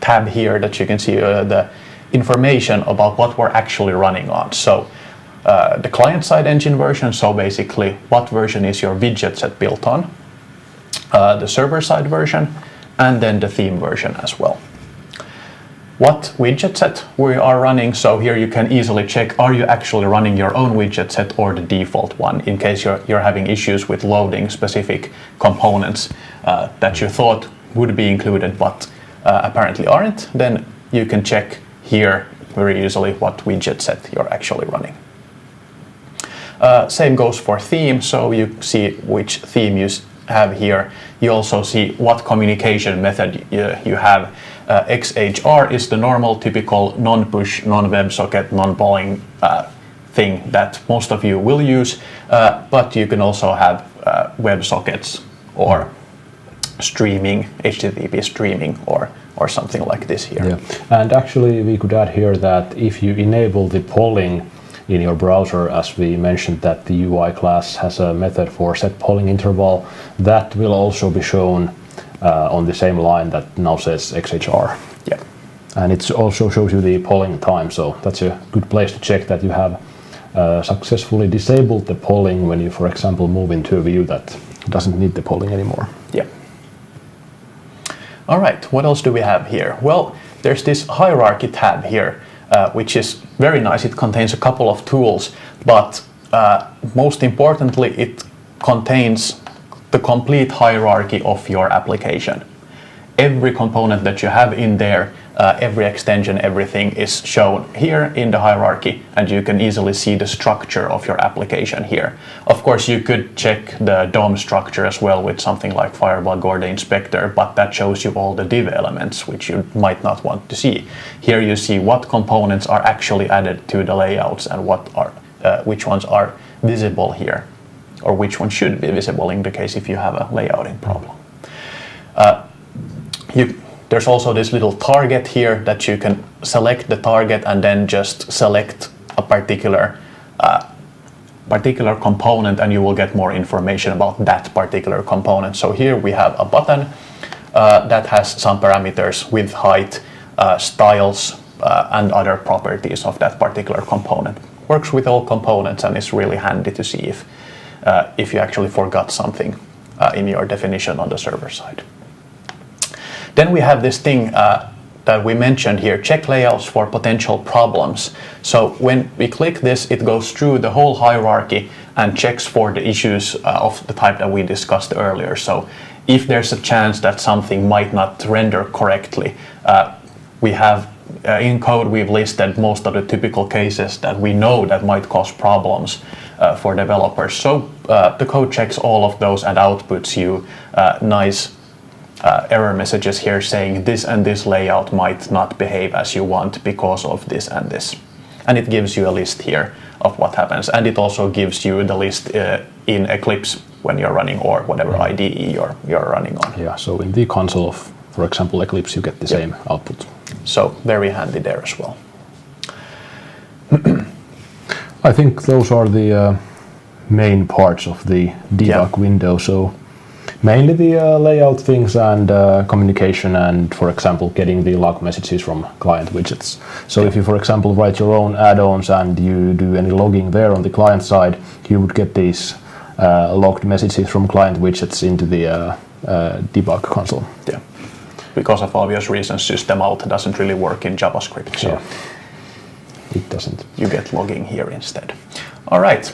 tab here that you can see the information about what we're actually running on. So the client-side engine version, so basically what version is your widget set built on, the server-side version, and then the theme version as well. What widget set we are running, so here you can easily check, are you actually running your own widget set or the default one, in case you're having issues with loading specific components that you thought would be included but apparently aren't. Then you can check here very easily what widget set you're actually running. Same goes for theme, so you see which theme you have here. You also see what communication method you have. XHR is the normal, typical non-push, non-WebSocket, non-polling thing that most of you will use, but you can also have WebSockets or streaming, HTTP streaming, or something like this here. Yeah. And actually we could add here that if you enable the polling in your browser, as we mentioned that the UI class has a method for set polling interval, that will also be shown on the same line that now says XHR. Yeah. And it also shows you the polling time, so that's a good place to check that you have successfully disabled the polling when you, for example, move into a view that doesn't need the polling anymore. Yeah. All right, what else do we have here? Well, there's this hierarchy tab here, which is very nice. It contains a couple of tools, but most importantly, it contains the complete hierarchy of your application. Every component that you have in there, every extension, everything is shown here in the hierarchy, and you can easily see the structure of your application here. Of course, you could check the DOM structure as well with something like Firebug or the inspector, but that shows you all the div elements, which you might not want to see. Here you see what components are actually added to the layouts and which ones are visible here, or which one should be visible in the case if you have a layouting problem. There's also this little target here that you can select the target and then just select a particular component, and you will get more information about that particular component. So here we have a button that has some parameters, width, height, styles, and other properties of that particular component. Works with all components and is really handy to see if you actually forgot something in your definition on the server side. Then we have this thing that we mentioned here, check layouts for potential problems. So when we click this, it goes through the whole hierarchy and checks for the issues of the type that we discussed earlier. So if there's a chance that something might not render correctly, we have in code we've listed most of the typical cases that we know that might cause problems for developers. So the code checks all of those and outputs you nice error messages here saying this and this layout might not behave as you want because of this and this. And it gives you a list here of what happens. And it also gives you the list in Eclipse when you're running or whatever IDE you're running on. Yeah, so in the console of, for example, Eclipse, you get the same output. So very handy there as well. I think those are the main parts of the debug window. So mainly the layout things and communication and, for example, getting the log messages from client widgets. So if you, for example, write your own add-ons and you do any logging there on the client side, you would get these logged messages from client widgets into the debug console. Yeah. Because of obvious reasons, system out doesn't really work in JavaScript. So it doesn't. You get logging here instead. All right.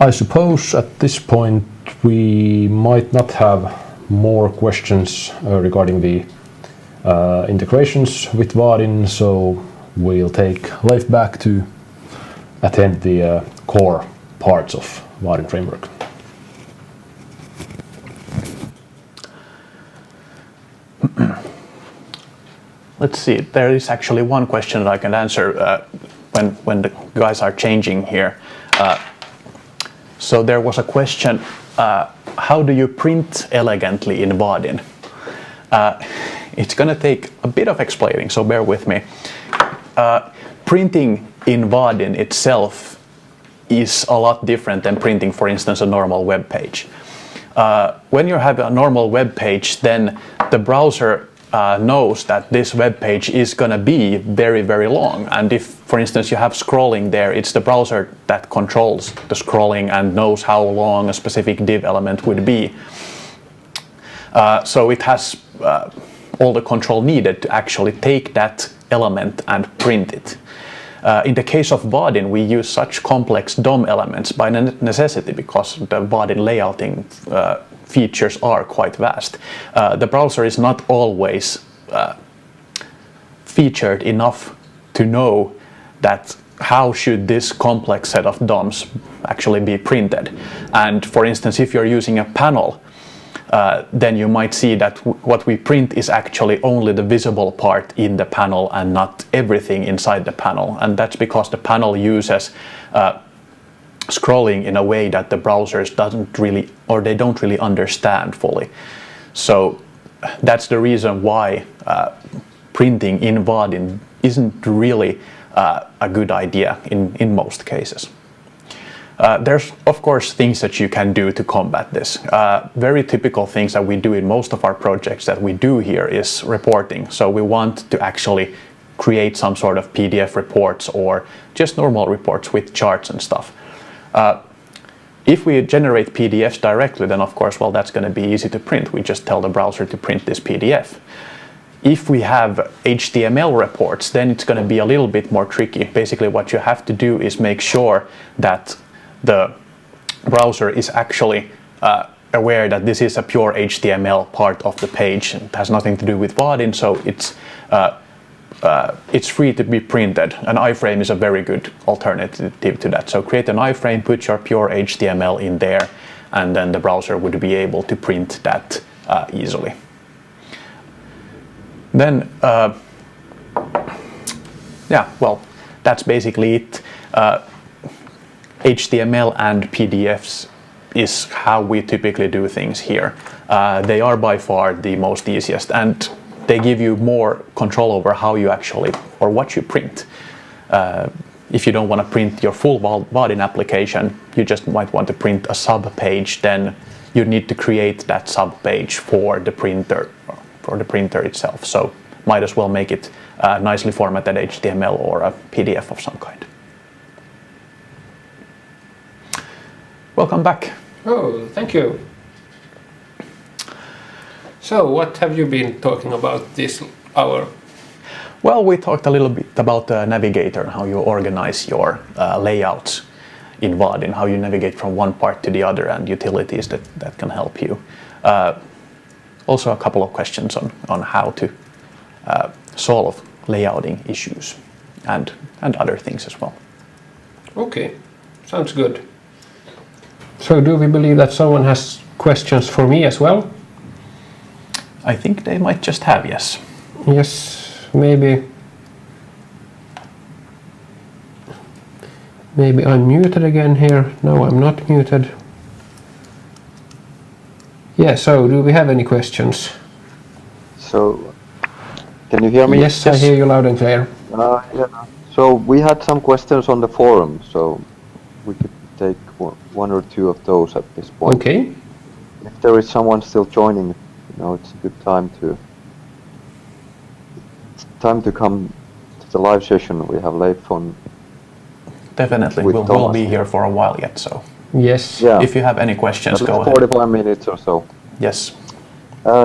I suppose at this point we might not have more questions regarding the integrations with Vaadin, so we'll take Leif back to attend the core parts of Vaadin framework. Let's see, there is actually one question that I can answer when the guys are changing here. So there was a question, how do you print elegantly in Vaadin? It's going to take a bit of explaining, so bear with me. Printing in Vaadin itself is a lot different than printing, for instance, a normal web page. When you have a normal web page, then the browser knows that this web page is going to be very, very long. And if, for instance, you have scrolling there, it's the browser that controls the scrolling and knows how long a specific div element would be. So it has all the control needed to actually take that element and print it. In the case of Vaadin, we use such complex DOM elements by necessity because the Vaadin layouting features are quite vast. The browser is not always featured enough to know that how should this complex set of DOMs actually be printed. And for instance, if you're using a panel, then you might see that what we print is actually only the visible part in the panel and not everything inside the panel. And that's because the panel uses scrolling in a way that the browsers don't really understand fully. So that's the reason why printing in Vaadin isn't really a good idea in most cases. There's of course things that you can do to combat this. Very typical things that we do in most of our projects that we do here is reporting. So we want to actually create some sort of PDF reports or just normal reports with charts and stuff. If we generate PDFs directly, then of course, well, that's going to be easy to print. We just tell the browser to print this PDF. If we have HTML reports, then it's going to be a little bit more tricky. Basically, what you have to do is make sure that the browser is actually aware that this is a pure HTML part of the page. It has nothing to do with Vaadin, so it's free to be printed. An iframe is a very good alternative to that. So create an iframe, put your pure HTML in there, and then the browser would be able to print that easily. Then, that's basically it. HTML and PDFs is how we typically do things here. They are by far the most easiest, and they give you more control over how you actually, or what you print. If you don't want to print your full Vaadin application, you just might want to print a sub-page, then you need to create that sub-page for the printer itself. So might as well make it nicely formatted HTML or a PDF of some kind. Welcome back. Oh, thank you. So, what have you been talking about this hour? Well, we talked a little bit about the navigator and how you organize your layouts in Vaadin, how you navigate from one part to the other, and utilities that can help you. Also a couple of questions on how to solve layouting issues and other things as well. Okay, sounds good. So do we believe that someone has questions for me as well? I think they might just have, yes. Yes, maybe I'm muted again here. No, I'm not muted. Yeah, so do we have any questions? So, can you hear me? Yes, I hear you loud and clear. Yeah. So we had some questions on the forum, so we could take one or two of those at this point. Okay. If there is someone still joining, it's a good time to come to the live session. We have Leif on. Definitely, we'll be here for a while yet, so. Yes. Yeah. If you have any questions, go ahead. 45 minutes or so. Yes.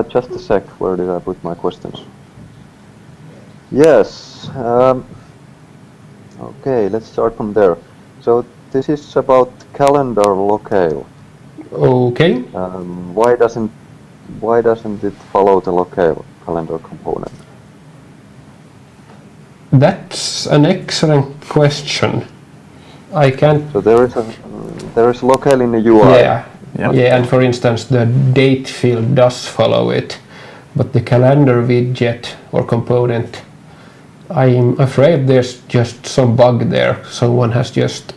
Just a sec, where did I put my questions? Yes. Okay, let's start from there. So this is about calendar locale. Okay. Why doesn't it follow the locale calendar component? That's an excellent question. I can't. So there is locale in the UI. Yeah. Yeah, and for instance, the date field does follow it, but the calendar widget or component, I'm afraid there's just some bug there. Someone has just.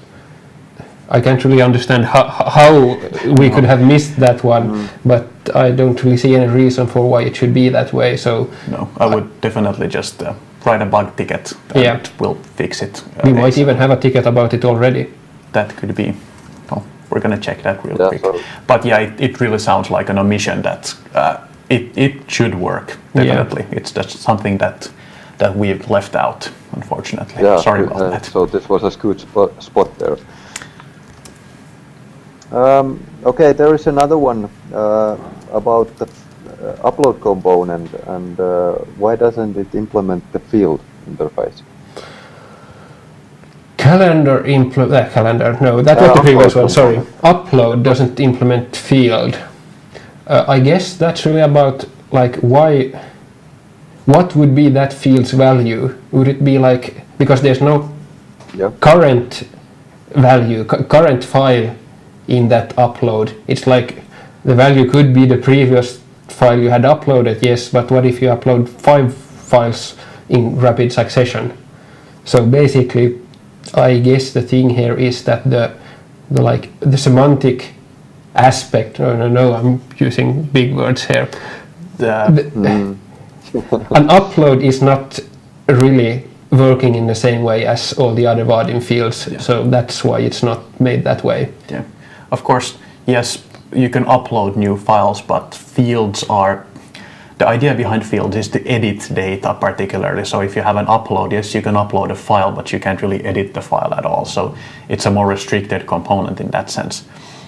I can't really understand how we could have missed that one, but I don't really see any reason for why it should be that way. So no, I would definitely just write a bug ticket and we'll fix it. We might even have a ticket about it already. That could be. Oh, we're gonna check that real quick. So but yeah, it really sounds like an omission that it should work. Definitely, it's just something that we've left out, unfortunately. Yeah, sorry about that. So this was a good spot there. Okay, there is another one about the upload component and why doesn't it implement the field interface? Calendar, no, that was the previous one, sorry. Upload doesn't implement field. I guess that's really about like what would be that field's value? Would it be like, because there's no current value, current file in that upload. It's like the value could be the previous file you had uploaded, yes, but what if you upload 5 files in rapid succession? So basically, I guess the thing here is that the semantic aspect, no, I'm using big words here. An upload is not really working in the same way as all the other Vaadin fields, so that's why it's not made that way. Yeah. Of course, yes, you can upload new files, but fields are. The idea behind fields is to edit data particularly. So if you have an upload, yes, you can upload a file, but you can't really edit the file at all. So it's a more restricted component in that sense.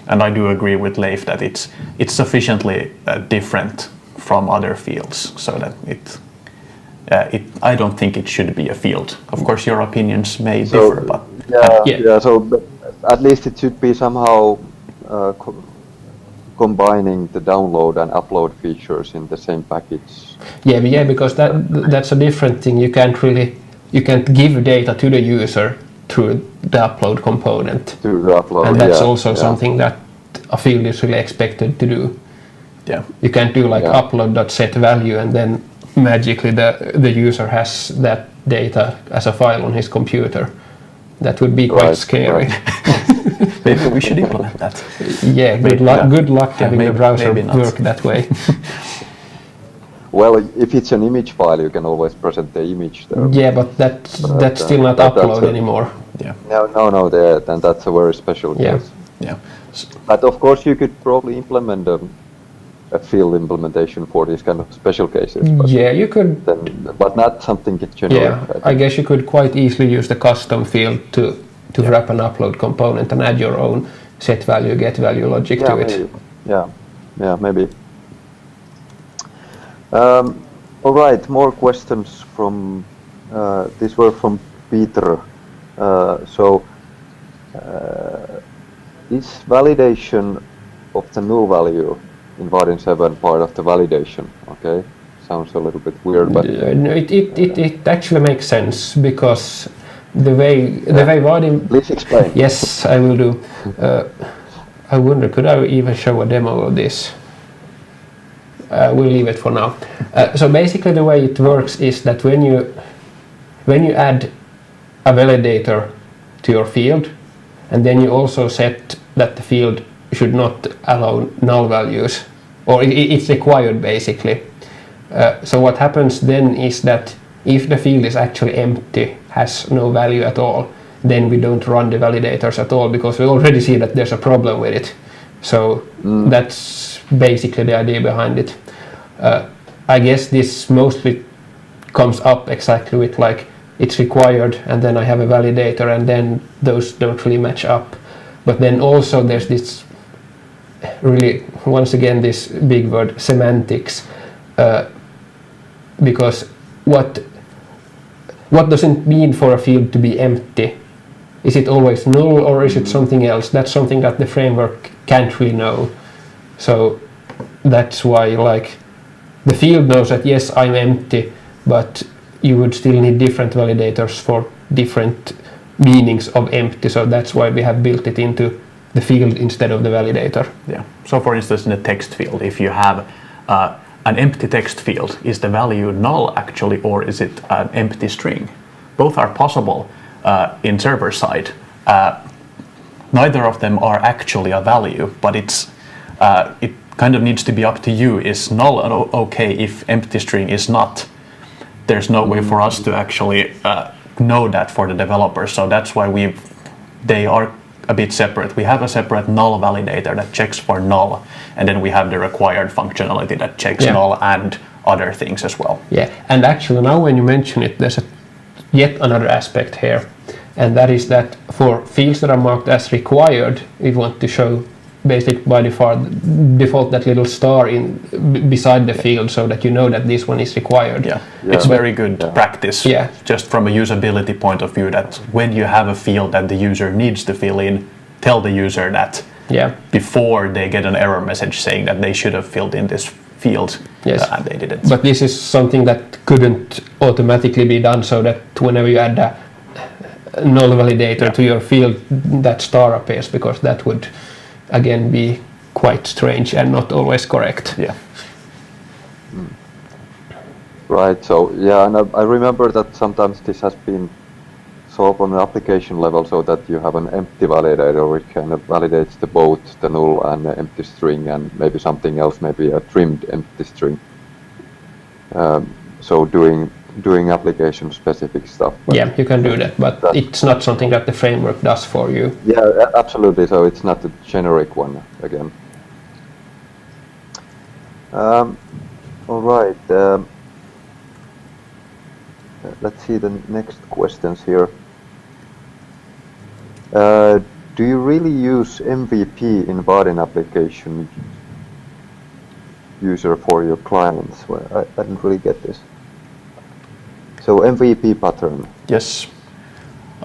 And I do agree with Leif that it's sufficiently different from other fields, so that I don't think it should be a field. Of course, your opinions may differ, but So but at least it should be somehow combining the download and upload features in the same package. Yeah, because that's a different thing. You can't give data to the user through the upload component. Through the upload, and that's also something that a field is really expected to do. Yeah. You can't do like upload.setValue and then magically the user has that data as a file on his computer. That would be quite scary. Right. Maybe we should implement that. Yeah, good luck having the browser work that way. Well, if it's an image file, you can always present the image there. Yeah, but that's still not upload anymore. Yeah. No. Then that's a very special case. Yeah. But of course, you could probably implement a field implementation for these kind of special cases. But yeah, you could. But not something that generic. Yeah, I guess you could quite easily use the custom field to wrap an upload component and add your own set value, get value logic to it. Maybe. Yeah, maybe. All right, more questions from these were from Peter. Is validation of the null value in Vaadin 7 part of the validation? Okay, sounds a little bit weird, but no, it actually makes sense, because the way Vaadin. Please explain. Yes, I will do. I wonder, could I even show a demo of this? We'll leave it for now. So basically, the way it works is that when you add a validator to your field, and then you also set that the field should not allow null values, or it's required basically. So what happens then is that if the field is actually empty, has no value at all, then we don't run the validators at all, because we already see that there's a problem with it. So that's basically the idea behind it. I guess this mostly comes up exactly with like it's required, and then I have a validator, and then those don't really match up. But then also there's this really, once again, this big word, semantics, because what does it mean for a field to be empty? Is it always null, or is it something else? That's something that the framework can't really know. So that's why, like, the field knows that yes, I'm empty, but you would still need different validators for different meanings of empty. So that's why we have built it into the field instead of the validator. Yeah. So for instance, in the text field, if you have an empty text field, is the value null actually, or is it an empty string? Both are possible in server side. Neither of them are actually a value, but it kind of needs to be up to you. Is null okay if empty string is not? There's no way for us to actually know that for the developers, so that's why they are a bit separate. We have a separate null validator that checks for null, and then we have the required functionality that checks null and other things as well. Yeah, and actually now when you mention it, there's yet another aspect here, and that is that for fields that are marked as required, we want to show basically by default that little star beside the field, so that you know that this one is required. Yeah. It's very good practice, just from a usability point of view, that when you have a field that the user needs to fill in, tell the user that before they get an error message saying that they should have filled in this field and they didn't. But this is something that couldn't automatically be done, so that whenever you add a null validator to your field, that star appears, because that would again be quite strange and not always correct. Yeah. Right, so and I remember that sometimes this has been solved on an application level, so that you have an empty validator which kind of validates both the null and the empty string, and maybe something else, maybe a trimmed empty string. So doing application specific stuff. Yeah, you can do that, but it's not something that the framework does for you. Yeah, absolutely. So it's not a generic one again. All right. Let's see the next questions here. Do you really use MVP in Vaadin application user for your clients? Well, I didn't really get this. So MVP pattern. Yes.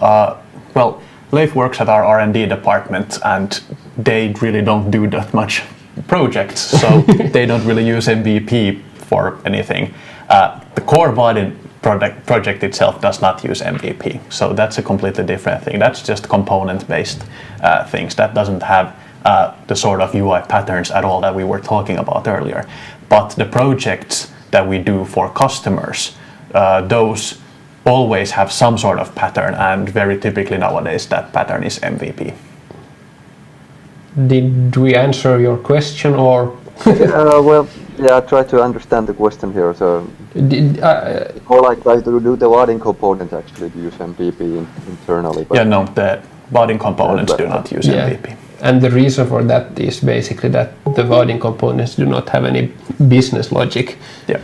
Well, Leif works at our R&D department, and they really don't do that much projects, so they don't really use MVP for anything. The core Vaadin project itself does not use MVP, so that's a completely different thing. That's just component-based things. That doesn't have the sort of UI patterns at all that we were talking about earlier. But the projects that we do for customers, those always have some sort of pattern, and very typically nowadays that pattern is MVP. Did we answer your question, or? I try to understand the question here. So, or like try to do the Vaadin component actually use MVP internally? But no, the Vaadin components do not use MVP. And the reason for that is basically that the Vaadin components do not have any business logic. Yeah.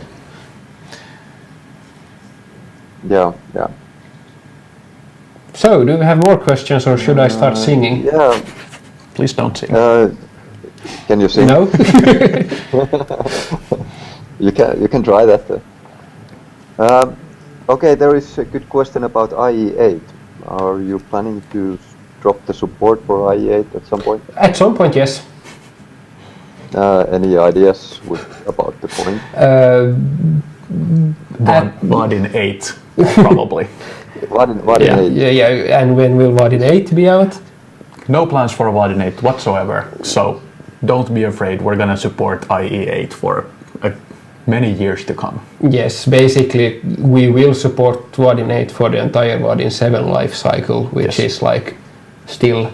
So, do we have more questions, or should I start singing? Yeah. Please don't sing. Can you sing? No. You can try that. Okay, there is a good question about IE8. Are you planning to drop the support for IE8 at some point? At some point, yes. Any ideas about the point? Vaadin 8, probably. Vaadin 8. Yeah. And when will Vaadin 8 be out? No plans for Vaadin 8 whatsoever, so don't be afraid. We're going to support IE8 for many years to come. Yes, basically we will support Vaadin 8 for the entire Vaadin 7 life cycle, which is like still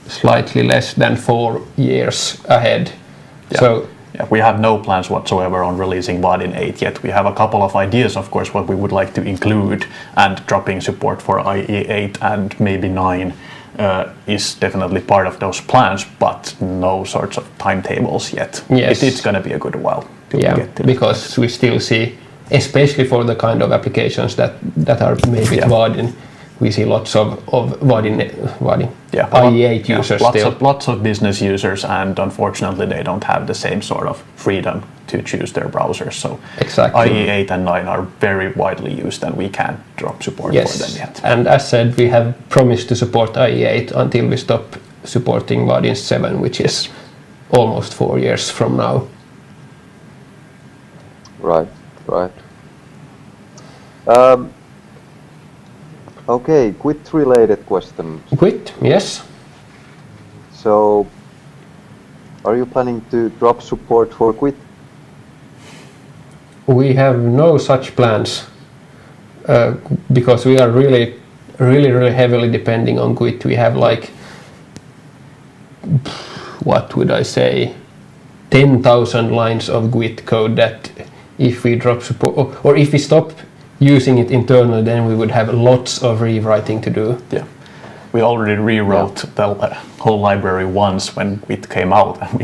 slightly less than 4 years ahead. Yeah. So we have no plans whatsoever on releasing Vaadin 8 yet. We have a couple of ideas, of course, what we would like to include, and dropping support for IE8 and maybe 9 is definitely part of those plans, but no sorts of timetables yet. Yes. It's going to be a good while to get to because we still see, especially for the kind of applications that are made with Vaadin, we see lots of Vaadin IE8 users still. Lots of business users, and unfortunately they don't have the same sort of freedom to choose their browsers. So exactly. IE8 and 9 are very widely used, and we can't drop support for them yet. And as said, we have promised to support IE8 until we stop supporting Vaadin 7, which is almost 4 years from now. Right. Okay, Quit-related question. Quit, yes. So, are you planning to drop support for Quit? We have no such plans because we are really heavily depending on Quit. We have like, what would I say, 10,000 lines of Quit code that if we drop support or if we stop using it internally, then we would have lots of rewriting to do. Yeah, we already rewrote the whole library once when Quit came out, and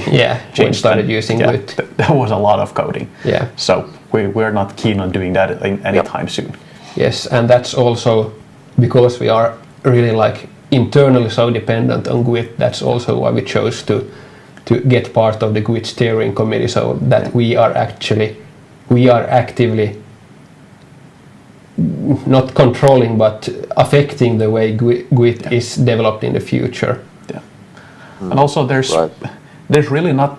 we started using Quit. That was a lot of coding. Yeah. So we're not keen on doing that anytime soon. Yes, and that's also because we are really like internally so dependent on Quit. That's also why we chose to get part of the Quit steering committee, so that we are actively not controlling but affecting the way Quit is developed in the future. Yeah. And also there's really not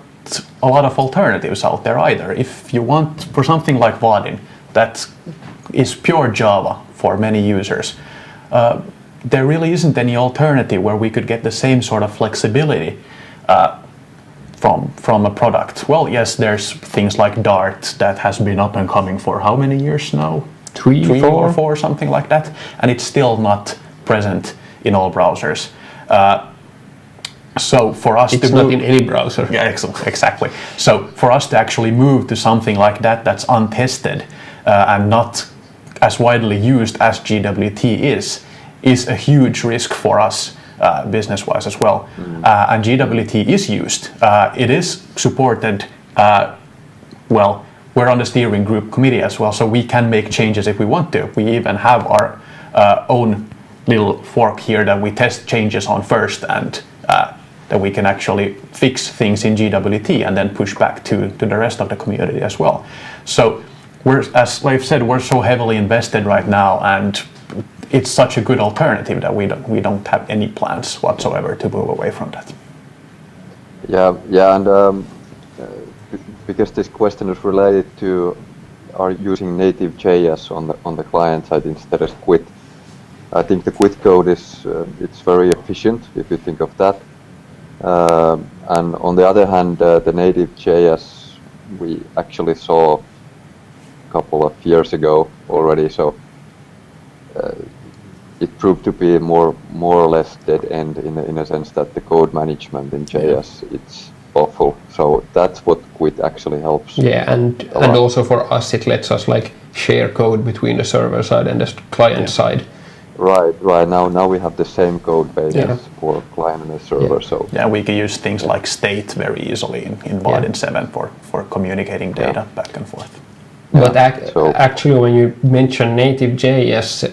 a lot of alternatives out there either. If you want for something like Vaadin that is pure Java for many users, there really isn't any alternative where we could get the same sort of flexibility from a product. Well, yes, there's things like Dart that has been up and coming for how many years now? 3 or 4, something like that, and it's still not present in all browsers. So for us it's not in any browser. Yeah, exactly. So for us to actually move to something like that that's untested and not as widely used as GWT is a huge risk for us business-wise as well. And GWT is used. It is supported. We're on the steering group committee as well, so we can make changes if we want to. We even have our own little fork here that we test changes on first, and that we can actually fix things in GWT and then push back to the rest of the community as well. So as Leif said, we're so heavily invested right now, and it's such a good alternative that we don't have any plans whatsoever to move away from that. Yeah, and because this question is related to are using native JS on the client side instead of Quit. I think the Quit code is it's very efficient if you think of that. And on the other hand, the native JS we actually saw a couple of years ago already, so it proved to be more or less dead end in a sense that the code management in JS it's awful. So that's what Quit actually helps. Yeah, and also for us it lets us like share code between the server side and the client side. Right. Now we have the same code base for client and the server. So we can use things like state very easily in Vaadin 7 for communicating data back and forth. But actually, when you mention native JS,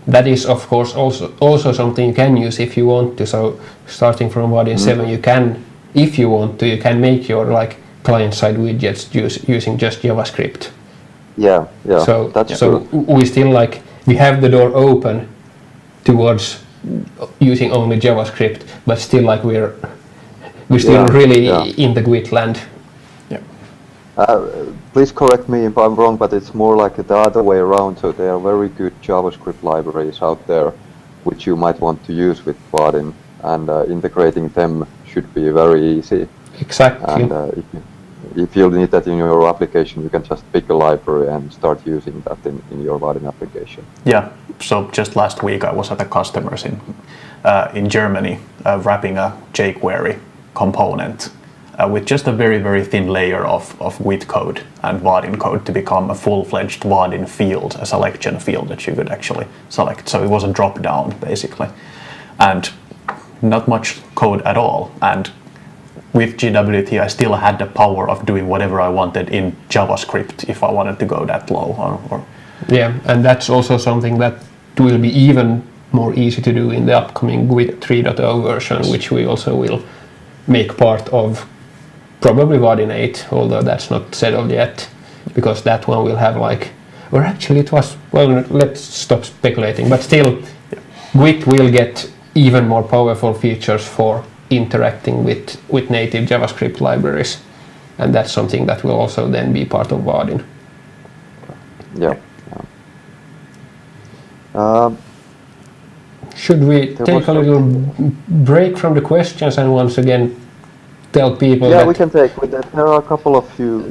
that is of course also something you can use if you want to. So starting from Vaadin 7, you can, if you want to, you can make your like client-side widgets using just JavaScript. Yeah, So that's true. we still like we have the door open towards using only JavaScript, but still like we're still really in the GUID land. Yeah. Please correct me if I'm wrong, but it's more like the other way around. So there are very good JavaScript libraries out there, which you might want to use with Vaadin, and integrating them should be very easy. Exactly. And if you need that in your application, you can just pick a library and start using that in your Vaadin application. Yeah. So just last week I was at a customer's in Germany wrapping a jQuery component with just a very, very thin layer of GUID code and Vaadin code to become a full-fledged Vaadin field, a selection field that you could actually select. So it was a drop-down basically, and not much code at all. And with GWT, I still had the power of doing whatever I wanted in JavaScript if I wanted to go that low. Yeah, and that's also something that will be even more easy to do in the upcoming GUID 3.0 version, which we also will make part of probably Vaadin 8, although that's not settled yet, because that one will have like, or actually it was, well, let's stop speculating, but still GUID will get even more powerful features for interacting with native JavaScript libraries, and that's something that will also then be part of Vaadin. Yeah. Should we take a little break from the questions and once again tell people that... we can take with that. There are a couple of few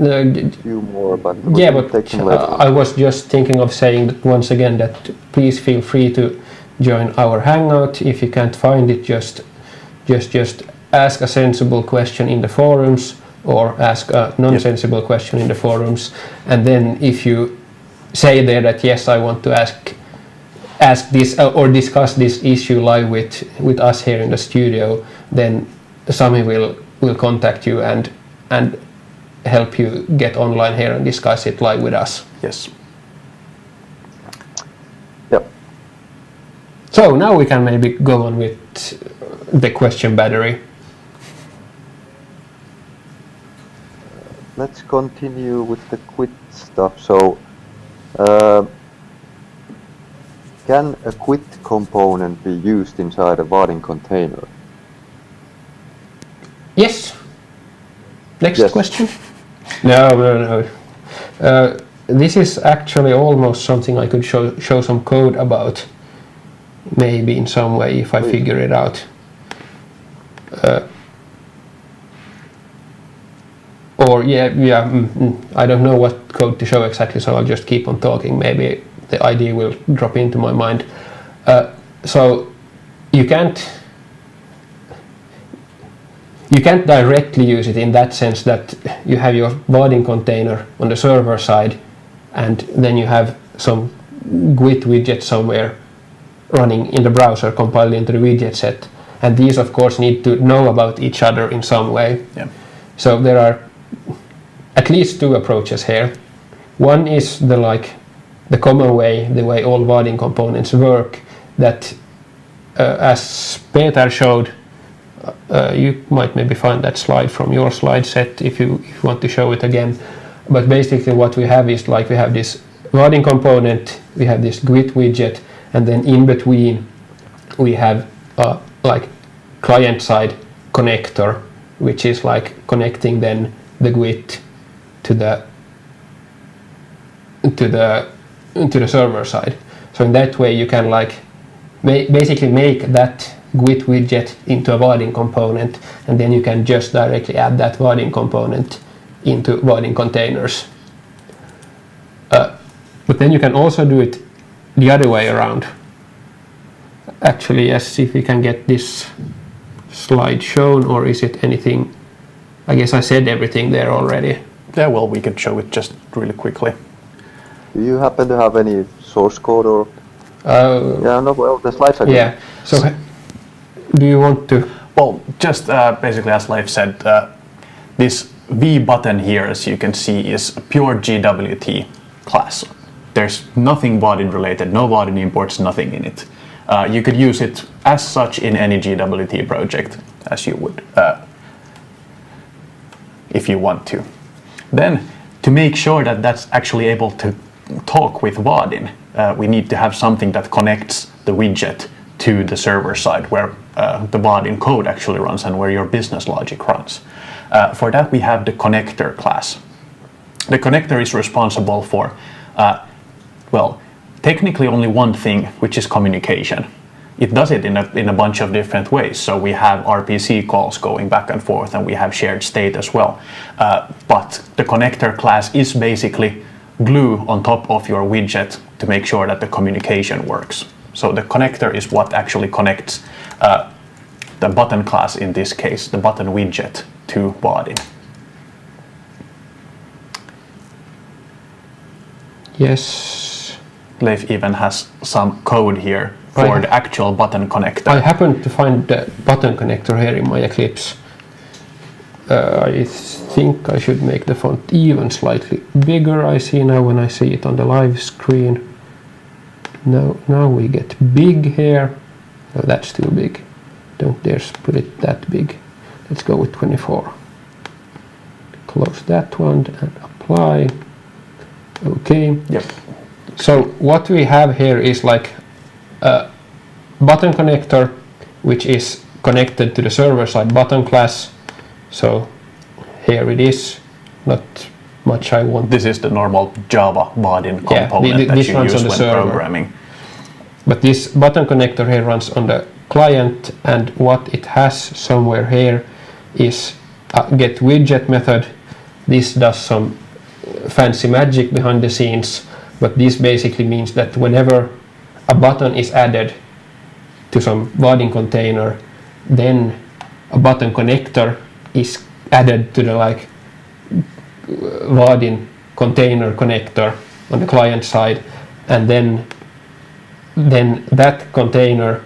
more, but we can take them later. I was just thinking of saying that once again that please feel free to join our Hangout. If you can't find it, just ask a sensible question in the forums or ask a non-sensible question in the forums, and then if you say there that yes, I want to ask this or discuss this issue live with us here in the studio, then Sami will contact you and help you get online here and discuss it live with us. Yes. Yep. So now we can maybe go on with the question battery. Let's continue with the GUID stuff. So, can a GUID component be used inside a Vaadin container? Yes. Next question. No. This is actually almost something I could show some code about, maybe in some way if I figure it out. I don't know what code to show exactly, so I'll just keep on talking. Maybe the idea will drop into my mind. So you can't directly use it in that sense that you have your Vaadin container on the server side, and then you have some GUID widget somewhere running in the browser compiled into the widget set, and these of course need to know about each other in some way. Yeah. So there are at least two approaches here. One is the common way, the way all Vaadin components work, that as Peter showed, you might maybe find that slide from your slide set if you want to show it again. But basically what we have is we have this Vaadin component, we have this GUID widget, and then in between we have client-side connector, which is connecting then the GUID to the server side. So in that way you can basically make that GUID widget into a Vaadin component, and then you can just directly add that Vaadin component into Vaadin containers. But then you can also do it the other way around. Actually, yes, if we can get this slide shown, or is it anything? I guess I said everything there already. Yeah, well, we could show it just really quickly. Do you happen to have any source code or? The slides are good. Yeah. So, do you want to? Well, just basically, as Leif said, this V button here, as you can see, is a pure GWT class. There's nothing Vaadin related, no Vaadin imports, nothing in it. You could use it as such in any GWT project as you would, if you want to. Then, to make sure that that's actually able to talk with Vaadin, we need to have something that connects the widget to the server side where the Vaadin code actually runs and where your business logic runs. For that, we have the connector class. The connector is responsible for, well, technically only one thing, which is communication. It does it in a bunch of different ways. So we have RPC calls going back and forth, and we have shared state as well. But the connector class is basically glue on top of your widget to make sure that the communication works. So the connector is what actually connects the button class, in this case, the button widget, to Vaadin. Yes. Leif even has some code here for the actual button connector. I happened to find the button connector here in my Eclipse. I think I should make the font even slightly bigger. I see now when I see it on the live screen. Now we get big here. No, that's too big. Don't dare put it that big. Let's go with 24. Close that one and apply. Okay. Yep. So what we have here is like a button connector, which is connected to the server-side button class. So here it is. Not much I want. This is the normal Java Vaadin component that you use when programming. But this button connector here runs on the client, and what it has somewhere here is a get widget method. This does some fancy magic behind the scenes, but this basically means that whenever a button is added to some Vaadin container, then a button connector is added to the like Vaadin container connector on the client side, and then that container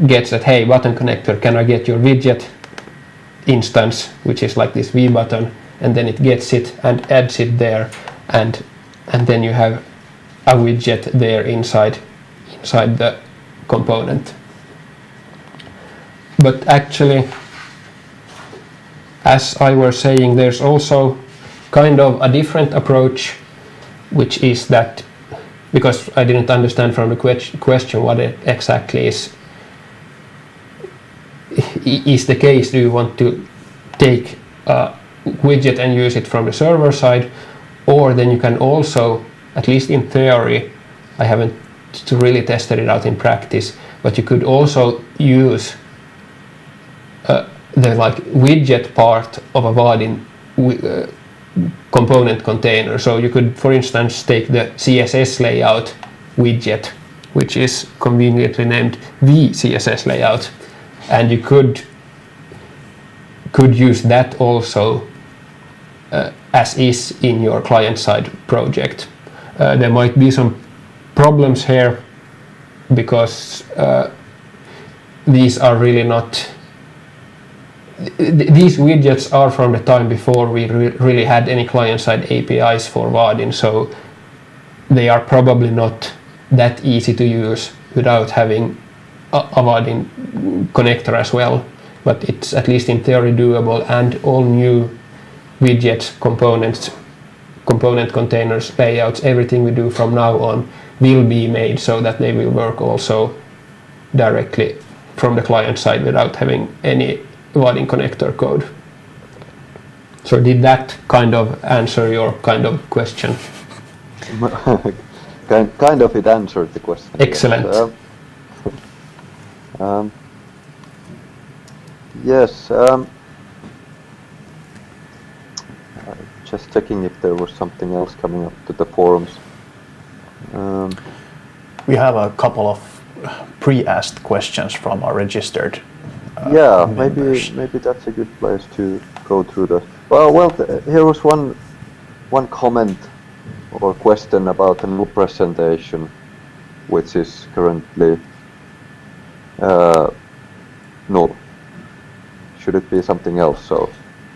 gets that, hey, button connector, can I get your widget instance, which is like this V button, and then it gets it and adds it there, and then you have a widget there inside the component. But actually, as I was saying, there's also kind of a different approach, which is that, because I didn't understand from the question what it exactly is the case. Do you want to take a widget and use it from the server side, or then you can also, at least in theory, I haven't really tested it out in practice, but you could also use the like widget part of a Vaadin component container. So you could, for instance, take the CSS layout widget, which is conveniently named VCSS layout, and you could use that also as is in your client-side project. There might be some problems here because these are really not. These widgets are from the time before we really had any client-side APIs for Vaadin, so they are probably not that easy to use without having a Vaadin connector as well. But it's at least in theory doable, and all new widgets, component containers, layouts, everything we do from now on will be made so that they will work also directly from the client side without having any Vaadin connector code. So did that kind of answer your kind of question? Kind of, it answered the question. Excellent. Yes. Just checking if there was something else coming up to the forums. We have a couple of pre-asked questions from our registered members. Maybe that's a good place to go through the. Well, here was one comment or question about a new presentation, which is currently null. Should it be something else? So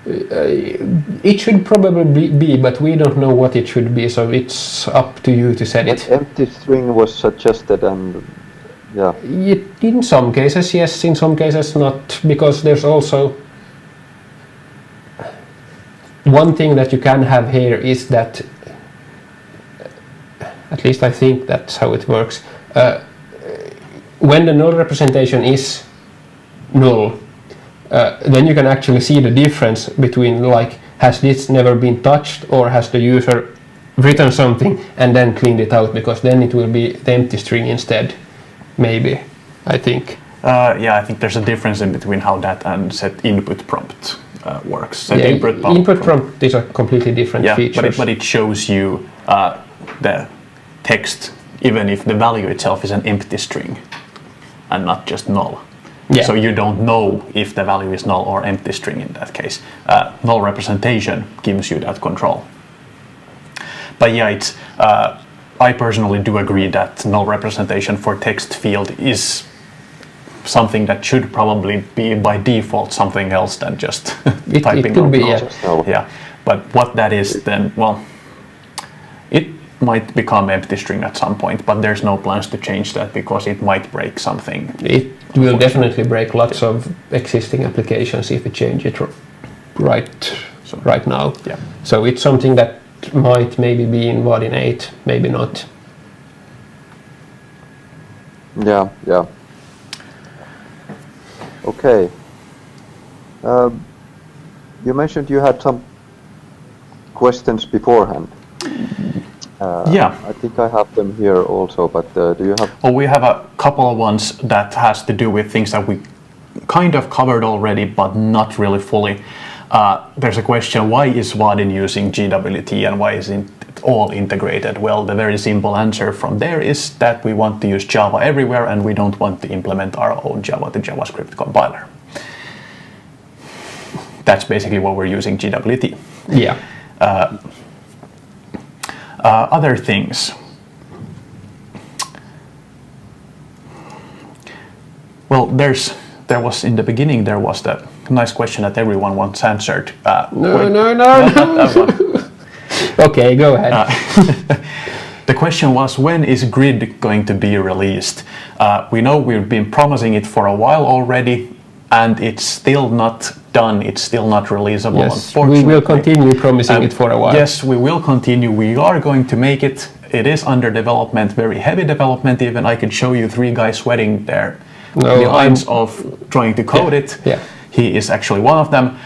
it should probably be, but we don't know what it should be, so it's up to you to set it. Empty string was suggested, and yeah. In some cases, yes. In some cases, not, because there's also one thing that you can have here is that, at least I think that's how it works, when the null representation is null, then you can actually see the difference between, like, has this never been touched, or has the user written something and then cleaned it out, because then it will be the empty string instead, maybe, I think. Yeah, I think there's a difference in between how that and set input prompt works. Set input prompt is a completely different feature. But it shows you the text even if the value itself is an empty string and not just null. Yeah. So you don't know if the value is null or empty string in that case. Null representation gives you that control. But yeah, it's, I personally do agree that null representation for text field is something that should probably be by default something else than just typing. It could be, yeah. But what that is then, well, it might become empty string at some point, but there's no plans to change that because it might break something. It will definitely break lots of existing applications if we change it right now. Yeah. So it's something that might maybe be in Vaadin 8, maybe not. Yeah. Okay. You mentioned you had some questions beforehand. Yeah. I think I have them here also, but do you have... Well, we have a couple of ones that has to do with things that we kind of covered already, but not really fully. There's a question, why is Vaadin using GWT and why isn't it all integrated? Well, the very simple answer from there is that we want to use Java everywhere and we don't want to implement our own Java to JavaScript compiler. That's basically what we're using GWT. Yeah. Other things. Well, there was in the beginning there was that nice question that everyone wants answered. No. Okay, go ahead. The question was, when is Grid going to be released? We know we've been promising it for a while already, and it's still not done. It's still not releasable, yes, unfortunately. We will continue promising it for a while. Yes, we will continue. We are going to make it. It is under development, very heavy development even. I could show you 3 guys sweating there. The lines of trying to code it. Yeah. He is actually one of them.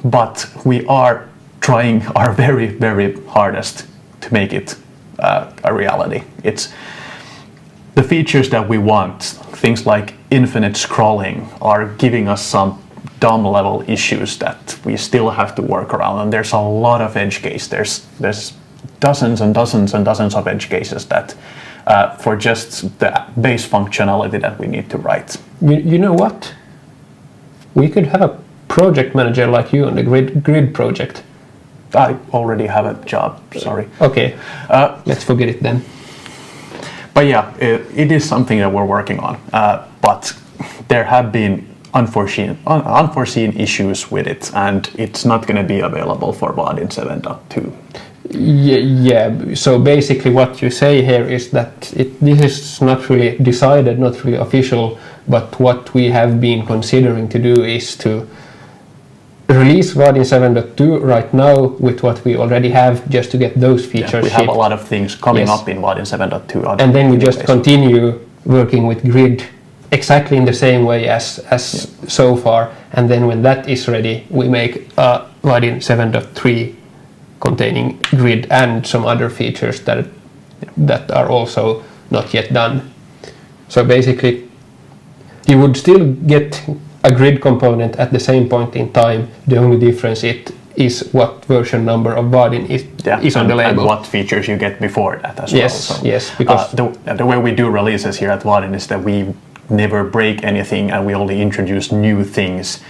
But we are trying our very, very hardest to make it a reality. It's the features that we want, things like infinite scrolling, are giving us some DOM level issues that we still have to work around. And there's a lot of edge case. There's dozens and dozens and dozens of edge cases that for just the base functionality that we need to write. You know what? We could have a project manager like you on the grid project. I already have a job, sorry. Okay, let's forget it then. But yeah, it is something that we're working on. But there have been unforeseen issues with it, and it's not going to be available for Vaadin 7.2. Yeah, so basically what you say here is that this is not really decided, not really official, but what we have been considering to do is to release Vaadin 7.2 right now with what we already have, just to get those features we have a lot of things coming up in Vaadin 7.2. And then we just continue working with Grid exactly in the same way as so far, and then when that is ready, we make Vaadin 7.3 containing Grid and some other features that are also not yet done. So basically, you would still get a Grid component at the same point in time. The only difference is what version number of Vaadin is on the label. And what features you get before that as well. So, yes, because the way we do releases here at Vaadin is that we never break anything and we only introduce new things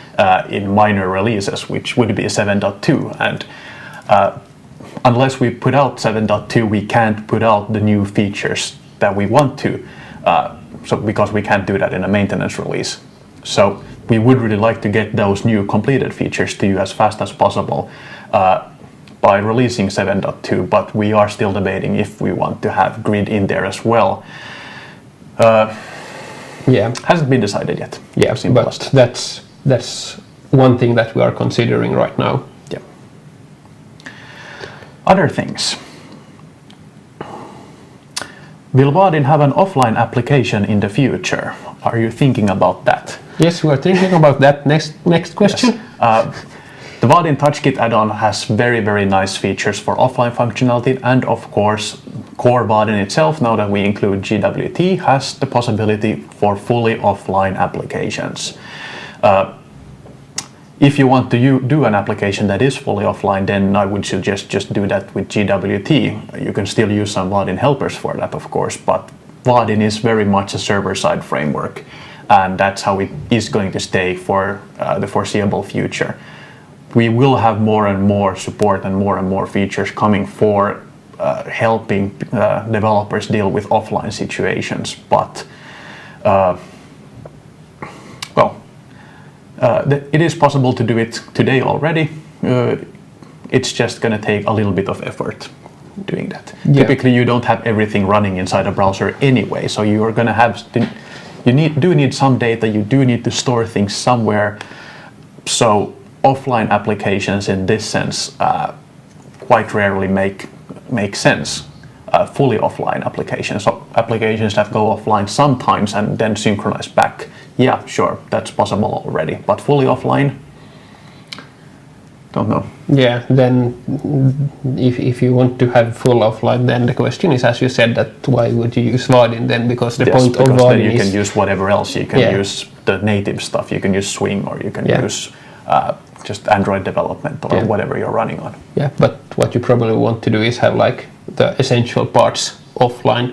in minor releases, which would be 7.2. And unless we put out 7.2, we can't put out the new features that we want to, because we can't do that in a maintenance release. So we would really like to get those new completed features to you as fast as possible by releasing 7.2, but we are still debating if we want to have Grid in there as well. Hasn't been decided yet. Yeah, but that's one thing that we are considering right now. Yeah. Other things. Will Vaadin have an offline application in the future? Are you thinking about that? Yes, we're thinking about that. Next question. Yes. The Vaadin TouchKit add-on has very, very nice features for offline functionality, and of course, core Vaadin itself, now that we include GWT, has the possibility for fully offline applications. If you want to do an application that is fully offline, then I would suggest just do that with GWT. You can still use some Vaadin helpers for that, of course, but Vaadin is very much a server-side framework, and that's how it is going to stay for the foreseeable future. We will have more and more support and more features coming for helping developers deal with offline situations, but it is possible to do it today already. It's just going to take a little bit of effort doing that. Yeah. Typically, you don't have everything running inside a browser anyway, so you are going to have do need some data. You do need to store things somewhere. So offline applications, in this sense, quite rarely make sense. Fully offline applications, so applications that go offline sometimes and then synchronize back. Yeah, sure, that's possible already, but fully offline, don't know. Yeah, then if you want to have full offline, then the question is, as you said, that why would you use Vaadin then? Because the point of Vaadin then you can use whatever else. You can use the native stuff. You can use Swing, or you can use just Android development, or whatever you're running on. Yeah, but what you probably want to do is have like the essential parts offline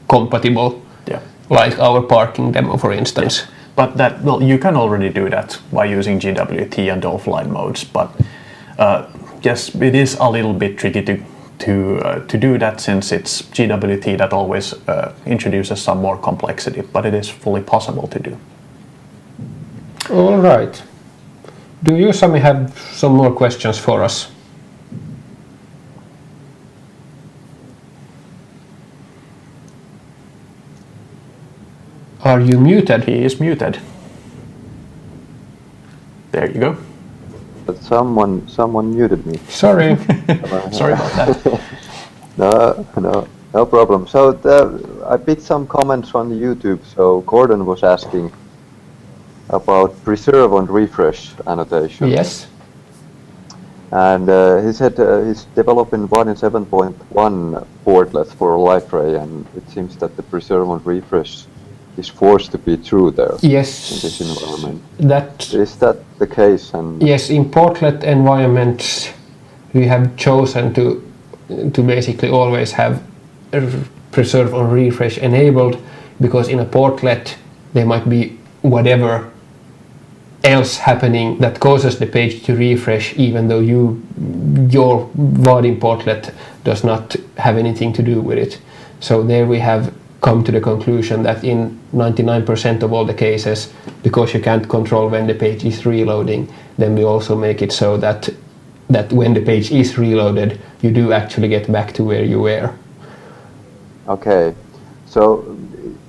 compatible. Yeah. Like our parking demo, for instance. Yeah. But that, well, you can already do that by using GWT and offline modes. But yes, it is a little bit tricky to do that, since it's GWT that always introduces some more complexity. But it is fully possible to do. All right. Do you, Sami, have some more questions for us? Are you muted? He is muted. There you go. But someone muted me. Sorry. Sorry about that. No problem. So I picked some comments on YouTube. So Gordon was asking about preserve and refresh annotation. Yes. And he said he's developing Vaadin 7.1 portlet for Liferay, and it seems that the preserve and refresh is forced to be true there. Yes. In this environment. Is that the case? And yes, in portlet environments, we have chosen to basically always have preserve and refresh enabled, because in a portlet there might be whatever else happening that causes the page to refresh, even though your Vaadin portlet does not have anything to do with it. So there we have come to the conclusion that in 99% of all the cases, because you can't control when the page is reloading, then we also make it so that when the page is reloaded, you do actually get back to where you were. Okay, so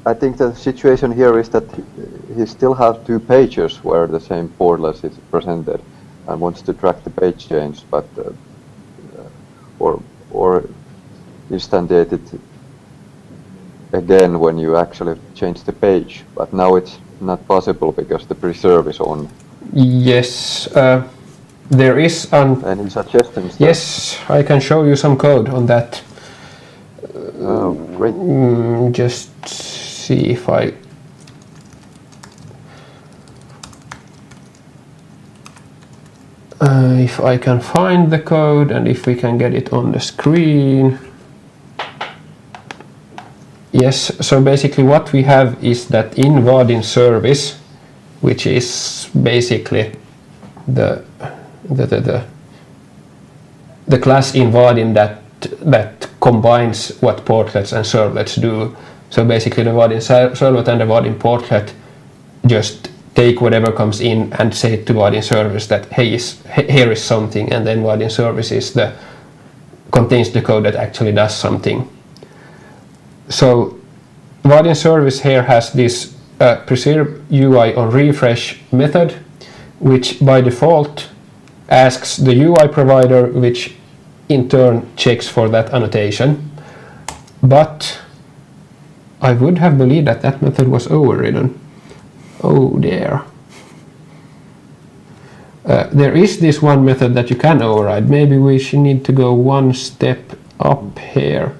I think the situation here is that he still has two pages where the same portlet is presented and wants to track the page change, but or instantiate it again when you actually change the page, but now it's not possible because the preserve is on. Yes, there is any suggestions? Yes, I can show you some code on that. Oh, great. Just see if I can find the code and if we can get it on the screen. Yes, so basically what we have is that in Vaadin service, which is basically the class in Vaadin that combines what portlets and servlets do. So basically the Vaadin servlet and the Vaadin portlet just take whatever comes in and say to Vaadin service that hey, here is something, and then Vaadin service contains the code that actually does something. So Vaadin service here has this preserve UI on refresh method, which by default asks the UI provider which in turn checks for that annotation. But I would have believed that that method was overridden. Oh dear. There is this one method that you can override. Maybe we should need to go one step up here.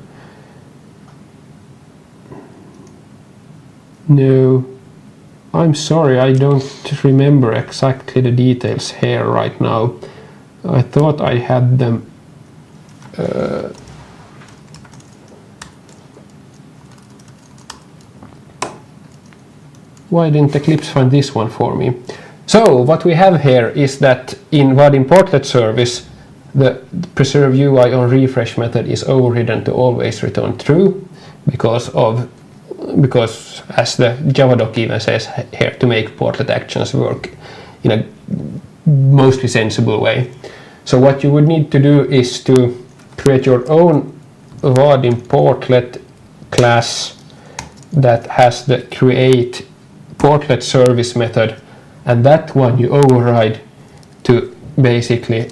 No, I'm sorry, I don't remember exactly the details here right now. I thought I had them. Why didn't Eclipse find this one for me? So what we have here is that in Vaadin portlet service, the preserve UI on refresh method is overridden to always return true because as the Java doc even says here, to make portlet actions work in a mostly sensible way. So what you would need to do is to create your own Vaadin portlet class that has the create portlet service method, and that one you override to basically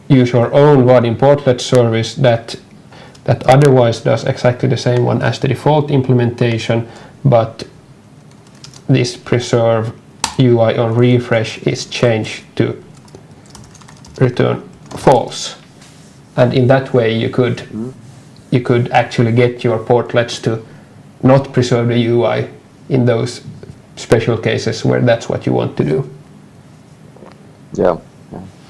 use your own Vaadin portlet service that otherwise does exactly the same one as the default implementation, but this preserve UI on refresh is changed to return false. And in that way you could actually get your portlets to not preserve the UI in those special cases where that's what you want to do. Yeah.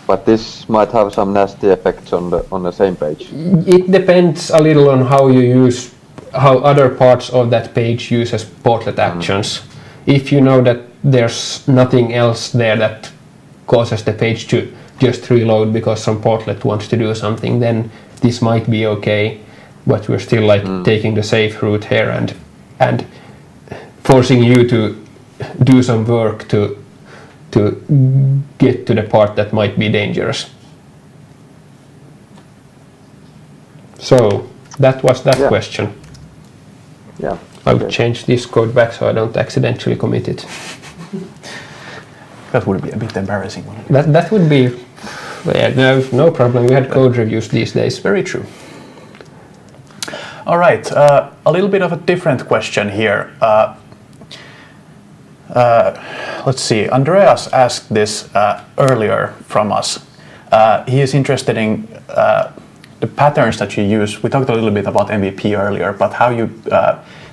But this might have some nasty effects on the same page. It depends a little on how other parts of that page uses portlet actions. If you know that there's nothing else there that causes the page to just reload because some portlet wants to do something, then this might be okay. But we're still taking the safe route here and forcing you to do some work to get to the part that might be dangerous. So that was that question. Yeah. I would change this code back so I don't accidentally commit it. That would be a bit embarrassing. That would be, no problem. We had code reviews these days. Very true. All right, a little bit of a different question here. Let's see, Andreas asked this earlier from us. He is interested in the patterns that you use. We talked a little bit about MVP earlier, but how you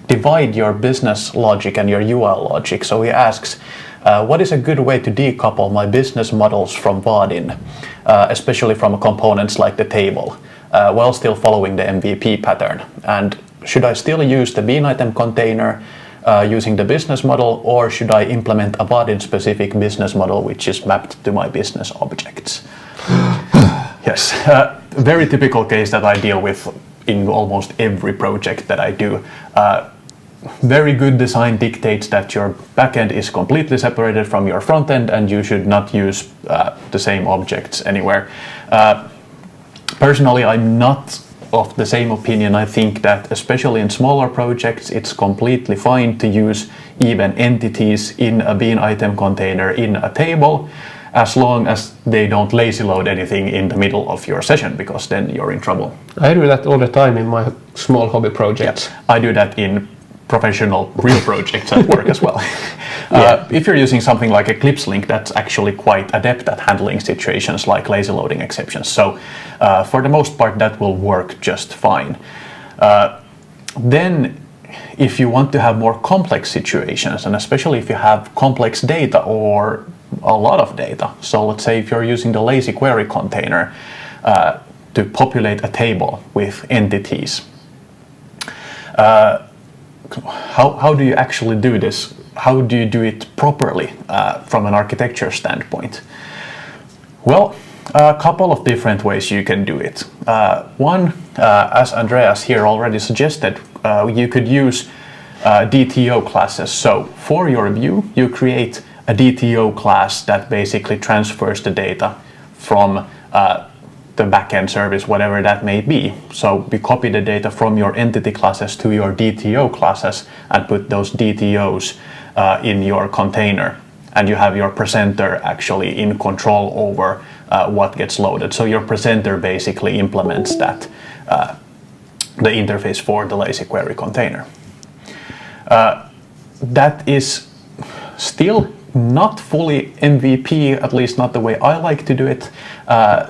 divide your business logic and your UI logic. So he asks, what is a good way to decouple my business models from Vaadin, especially from components like the table, while still following the MVP pattern? And should I still use the bean item container using the business model, or should I implement a Vaadin specific business model which is mapped to my business objects? Yes, very typical case that I deal with in almost every project that I do. Very good design dictates that your backend is completely separated from your frontend and you should not use the same objects anywhere. Personally, I'm not of the same opinion. I think that especially in smaller projects, it's completely fine to use even entities in a bean item container in a table, as long as they don't lazy load anything in the middle of your session, because then you're in trouble. I do that all the time in my small hobby projects. Yeah, I do that in professional real projects at work as well. If you're using something like EclipseLink, that's actually quite adept at handling situations like lazy loading exceptions. So for the most part, that will work just fine. Then if you want to have more complex situations, and especially if you have complex data or a lot of data, so let's say if you're using the lazy query container to populate a table with entities, how do you actually do this? How do you do it properly from an architecture standpoint? Well, a couple of different ways you can do it. One, as Andreas here already suggested, you could use DTO classes. So for your view, you create a DTO class that basically transfers the data from the backend service, whatever that may be. So we copy the data from your entity classes to your DTO classes and put those DTOs in your container. and you have your presenter actually in control over what gets loaded. So your presenter basically implements that, the interface for the lazy query container. That is still not fully MVP, at least not the way I like to do it,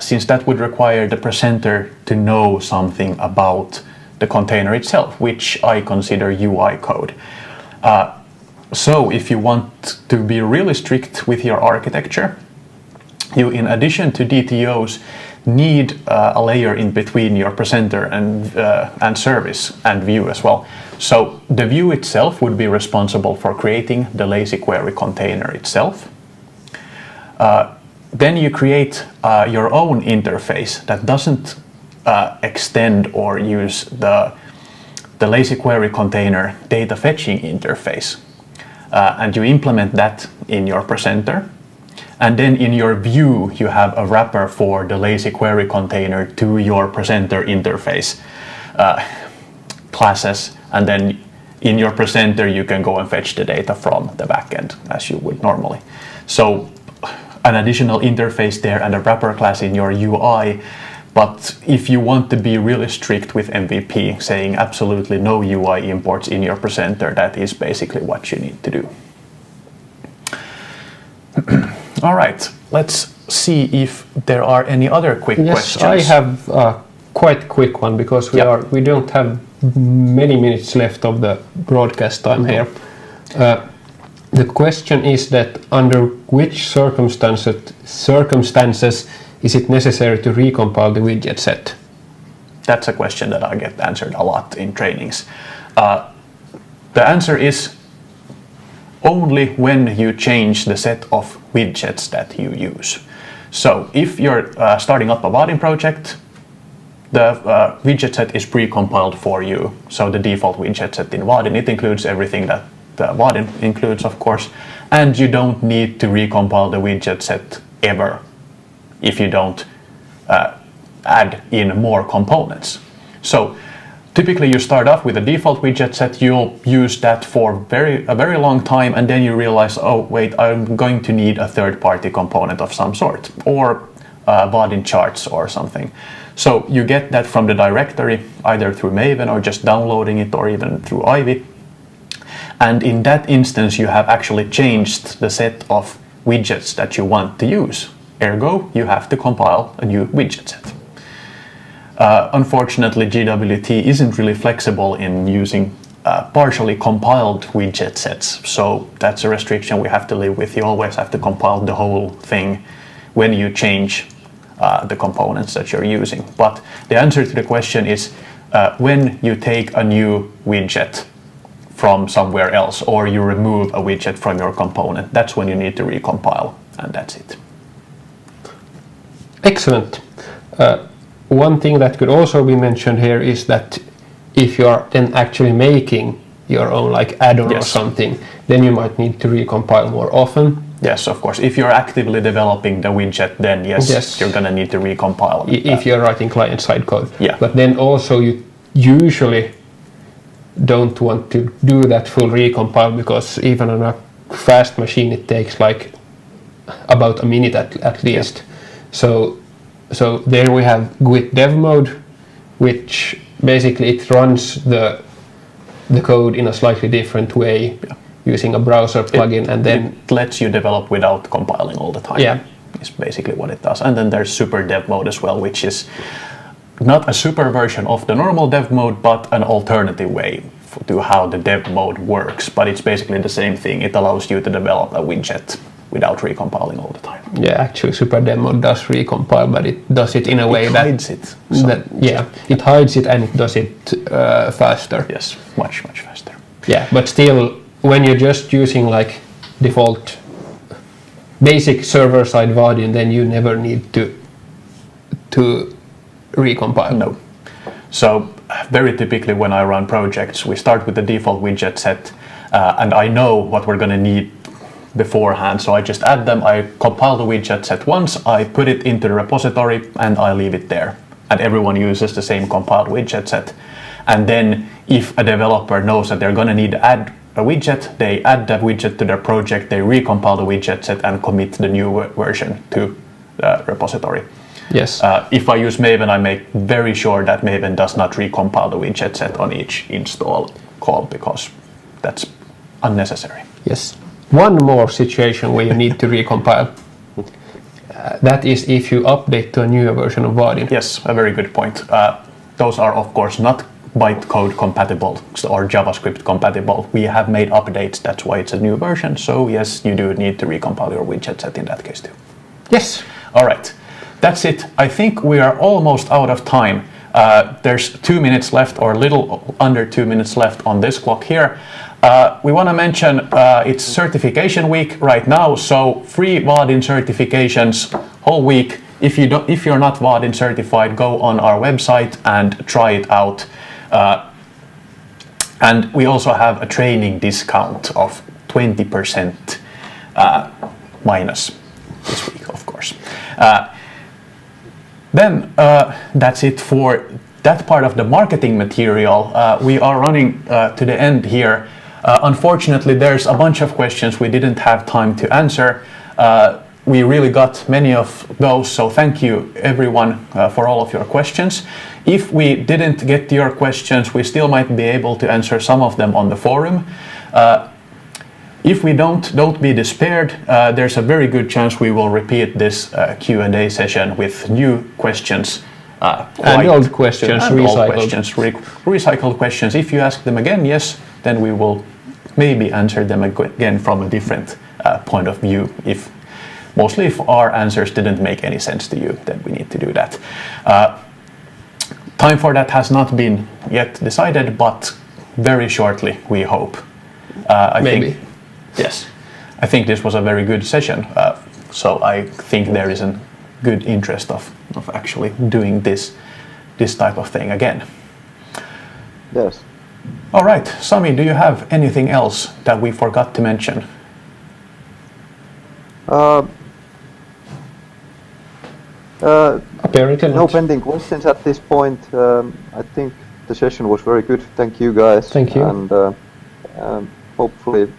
since that would require the presenter to know something about the container itself, which I consider UI code. So if you want to be really strict with your architecture, you, in addition to DTOs, need a layer in between your presenter and service and view as well. So the view itself would be responsible for creating the lazy query container itself. Then you create your own interface that doesn't extend or use the lazy query container data fetching interface. And you implement that in your presenter. And then in your view, you have a wrapper for the lazy query container to your presenter interface classes. And then in your presenter, you can go and fetch the data from the backend as you would normally. So an additional interface there and a wrapper class in your UI. But if you want to be really strict with MVP, saying absolutely no UI imports in your presenter, that is basically what you need to do. All right, let's see if there are any other quick questions. I have a quite quick one because we don't have many minutes left of the broadcast time here. The question is that under which circumstances is it necessary to recompile the widget set? That's a question that I get answered a lot in trainings. The answer is only when you change the set of widgets that you use. So if you're starting up a Vaadin project, the widget set is pre-compiled for you. So the default widget set in Vaadin, it includes everything that Vaadin includes, of course, and you don't need to recompile the widget set ever if you don't add in more components. So typically you start off with a default widget set, you'll use that for a very long time, and then you realize, oh wait, I'm going to need a third-party component of some sort, or Vaadin charts or something. So you get that from the directory, either through Maven or just downloading it, or even through Ivy. And in that instance, you have actually changed the set of widgets that you want to use. Ergo, you have to compile a new widget set. Unfortunately, GWT isn't really flexible in using partially compiled widget sets, so that's a restriction we have to live with. You always have to compile the whole thing when you change the components that you're using. But the answer to the question is when you take a new widget from somewhere else, or you remove a widget from your component, that's when you need to recompile, and that's it. Excellent. One thing that could also be mentioned here is that if you are then actually making your own like add-on or something, then you might need to recompile more often. Yes, of course. If you're actively developing the widget, then yes. You're going to need to recompile. If you're writing client-side code. Yeah. But then also you usually don't want to do that full recompile, because even on a fast machine it takes like about a minute at least. Yeah. So there we have Git dev mode, which basically it runs the code in a slightly different way using a browser plugin, and then it lets you develop without compiling all the time. Yeah, is basically what it does. And then there's super dev mode as well, which is not a super version of the normal dev mode, but an alternative way to how the dev mode works. But it's basically the same thing. It allows you to develop a widget without recompiling all the time. Yeah, actually super dev mode does recompile, but it does it in a way it that hides it. It hides it, and it does it faster. Yes, much faster. Yeah, but still, when you're just using like default basic server-side Vaadin, then you never need to recompile. No. So very typically when I run projects, we start with the default widget set, and I know what we're going to need beforehand, so I just add them. I compile the widget set once, I put it into the repository, and I leave it there, and everyone uses the same compiled widget set. And then if a developer knows that they're going to need to add a widget, they add that widget to their project, they recompile the widget set and commit the new version to the repository. Yes. If I use Maven, I make very sure that Maven does not recompile the widget set on each install call, because that's unnecessary. Yes. One more situation where you need to recompile. That is if you update to a newer version of Vaadin. Yes, a very good point. Those are of course not bytecode compatible or JavaScript compatible. We have made updates, that's why it's a new version. So yes, you do need to recompile your widget set in that case too. Yes. All right, that's it. I think we are almost out of time. There's 2 minutes left, or a little under 2 minutes left on this clock here. We want to mention it's certification week right now, so free Vaadin certifications whole week. If you're not Vaadin certified, go on our website and try it out. And we also have a training discount of 20% minus this week, of course. Then that's it for that part of the marketing material. We are running to the end here. Unfortunately, there's a bunch of questions we didn't have time to answer. We really got many of those, so thank you everyone for all of your questions. If we didn't get to your questions, we still might be able to answer some of them on the forum. If we don't be despaired. There's a very good chance we will repeat this Q&A session with new questions. And old questions, and recycled. old questions, recycled questions. If you ask them again, yes, then we will maybe answer them again from a different point of view. Mostly if our answers didn't make any sense to you, then we need to do that. Time for that has not been yet decided, but very shortly, we hope. Maybe. Yes, I think this was a very good session. So I think there is a good interest of actually doing this type of thing again. Yes. All right, Sami, do you have anything else that we forgot to mention? Apparently no not. pending questions at this point. I think the session was very good. Thank you guys. Thank you. And hopefully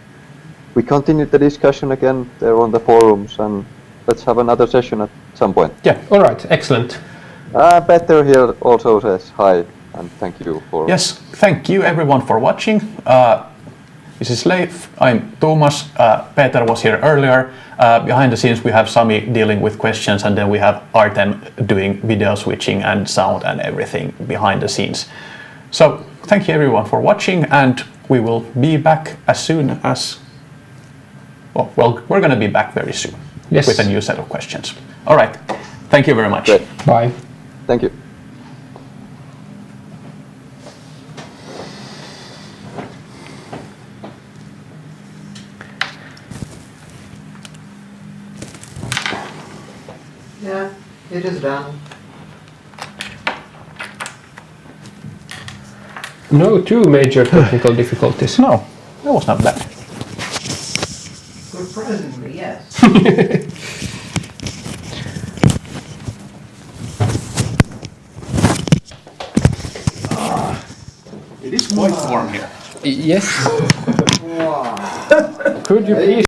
we continue the discussion again there on the forums, and let's have another session at some point. Yeah. All right, excellent. Peter here also says hi and thank you for... Yes, thank you everyone for watching. This is Leif, I'm Thomas, Peter was here earlier. Behind the scenes we have Sami dealing with questions, and then we have Artem doing video switching and sound and everything behind the scenes. So thank you everyone for watching, and we will be back as soon as... Well, we're going to be back very soon. Yes. With a new set of questions. All right, thank you very much. Great. Bye. Thank you. Yeah, it is done. No two major technical difficulties. No, that was not bad. Surprisingly, yes. It is quite warm here. Yes. Wow. Could you please